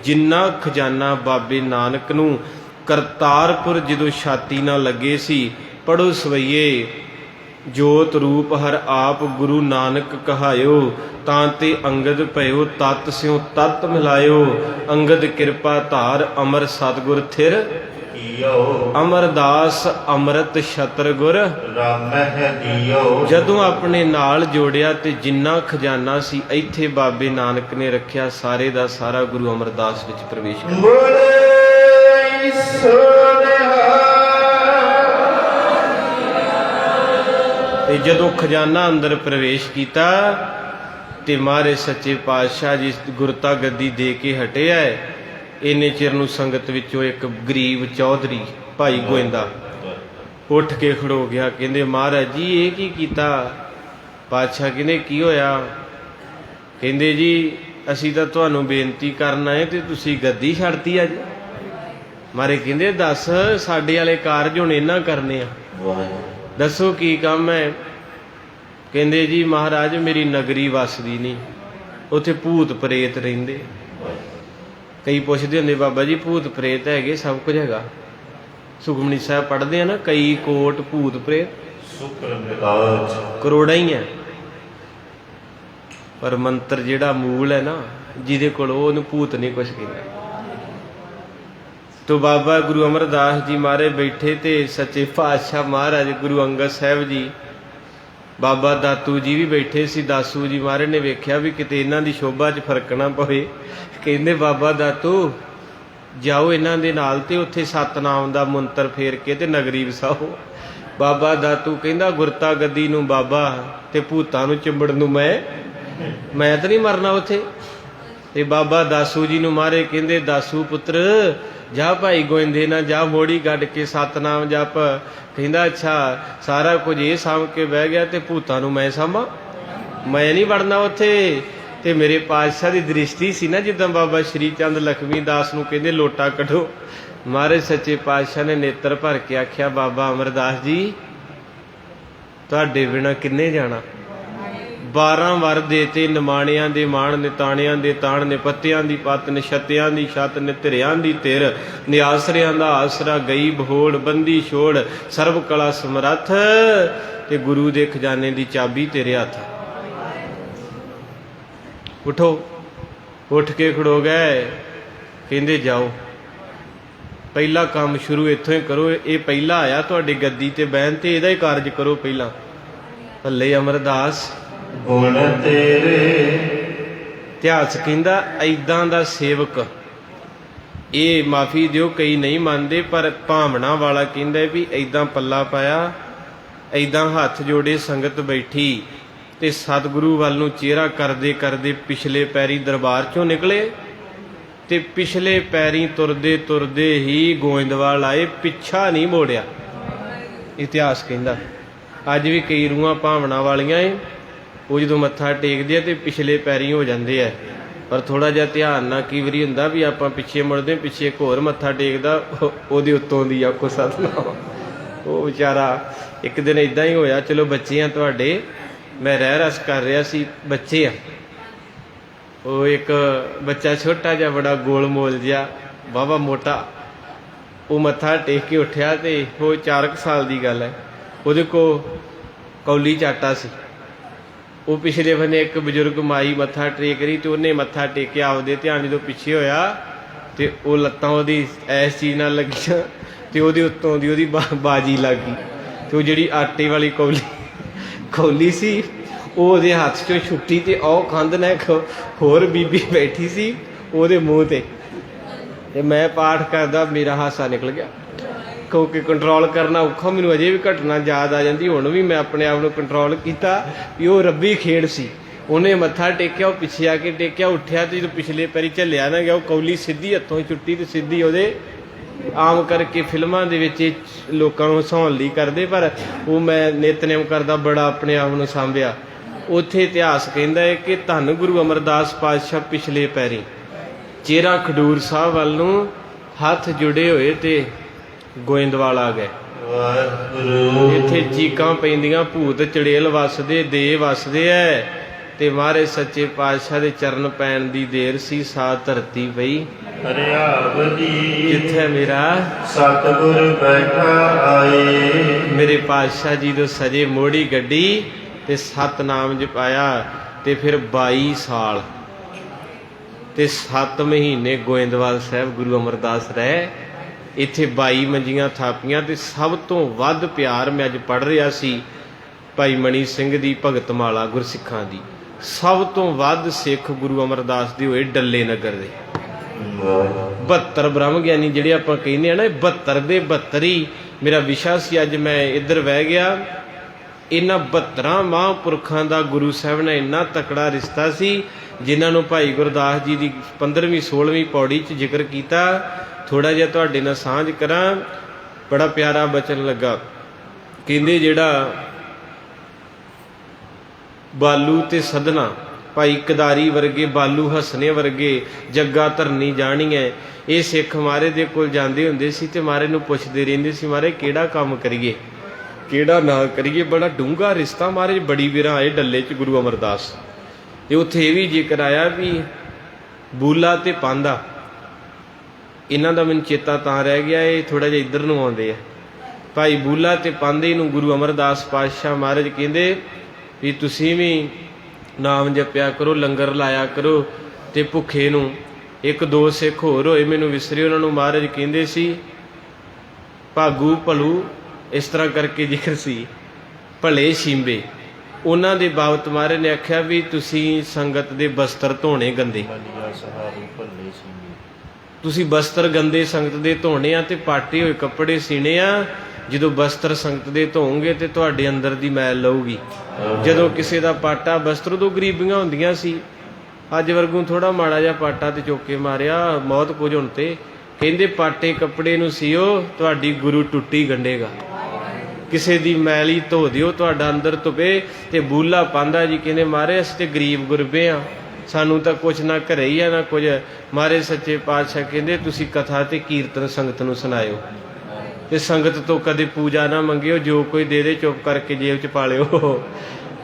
जिन्ना खजाना बाबे नानक नूं करतारपुर जदों छाती ना लगे सी। पढ़ो सवैये जोत रूप हर आप गुरु नानक कहायो, तां ते अंगद भयो तत् स्यों तत् मिलायो। अंगद कृपा धार अमर सतगुर थिर, अमरदास अमृत छतर गुर जदों अपने नाल जोड़िया ते जिन्ना खजाना सी इत्थे बाबे नानक ने रखिया, सारे दा सारा गुरु अमरदास विच प्रवेश कर। ते जदों खजाना अंदर प्रवेश किया ते महाराज सच्चे पातशाह जी गुरता गद्दी दे के हटे है। इन्ने चिर नूं संगत विचों एक गरीब चौधरी भाई गोइंदा उठ के खड़ो गया। कहंदे महाराज जी ये की कीता। पातशाह कहंदे की होया। कहंदे जी असीं तां तुहानूं बेनती करन आए ते तुसीं गद्दी छड्डती अज। मारे कहंदे दस साडे वाले कारज हुण इन्हां करने आ, दसो की काम है। कहंदे जी महाराज मेरी नगरी वसदी नहीं, उत्थे भूत प्रेत रहिंदे। कई पुछदे हुंदे बाबा जी भूत प्रेत हैगे, सब कुछ हैगा। सुखमनी साहब पढ़ते हैं ना, कई कोट भूत प्रेत करोड़ा ही है, पर मंत्र जिहड़ा मूल है ना जिहदे कोल ओह भूत नहीं कुछ कहंदा। तो बाबा गुरु अमरदास जी महाराज बैठे ते सच्चे पातशाह महाराज गुरु अंगद साहब जी, बाबा दातू जी भी बैठे सी। दासू जी महाराज ने वेख्या भी किते इन्हां दी शोभा च फर्क ना पवे। कहंदे बाबा दातू जाओ इन्हां दे नाल ते उत्थे सतनाम दा मंत्र फेर के ते नगरी वसाओ। बाबा दातू कहंदा गुरता गद्दी नूं बाबा ते भूतां नूं चिंबड़न नूं मैं तां नहीं मरना उत्थे। ते बाबा दासू जी नूं महाराज कहंदे दासू पुत्र जा भाई गोइंदे ना जा मोड़ी गड्ड के सतनाम जप। कहंदा अच्छा सारा कुछ ये साम के बह गया ते भूतां नूं मैं सामा, मैं नहीं वड़ना उत्थे। ते मेरे पातशाह की दृष्टि सी ना जिद्दां बाबा श्री चंद लक्ष्मी दास नूं कहंदे लोटा कढो। महाराज सच्चे पातशाह ने नेत्र भर के आख्या बाबा अमरदास जी तुहाडे बिना किन्ने जाना। 12 वर देते निमाणियां दे माण ने ताणियां दे ताण ने पत्तियां दी पत्त ने छत्तियां दी छत ने धिरियां दी धिर ने आसरियां दा आसरा गई बहोड़ बंदी छोड़ सर्व कला समरथ ते गुरु दे खजाने दी चाबी तेरे हथ। उठो उठ के खड़ो गए। कहंदे जाओ पहला काम शुरू इत्थों ही करो। ये पहला आया तुहाडी गद्दी ते बैन ते इहदा ही कारज करो। पहला ਭੱਲੇ ਅਮਰਦਾਸ ਗੁਣ ਤੇਰੇ। ਇਤਿਹਾਸ ਕਹਿੰਦਾ ਐਦਾਂ ਦਾ ਸੇਵਕ, ਇਹ ਮਾਫੀ ਦਿਓ ਕਈ ਨਹੀਂ ਮੰਨਦੇ, ਪਰ ਭਾਵਨਾ ਵਾਲਾ ਕਹਿੰਦਾ ਵੀ ਐਦਾਂ ਪੱਲਾ ਪਾਇਆ, ਐਦਾਂ ਹੱਥ ਜੋੜੇ ਸੰਗਤ ਬੈਠੀ ਤੇ ਸਤਿਗੁਰੂ ਵੱਲ ਨੂੰ ਚਿਹਰਾ ਕਰਦੇ ਕਰਦੇ ਪਿਛਲੇ ਪੈਰੀ ਦਰਬਾਰ ਚੋਂ ਨਿਕਲੇ ਤੇ ਪਿਛਲੇ ਪੈਰੀ ਤੁਰਦੇ ਤੁਰਦੇ ਹੀ ਗੋਇੰਦਵਾਲ ਆਏ, ਪਿੱਛਾ ਨਹੀਂ ਮੋੜਿਆ। ਇਤਿਹਾਸ ਕਹਿੰਦਾ ਅੱਜ ਵੀ ਕਈ ਰੂਹਾਂ ਭਾਵਨਾ ਵਾਲੀਆਂ ਏ, ਉਹ ਜਦੋਂ ਮੱਥਾ ਟੇਕਦੇ ਆ ਤੇ ਪਿਛਲੇ ਪੈਰੀ ਹੋ ਜਾਂਦੇ ਆ, ਪਰ ਥੋੜਾ ਜਿਹਾ ਧਿਆਨ ਨਾਲ ਕਈ ਵਾਰੀ ਹੁੰਦਾ ਵੀ ਆਪਾਂ ਪਿੱਛੇ ਮੁੜਦੇ, ਪਿੱਛੇ ਇੱਕ ਹੋਰ ਮੱਥਾ ਟੇਕਦਾ, ਉਹਦੇ ਉੱਤੋਂ ਦੀ ਆਖੋ ਸਤਿਨਾਮ। ਉਹ ਵਿਚਾਰਾ ਇੱਕ ਦਿਨ ਇਦਾਂ ਹੀ ਹੋਇਆ। ਚਲੋ ਬੱਚੇ ਆ ਤੁਹਾਡੇ, ਮੈਂ ਰਹਿ ਰਸ ਕਰ ਰਿਹਾ ਸੀ, ਬੱਚੇ ਆ। ਉਹ ਇੱਕ ਬੱਚਾ ਛੋਟਾ ਜਿਹਾ ਬੜਾ ਗੋਲ ਮੋਲ ਜਿਹਾ ਵਾਹਵਾ ਮੋਟਾ, ਉਹ ਮੱਥਾ ਟੇਕ ਕੇ ਉੱਠਿਆ ਤੇ ਉਹ 4 ਸਾਲ ਦੀ ਗੱਲ ਹੈ। ਉਹਦੇ ਕੋਲ ਕੌਲੀ 'ਚ ਆਟਾ ਸੀ। ਉਹ ਪਿਛਲੇ ਬੰਨੇ ਇੱਕ ਬਜ਼ੁਰਗ ਮਾਈ ਮੱਥਾ ਟੇਕ ਰਹੀ ਤੇ ਉਹਨੇ ਮੱਥਾ ਟੇਕਿਆ, ਆਪਦੇ ਧਿਆਨ ਜਦੋਂ ਪਿੱਛੇ ਹੋਇਆ ਤੇ ਉਹ ਲੱਤਾਂ ਉਹਦੀ ਐਸ ਚੀਜ਼ ਨਾਲ ਲੱਗੀਆਂ ਤੇ ਉਹਦੇ ਉੱਤੋਂ ਦੀ ਉਹਦੀ ਬਾਜੀ ਲੱਗ ਗਈ ਤੇ ਉਹ ਜਿਹੜੀ ਆਟੇ ਵਾਲੀ ਕੌਲੀ ਸੀ ਉਹ ਉਹਦੇ ਹੱਥ 'ਚੋਂ ਛੁੱਟੀ ਤੇ ਉਹ ਕੰਧ ਨਾਲ ਇੱਕ ਹੋਰ ਬੀਬੀ ਬੈਠੀ ਸੀ ਉਹਦੇ ਮੂੰਹ ਤੇ ਮੈਂ ਪਾਠ ਕਰਦਾ, ਮੇਰਾ ਹਾਸਾ ਨਿਕਲ ਗਿਆ ਕਿਉਂਕਿ ਕੰਟਰੋਲ ਕਰਨਾ ਔਖਾ। ਮੈਨੂੰ ਅਜੇ ਵੀ ਘਟਨਾ ਯਾਦ ਆ ਜਾਂਦੀ, ਹੁਣ ਵੀ ਮੈਂ ਆਪਣੇ ਆਪ ਨੂੰ ਕੰਟਰੋਲ ਕੀਤਾ ਵੀ ਉਹ ਰੱਬੀ ਖੇਡ ਸੀ। ਉਹਨੇ ਮੱਥਾ ਟੇਕਿਆ, ਉਹ ਪਿੱਛੇ ਆ ਕੇ ਟੇਕਿਆ, ਉੱਠਿਆ ਤੇ ਜਦੋਂ ਪਿਛਲੇ ਪੈਰੀ ਝੱਲਿਆ ਨਾ ਗਿਆ, ਉਹ ਕੌਲੀ ਸਿੱਧੀ ਹੱਥੋਂ ਛੁੱਟੀ ਤੇ ਸਿੱਧੀ ਉਹਦੇ। ਆਮ ਕਰਕੇ ਫਿਲਮਾਂ ਦੇ ਵਿੱਚ ਲੋਕਾਂ ਨੂੰ ਹਸਾਉਣ ਲਈ ਕਰਦੇ, ਪਰ ਉਹ ਮੈਂ ਨਿਤਨੇਮ ਕਰਦਾ ਬੜਾ ਆਪਣੇ ਆਪ ਨੂੰ ਸਾਂਭਿਆ। ਉੱਥੇ ਇਤਿਹਾਸ ਕਹਿੰਦਾ ਹੈ ਕਿ ਧੰਨ ਗੁਰੂ ਅਮਰਦਾਸ ਪਾਤਸ਼ਾਹ ਪਿਛਲੇ ਪੈਰੀ ਚਿਹਰਾ ਖਡੂਰ ਸਾਹਿਬ ਵੱਲ ਨੂੰ ਹੱਥ ਜੁੜੇ ਹੋਏ ਤੇ ਗੋਇੰਦਵਾਲ ਆ ਗਏ। ਇੱਥੇ ਚੀਕਾਂ ਪੈਂਦੀਆਂ, ਭੂਤ ਚੜੇਲ ਵੱਸਦੇ, ਦੇ ਵੱਸਦੇ ਐ ਤੇ ਮਹਾਰਾਜ ਸੱਚੇ ਪਾਤਸ਼ਾਹ ਦੇ ਚਰਨ ਪੈਣ ਦੀ ਦੇਰ ਸੀ। ਸਾ ਧਰਤੀ ਪਈ ਜਿੱਥੇ ਮੇਰਾ ਸਤਿਗੁਰ ਬੈਠਾ ਆਏ। ਮੇਰੇ ਪਾਤਸ਼ਾਹ ਜੀ ਤੋਂ ਸਜੇ ਮੋੜੀ ਗੱਡੀ ਤੇ ਸਤਨਾਮ ਜਪਾਇਆ ਤੇ ਫਿਰ 22 ਸਾਲ ਤੇ 7 ਮਹੀਨੇ ਗੋਇੰਦਵਾਲ ਸਾਹਿਬ ਗੁਰੂ ਅਮਰਦਾਸ ਰਹੇ। ਇੱਥੇ 22 ਮੰਜੀਆਂ ਥਾਪੀਆਂ ਤੇ ਸਭ ਤੋਂ ਵੱਧ ਪਿਆਰ ਮੈਂ ਅੱਜ ਪੜ੍ਹ ਰਿਹਾ ਸੀ ਭਾਈ ਮਣੀ ਸਿੰਘ ਦੀ ਭਗਤ ਮਾਲਾ ਗੁਰਸਿੱਖਾਂ ਦੀ। ਸਭ ਤੋਂ ਵੱਧ ਸਿੱਖ ਗੁਰੂ ਅਮਰਦਾਸ ਦੇ ਹੋਏ ਡੱਲੇ ਨਗਰ ਦੇ। 72 ਬ੍ਰਹਮ ਗਿਆਨੀ ਜਿਹੜੇ ਆਪਾਂ ਕਹਿੰਦੇ ਆ ਨਾ, 72 ਦੇ 72 ਹੀ ਮੇਰਾ ਵਿਸ਼ਾ ਸੀ। ਅੱਜ ਮੈਂ ਇੱਧਰ ਬਹਿ ਗਿਆ। ਇਹਨਾਂ 72 ਮਹਾਂਪੁਰਖਾਂ ਦਾ ਗੁਰੂ ਸਾਹਿਬ ਨਾਲ ਇੰਨਾ ਤਕੜਾ ਰਿਸ਼ਤਾ ਸੀ, ਜਿਨ੍ਹਾਂ ਨੂੰ ਭਾਈ ਗੁਰਦਾਸ ਜੀ ਦੀ 15ਵੀਂ 16ਵੀਂ ਪੌੜੀ 'ਚ ਜ਼ਿਕਰ ਕੀਤਾ। ਥੋੜ੍ਹਾ ਜਿਹਾ ਤੁਹਾਡੇ ਨਾਲ ਸਾਂਝ ਕਰਾਂ, ਬੜਾ ਪਿਆਰਾ ਬਚਨ ਲੱਗਾ। ਕਹਿੰਦੇ ਜਿਹੜਾ ਬਾਲੂ ਤੇ ਸਦਨਾ, ਭਾਈ ਕਦਾਰੀ ਵਰਗੇ, ਬਾਲੂ ਹਸਨੇ ਵਰਗੇ ਜੱਗਾ ਧਰਨੀ ਜਾਣੀਐ, ਇਹ ਸਿੱਖ ਮਹਾਰਾਜ ਦੇ ਕੋਲ ਜਾਂਦੇ ਹੁੰਦੇ ਸੀ ਤੇ ਮਹਾਰਾਜ ਨੂੰ ਪੁੱਛਦੇ ਰਹਿੰਦੇ ਸੀ, ਮਹਾਰਾਜ ਕਿਹੜਾ ਕੰਮ ਕਰੀਏ, ਕਿਹੜਾ ਨਾ ਕਰੀਏ। ਬੜਾ ਡੂੰਘਾ ਰਿਸ਼ਤਾ। ਮਹਾਰਾਜ ਬੜੀ ਵੀਰਾਂ ਆਏ ਡੱਲੇ 'ਚ ਗੁਰੂ ਅਮਰਦਾਸ ਤੇ ਉੱਥੇ ਇਹ ਵੀ ਜ਼ਿਕਰ ਆਇਆ ਵੀ ਬੂਲਾ ਤੇ ਪਾਂਦਾ, ਇਹਨਾਂ ਦਾ ਮੈਨੂੰ ਚੇਤਾ ਤਾਂ ਰਹਿ ਗਿਆ, ਇਹ ਥੋੜ੍ਹਾ ਜਿਹਾ ਇੱਧਰ ਨੂੰ ਆਉਂਦੇ ਆ। ਭਾਈ ਬੂਲਾ ਤੇ ਪਾਂਦੇ ਨੂੰ ਗੁਰੂ ਅਮਰਦਾਸ ਪਾਤਸ਼ਾਹ ਮਹਾਰਾਜ ਕਹਿੰਦੇ ਵੀ ਤੁਸੀਂ ਵੀ ਨਾਮ ਜਪਿਆ ਕਰੋ, ਲੰਗਰ ਲਾਇਆ ਕਰੋ ਤੇ ਭੁੱਖੇ ਨੂੰ। 1-2 ਸਿੱਖ ਹੋਰ ਹੋਏ, ਮੈਨੂੰ ਵਿਸਰੇ, ਉਹਨਾਂ ਨੂੰ ਮਹਾਰਾਜ ਕਹਿੰਦੇ ਸੀ ਭਾਗੂ ਭਲੂ, ਇਸ ਤਰ੍ਹਾਂ ਕਰਕੇ ਜ਼ਿਕਰ ਸੀ, ਭਲੇ ਸ਼ੀਂਬੇ। ਉਹਨਾਂ ਦੇ ਬਾਬਤ ਮਹਾਰਾਜ ਨੇ ਆਖਿਆ ਵੀ ਤੁਸੀਂ ਸੰਗਤ ਦੇ ਬਸਤਰ ਧੋਣੇ ਗੰਦੇ, ਤੁਸੀਂ ਬਸਤਰ ਗੰਦੇ ਸੰਗਤ ਦੇ ਧੋਣੇ ਆ ਤੇ ਪਾਟੇ ਹੋਏ ਕੱਪੜੇ ਸੀਣੇ ਆ। ਜਦੋਂ ਬਸਤਰ ਸੰਗਤ ਦੇ ਧੋਓਗੇ ਤੇ ਤੁਹਾਡੇ ਅੰਦਰ ਦੀ ਮੈਲ ਲਊਗੀ। ਜਦੋਂ ਕਿਸੇ ਦਾ ਪਾਟਾ ਬਸਤਰ, ਉਦੋਂ ਗਰੀਬੀਆਂ ਹੁੰਦੀਆਂ ਸੀ, ਅੱਜ ਵਰਗੂ ਥੋੜਾ ਮਾੜਾ ਜਿਹਾ ਪਾਟਾ ਤੇ ਚੁੱਕ ਕੇ ਮਾਰਿਆ, ਮੌਤ ਕੁਝ ਹੁਣ ਤੇ ਕਹਿੰਦੇ ਪਾਟੇ ਕੱਪੜੇ ਨੂੰ ਸੀਓ, ਤੁਹਾਡੀ ਗੁਰੂ ਟੁੱਟੀ ਗੰਢੇਗਾ। ਕਿਸੇ ਦੀ ਮੈਲੀ ਧੋ ਦਿਓ, ਤੁਹਾਡਾ ਅੰਦਰ ਧੁਪੇ। ਤੇ ਬੂਲਾ ਪਾਂਦਾ ਜੀ ਕਹਿੰਦੇ ਮਹਾਰਾਜ ਅਸੀਂ ਤੇ ਗਰੀਬ ਗੁਰਬੇ ਆ, ਸਾਨੂੰ ਤਾਂ ਕੁਛ ਨਾ ਘਰੇ ਹੀ ਆ ਨਾ ਕੁਝ। ਮਹਾਰਾਜ ਸੱਚੇ ਪਾਤਸ਼ਾਹ ਕਹਿੰਦੇ ਤੁਸੀਂ ਕਥਾ ਤੇ ਕੀਰਤਨ ਸੰਗਤ ਨੂੰ ਸੁਣਾਇਓ ਤੇ ਸੰਗਤ ਤੋਂ ਕਦੇ ਪੂਜਾ ਨਾ ਮੰਗਿਓ, ਜੋ ਕੋਈ ਦੇ ਦੇ ਚੁੱਪ ਕਰਕੇ ਜੇਬ 'ਚ ਪਾ ਲਿਓ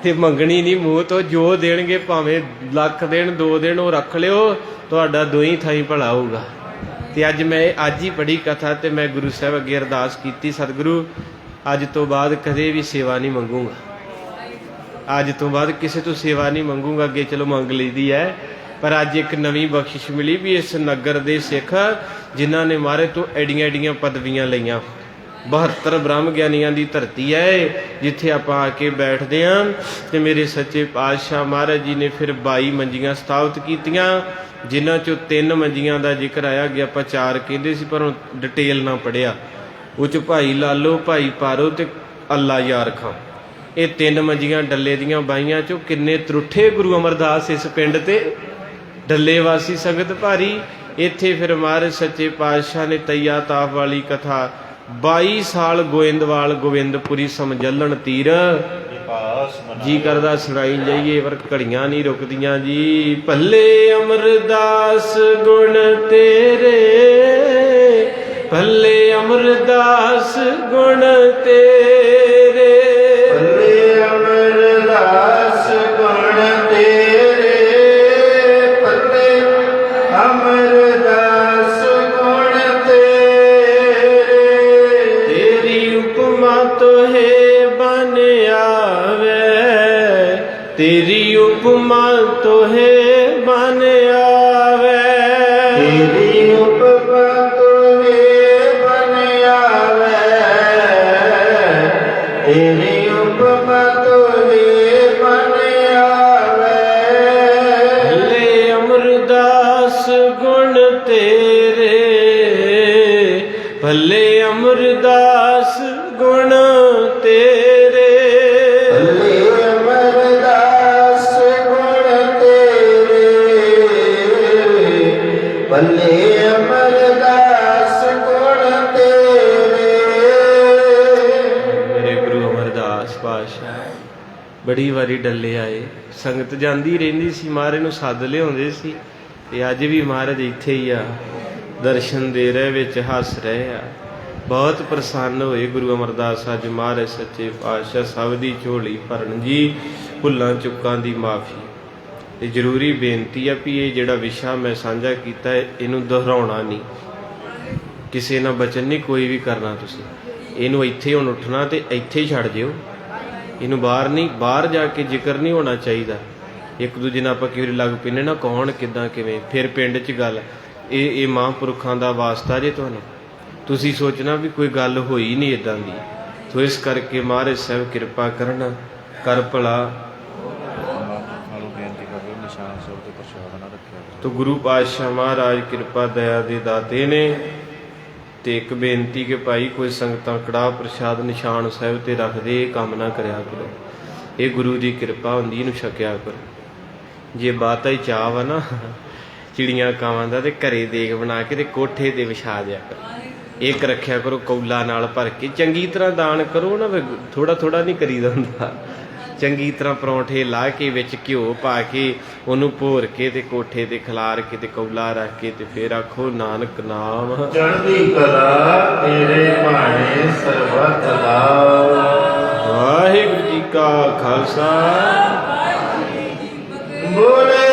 ਤੇ ਮੰਗਣੀ ਨਹੀਂ ਮੂੰਹ ਤੋਂ। ਜੋ ਦੇਣਗੇ ਭਾਵੇਂ ਲੱਖ ਦੇਣ 2 ਦੇਣ, ਉਹ ਰੱਖ ਲਿਓ, ਤੁਹਾਡਾ ਦੋਈ ਥਾਈਂ ਭਲਾ ਹੋਊਗਾ। ਤੇ ਅੱਜ ਮੈਂ ਅੱਜ ਹੀ ਪੜ੍ਹੀ ਕਥਾ ਤੇ ਮੈਂ ਗੁਰੂ ਸਾਹਿਬ ਅੱਗੇ ਅਰਦਾਸ ਕੀਤੀ, ਸਤਿਗੁਰੂ ਅੱਜ ਤੋਂ ਬਾਅਦ ਕਦੇ ਵੀ ਸੇਵਾ ਨਹੀਂ ਮੰਗੂੰਗਾ, ਅੱਜ ਤੋਂ ਬਾਅਦ ਕਿਸੇ ਤੋਂ ਸੇਵਾ ਨਹੀਂ ਮੰਗੂੰਗਾ। ਅੱਗੇ ਚਲੋ ਮੰਗ ਲਈਦੀ ਹੈ, ਪਰ ਅੱਜ ਇੱਕ ਨਵੀਂ ਬਖਸ਼ਿਸ਼ ਮਿਲੀ ਵੀ ਇਸ ਨਗਰ ਦੇ ਸਿੱਖ ਜਿਨ੍ਹਾਂ ਨੇ ਮਹਾਰਾਜ ਤੋਂ ਐਡੀਆਂ ਐਡੀਆਂ ਪਦਵੀਆਂ ਲਈਆਂ, 72 ਬ੍ਰਹਮ ਗਿਆਨੀਆਂ ਦੀ ਧਰਤੀ ਹੈ ਜਿੱਥੇ ਆਪਾਂ ਆ ਕੇ ਬੈਠਦੇ ਹਾਂ। ਤੇ ਮੇਰੇ ਸੱਚੇ ਪਾਤਸ਼ਾਹ ਮਹਾਰਾਜ ਜੀ ਨੇ ਫਿਰ 22 ਮੰਜੀਆਂ ਸਥਾਪਿਤ ਕੀਤੀਆਂ, ਜਿਨ੍ਹਾਂ ਚੋਂ 3 ਮੰਜੀਆਂ ਦਾ ਜ਼ਿਕਰ ਆਇਆ ਗਿਆ। ਆਪਾਂ 4 ਕਹਿੰਦੇ ਸੀ ਪਰ ਡਿਟੇਲ ਨਾ ਪੜਿਆ। ਉਹ ਚ ਭਾਈ ਲਾਲੋ, ਭਾਈ ਪਾਰੋ ਤੇ ਅੱਲਾ ਯਾਰ ਖਾਂ, ਇਹ 3 ਮੰਜੀਆਂ ਡੱਲੇ ਦੀਆਂ ਬਾਈਆਂ ਚੋਂ ਕਿੰਨੇ ਤਰੁੱਠੇ ਗੁਰੂ ਅਮਰਦਾਸ ਇਸ ਪਿੰਡ ਤੇ ਡੱਲੇ ਵਾਸੀ ਸੰਗਤ ਭਾਰੀ। ਇੱਥੇ ਫਿਰ ਮਹਾਰਾਜ ਸੱਚੇ ਪਾਤਸ਼ਾਹ ਨੇ ਤਈਆ ਤਾਪ ਵਾਲੀ ਕਥਾ 22 ਸਾਲ ਗੋਇੰਦਵਾਲ ਗੋਬਿੰਦਪੁਰੀ ਸਮਝਲਣ ਤੀਰ ਜੀ ਕਰਦਾ ਸੁਣਾਈ ਜਾਈਏ, ਪਰ ਘੜੀਆਂ ਨਹੀਂ ਰੁਕਦੀਆਂ ਜੀ। ਭੱਲੇ ਅਮਰਦਾਸ ਗੁਣ ਤੇਰੇ, ਭੱਲੇ ਅਮਰਦਾਸ ਗੁਣ ਤੇਰੇ, ਭੱਲੇ ਅਮਰਦਾਸ ਗੁਣ ਤੇਰੇ, ਭੱਲੇ ਅਮਰਦਾਸ ਗੁਣ ਤੇਰੇ। ਤੇਰੀ ਉਪਮਾ ਤੋਹੇ ਬਨ ਆਵੇ, ਤੇਰੀ ਉਪਮਾ ਤੋਹੇ ਬਨ ਆਵੇ, ਤੇਰੀ ਉਪਮਾ ਤੋਹੇ ਬਨ ਆਵੇ, ਤੇਰੀ ਉਪਮਾ ਤੋਹੇ ਬਨ ਆਵੇ। ਭੱਲੇ ਅਮਰਦਾਸ ਗੁਣ ਤੇਰੇ, ਭੱਲੇ ਅਮਰਦਾਸ ਗੁਣ ਤੇਰੇ, ਭੱਲੇ ਅਮਰਦਾਸ ਗੁਣ ਤੇਰੇ, ਭੱਲੇ ਅਮਰਦਾਸ ਗੁਣ ਤੇਰੇ। ਮੇਰੇ ਗੁਰੂ ਅਮਰਦਾਸ ਪਾਤਸ਼ਾਹ ਬੜੀ ਵਾਰੀ ਡੱਲੇ ਆਏ, ਸੰਗਤ ਜਾਂਦੀ ਰਹਿੰਦੀ ਸੀ, ਮਹਾਰਾਜ ਨੂੰ ਸੱਦ ਲਿਆਉਂਦੇ ਸੀ। ਤੇ ਅੱਜ ਵੀ ਮਹਾਰਾਜ ਇੱਥੇ ਹੀ ਆ, ਦਰਸ਼ਨ ਦੇ ਰਹੇ, ਵਿੱਚ ਹੱਸ ਰਹੇ ਆ। ਬਹੁਤ ਪ੍ਰਸੰਨ ਹੋਏ ਗੁਰੂ ਅਮਰਦਾਸ ਅੱਜ ਮਹਾਰਾਜ ਸੱਚੇ ਪਾਤਸ਼ਾਹ ਸਭ ਦੀ ਝੋਲੀ ਭਰਨ ਜੀ, ਭੁੱਲਾਂ ਚੁੱਕਾਂ ਦੀ ਮਾਫੀ। ਤੇ ਜ਼ਰੂਰੀ ਬੇਨਤੀ ਆ ਵੀ ਇਹ ਜਿਹੜਾ ਵਿਸ਼ਾ ਮੈਂ ਸਾਂਝਾ ਕੀਤਾ ਇਹਨੂੰ ਦੁਹਰਾਉਣਾ ਨਹੀਂ, ਕਿਸੇ ਨਾਲ ਬਚਨ ਨਹੀਂ ਕੋਈ ਵੀ ਕਰਨਾ। ਤੁਸੀਂ ਇਹਨੂੰ ਇੱਥੇ ਹੁਣ ਉੱਠਣਾ ਤੇ ਇੱਥੇ ਹੀ ਛੱਡ ਜਿਓ, ਇਹਨੂੰ ਬਾਹਰ ਨਹੀਂ, ਬਾਹਰ ਜਾ ਕੇ ਜ਼ਿਕਰ ਨਹੀਂ ਹੋਣਾ ਚਾਹੀਦਾ। ਇੱਕ ਦੂਜੇ ਨਾਲ ਆਪਾਂ ਕਈ ਵਾਰੀ ਲੱਗ ਪੈਂਦੇ ਨਾ ਕੌਣ ਕਿੱਦਾਂ ਕਿਵੇਂ, ਫਿਰ ਪਿੰਡ 'ਚ ਗੱਲ। ਇਹ ਮਹਾਂਪੁਰਖਾਂ ਦਾ ਵਾਸਤਾ ਜੇ ਤੁਹਾਨੂੰ, ਤੁਸੀਂ ਸੋਚਣਾ ਵੀ ਕੋਈ ਗੱਲ ਹੋਈ ਨਹੀਂ ਇਦਾਂ ਦੀ। ਸੋ ਇਸ ਕਰਕੇ ਮਹਾਰਾਜ ਸਾਹਿਬ ਕਿਰਪਾ ਕਰਨ, ਕਰ ਭਲਾ। ਤੋ ਗੁਰੂ ਪਾਤਸ਼ਾਹ ਮਹਾਰਾਜ ਕਿਰਪਾ ਦਇਆ ਦੇ ਦਾਤੇ ਨੇ। ਤੇ ਇੱਕ ਬੇਨਤੀ ਕਿ ਭਾਈ ਕੋਈ ਸੰਗਤਾਂ ਕੜਾਹ ਪ੍ਰਸ਼ਾਦ ਨਿਸ਼ਾਨ ਸਾਹਿਬ ਤੇ ਰੱਖਦੇ, ਇਹ ਕੰਮ ਨਾ ਕਰਿਆ ਕਰੋ। ਇਹ ਗੁਰੂ ਦੀ ਕਿਰਪਾ ਹੁੰਦੀ, ਇਹਨੂੰ ਛਕਿਆ ਕਰੋ। ਜੇ ਬਾਤਾਂ ਹੀ ਚਾਹ ਵਾ ਨਾ ਚਿੜੀਆਂ ਕਾਵਾਂ ਦਾ, ਤੇ ਘਰੇ ਦੇਗ ਬਣਾ ਕੇ ਤੇ ਕੋਠੇ ਤੇ ਵਿਛਾ ਦਿਆ ਕਰੋ। ਇੱਕ ਰੱਖਿਆ ਕਰੋ ਕੌਲਾ ਨਾਲ ਭਰ ਕੇ, ਚੰਗੀ ਤਰ੍ਹਾਂ ਦਾਨ ਕਰੋ ਨਾ, ਥੋੜਾ ਥੋੜਾ ਨਹੀਂ ਕਰੀਦਾ ਹੁੰਦਾ। ਚੰਗੀ ਤਰ੍ਹਾਂ ਪਰੌਂਠੇ ਲਾ ਕੇ ਵਿੱਚ ਘਿਓ ਪਾ ਕੇ ਉਹਨੂੰ ਭੋਰ ਕੇ ਤੇ ਕੋਠੇ ਤੇ ਖਿਲਾਰ ਕੇ ਤੇ ਕੌਲਾ ਰੱਖ ਕੇ ਤੇ ਫਿਰ ਆਖੋ ਨਾਨਕ ਨਾਮ ਚੜ੍ਹਦੀ ਕਲਾ ਤੇਰੇ ਭਾਣੇ ਸਰਬਤ ਲਾਭ। ਵਾਹਿਗੁਰੂ ਜੀ ਕਾ ਖਾਲਸਾ ਬੋਲੇ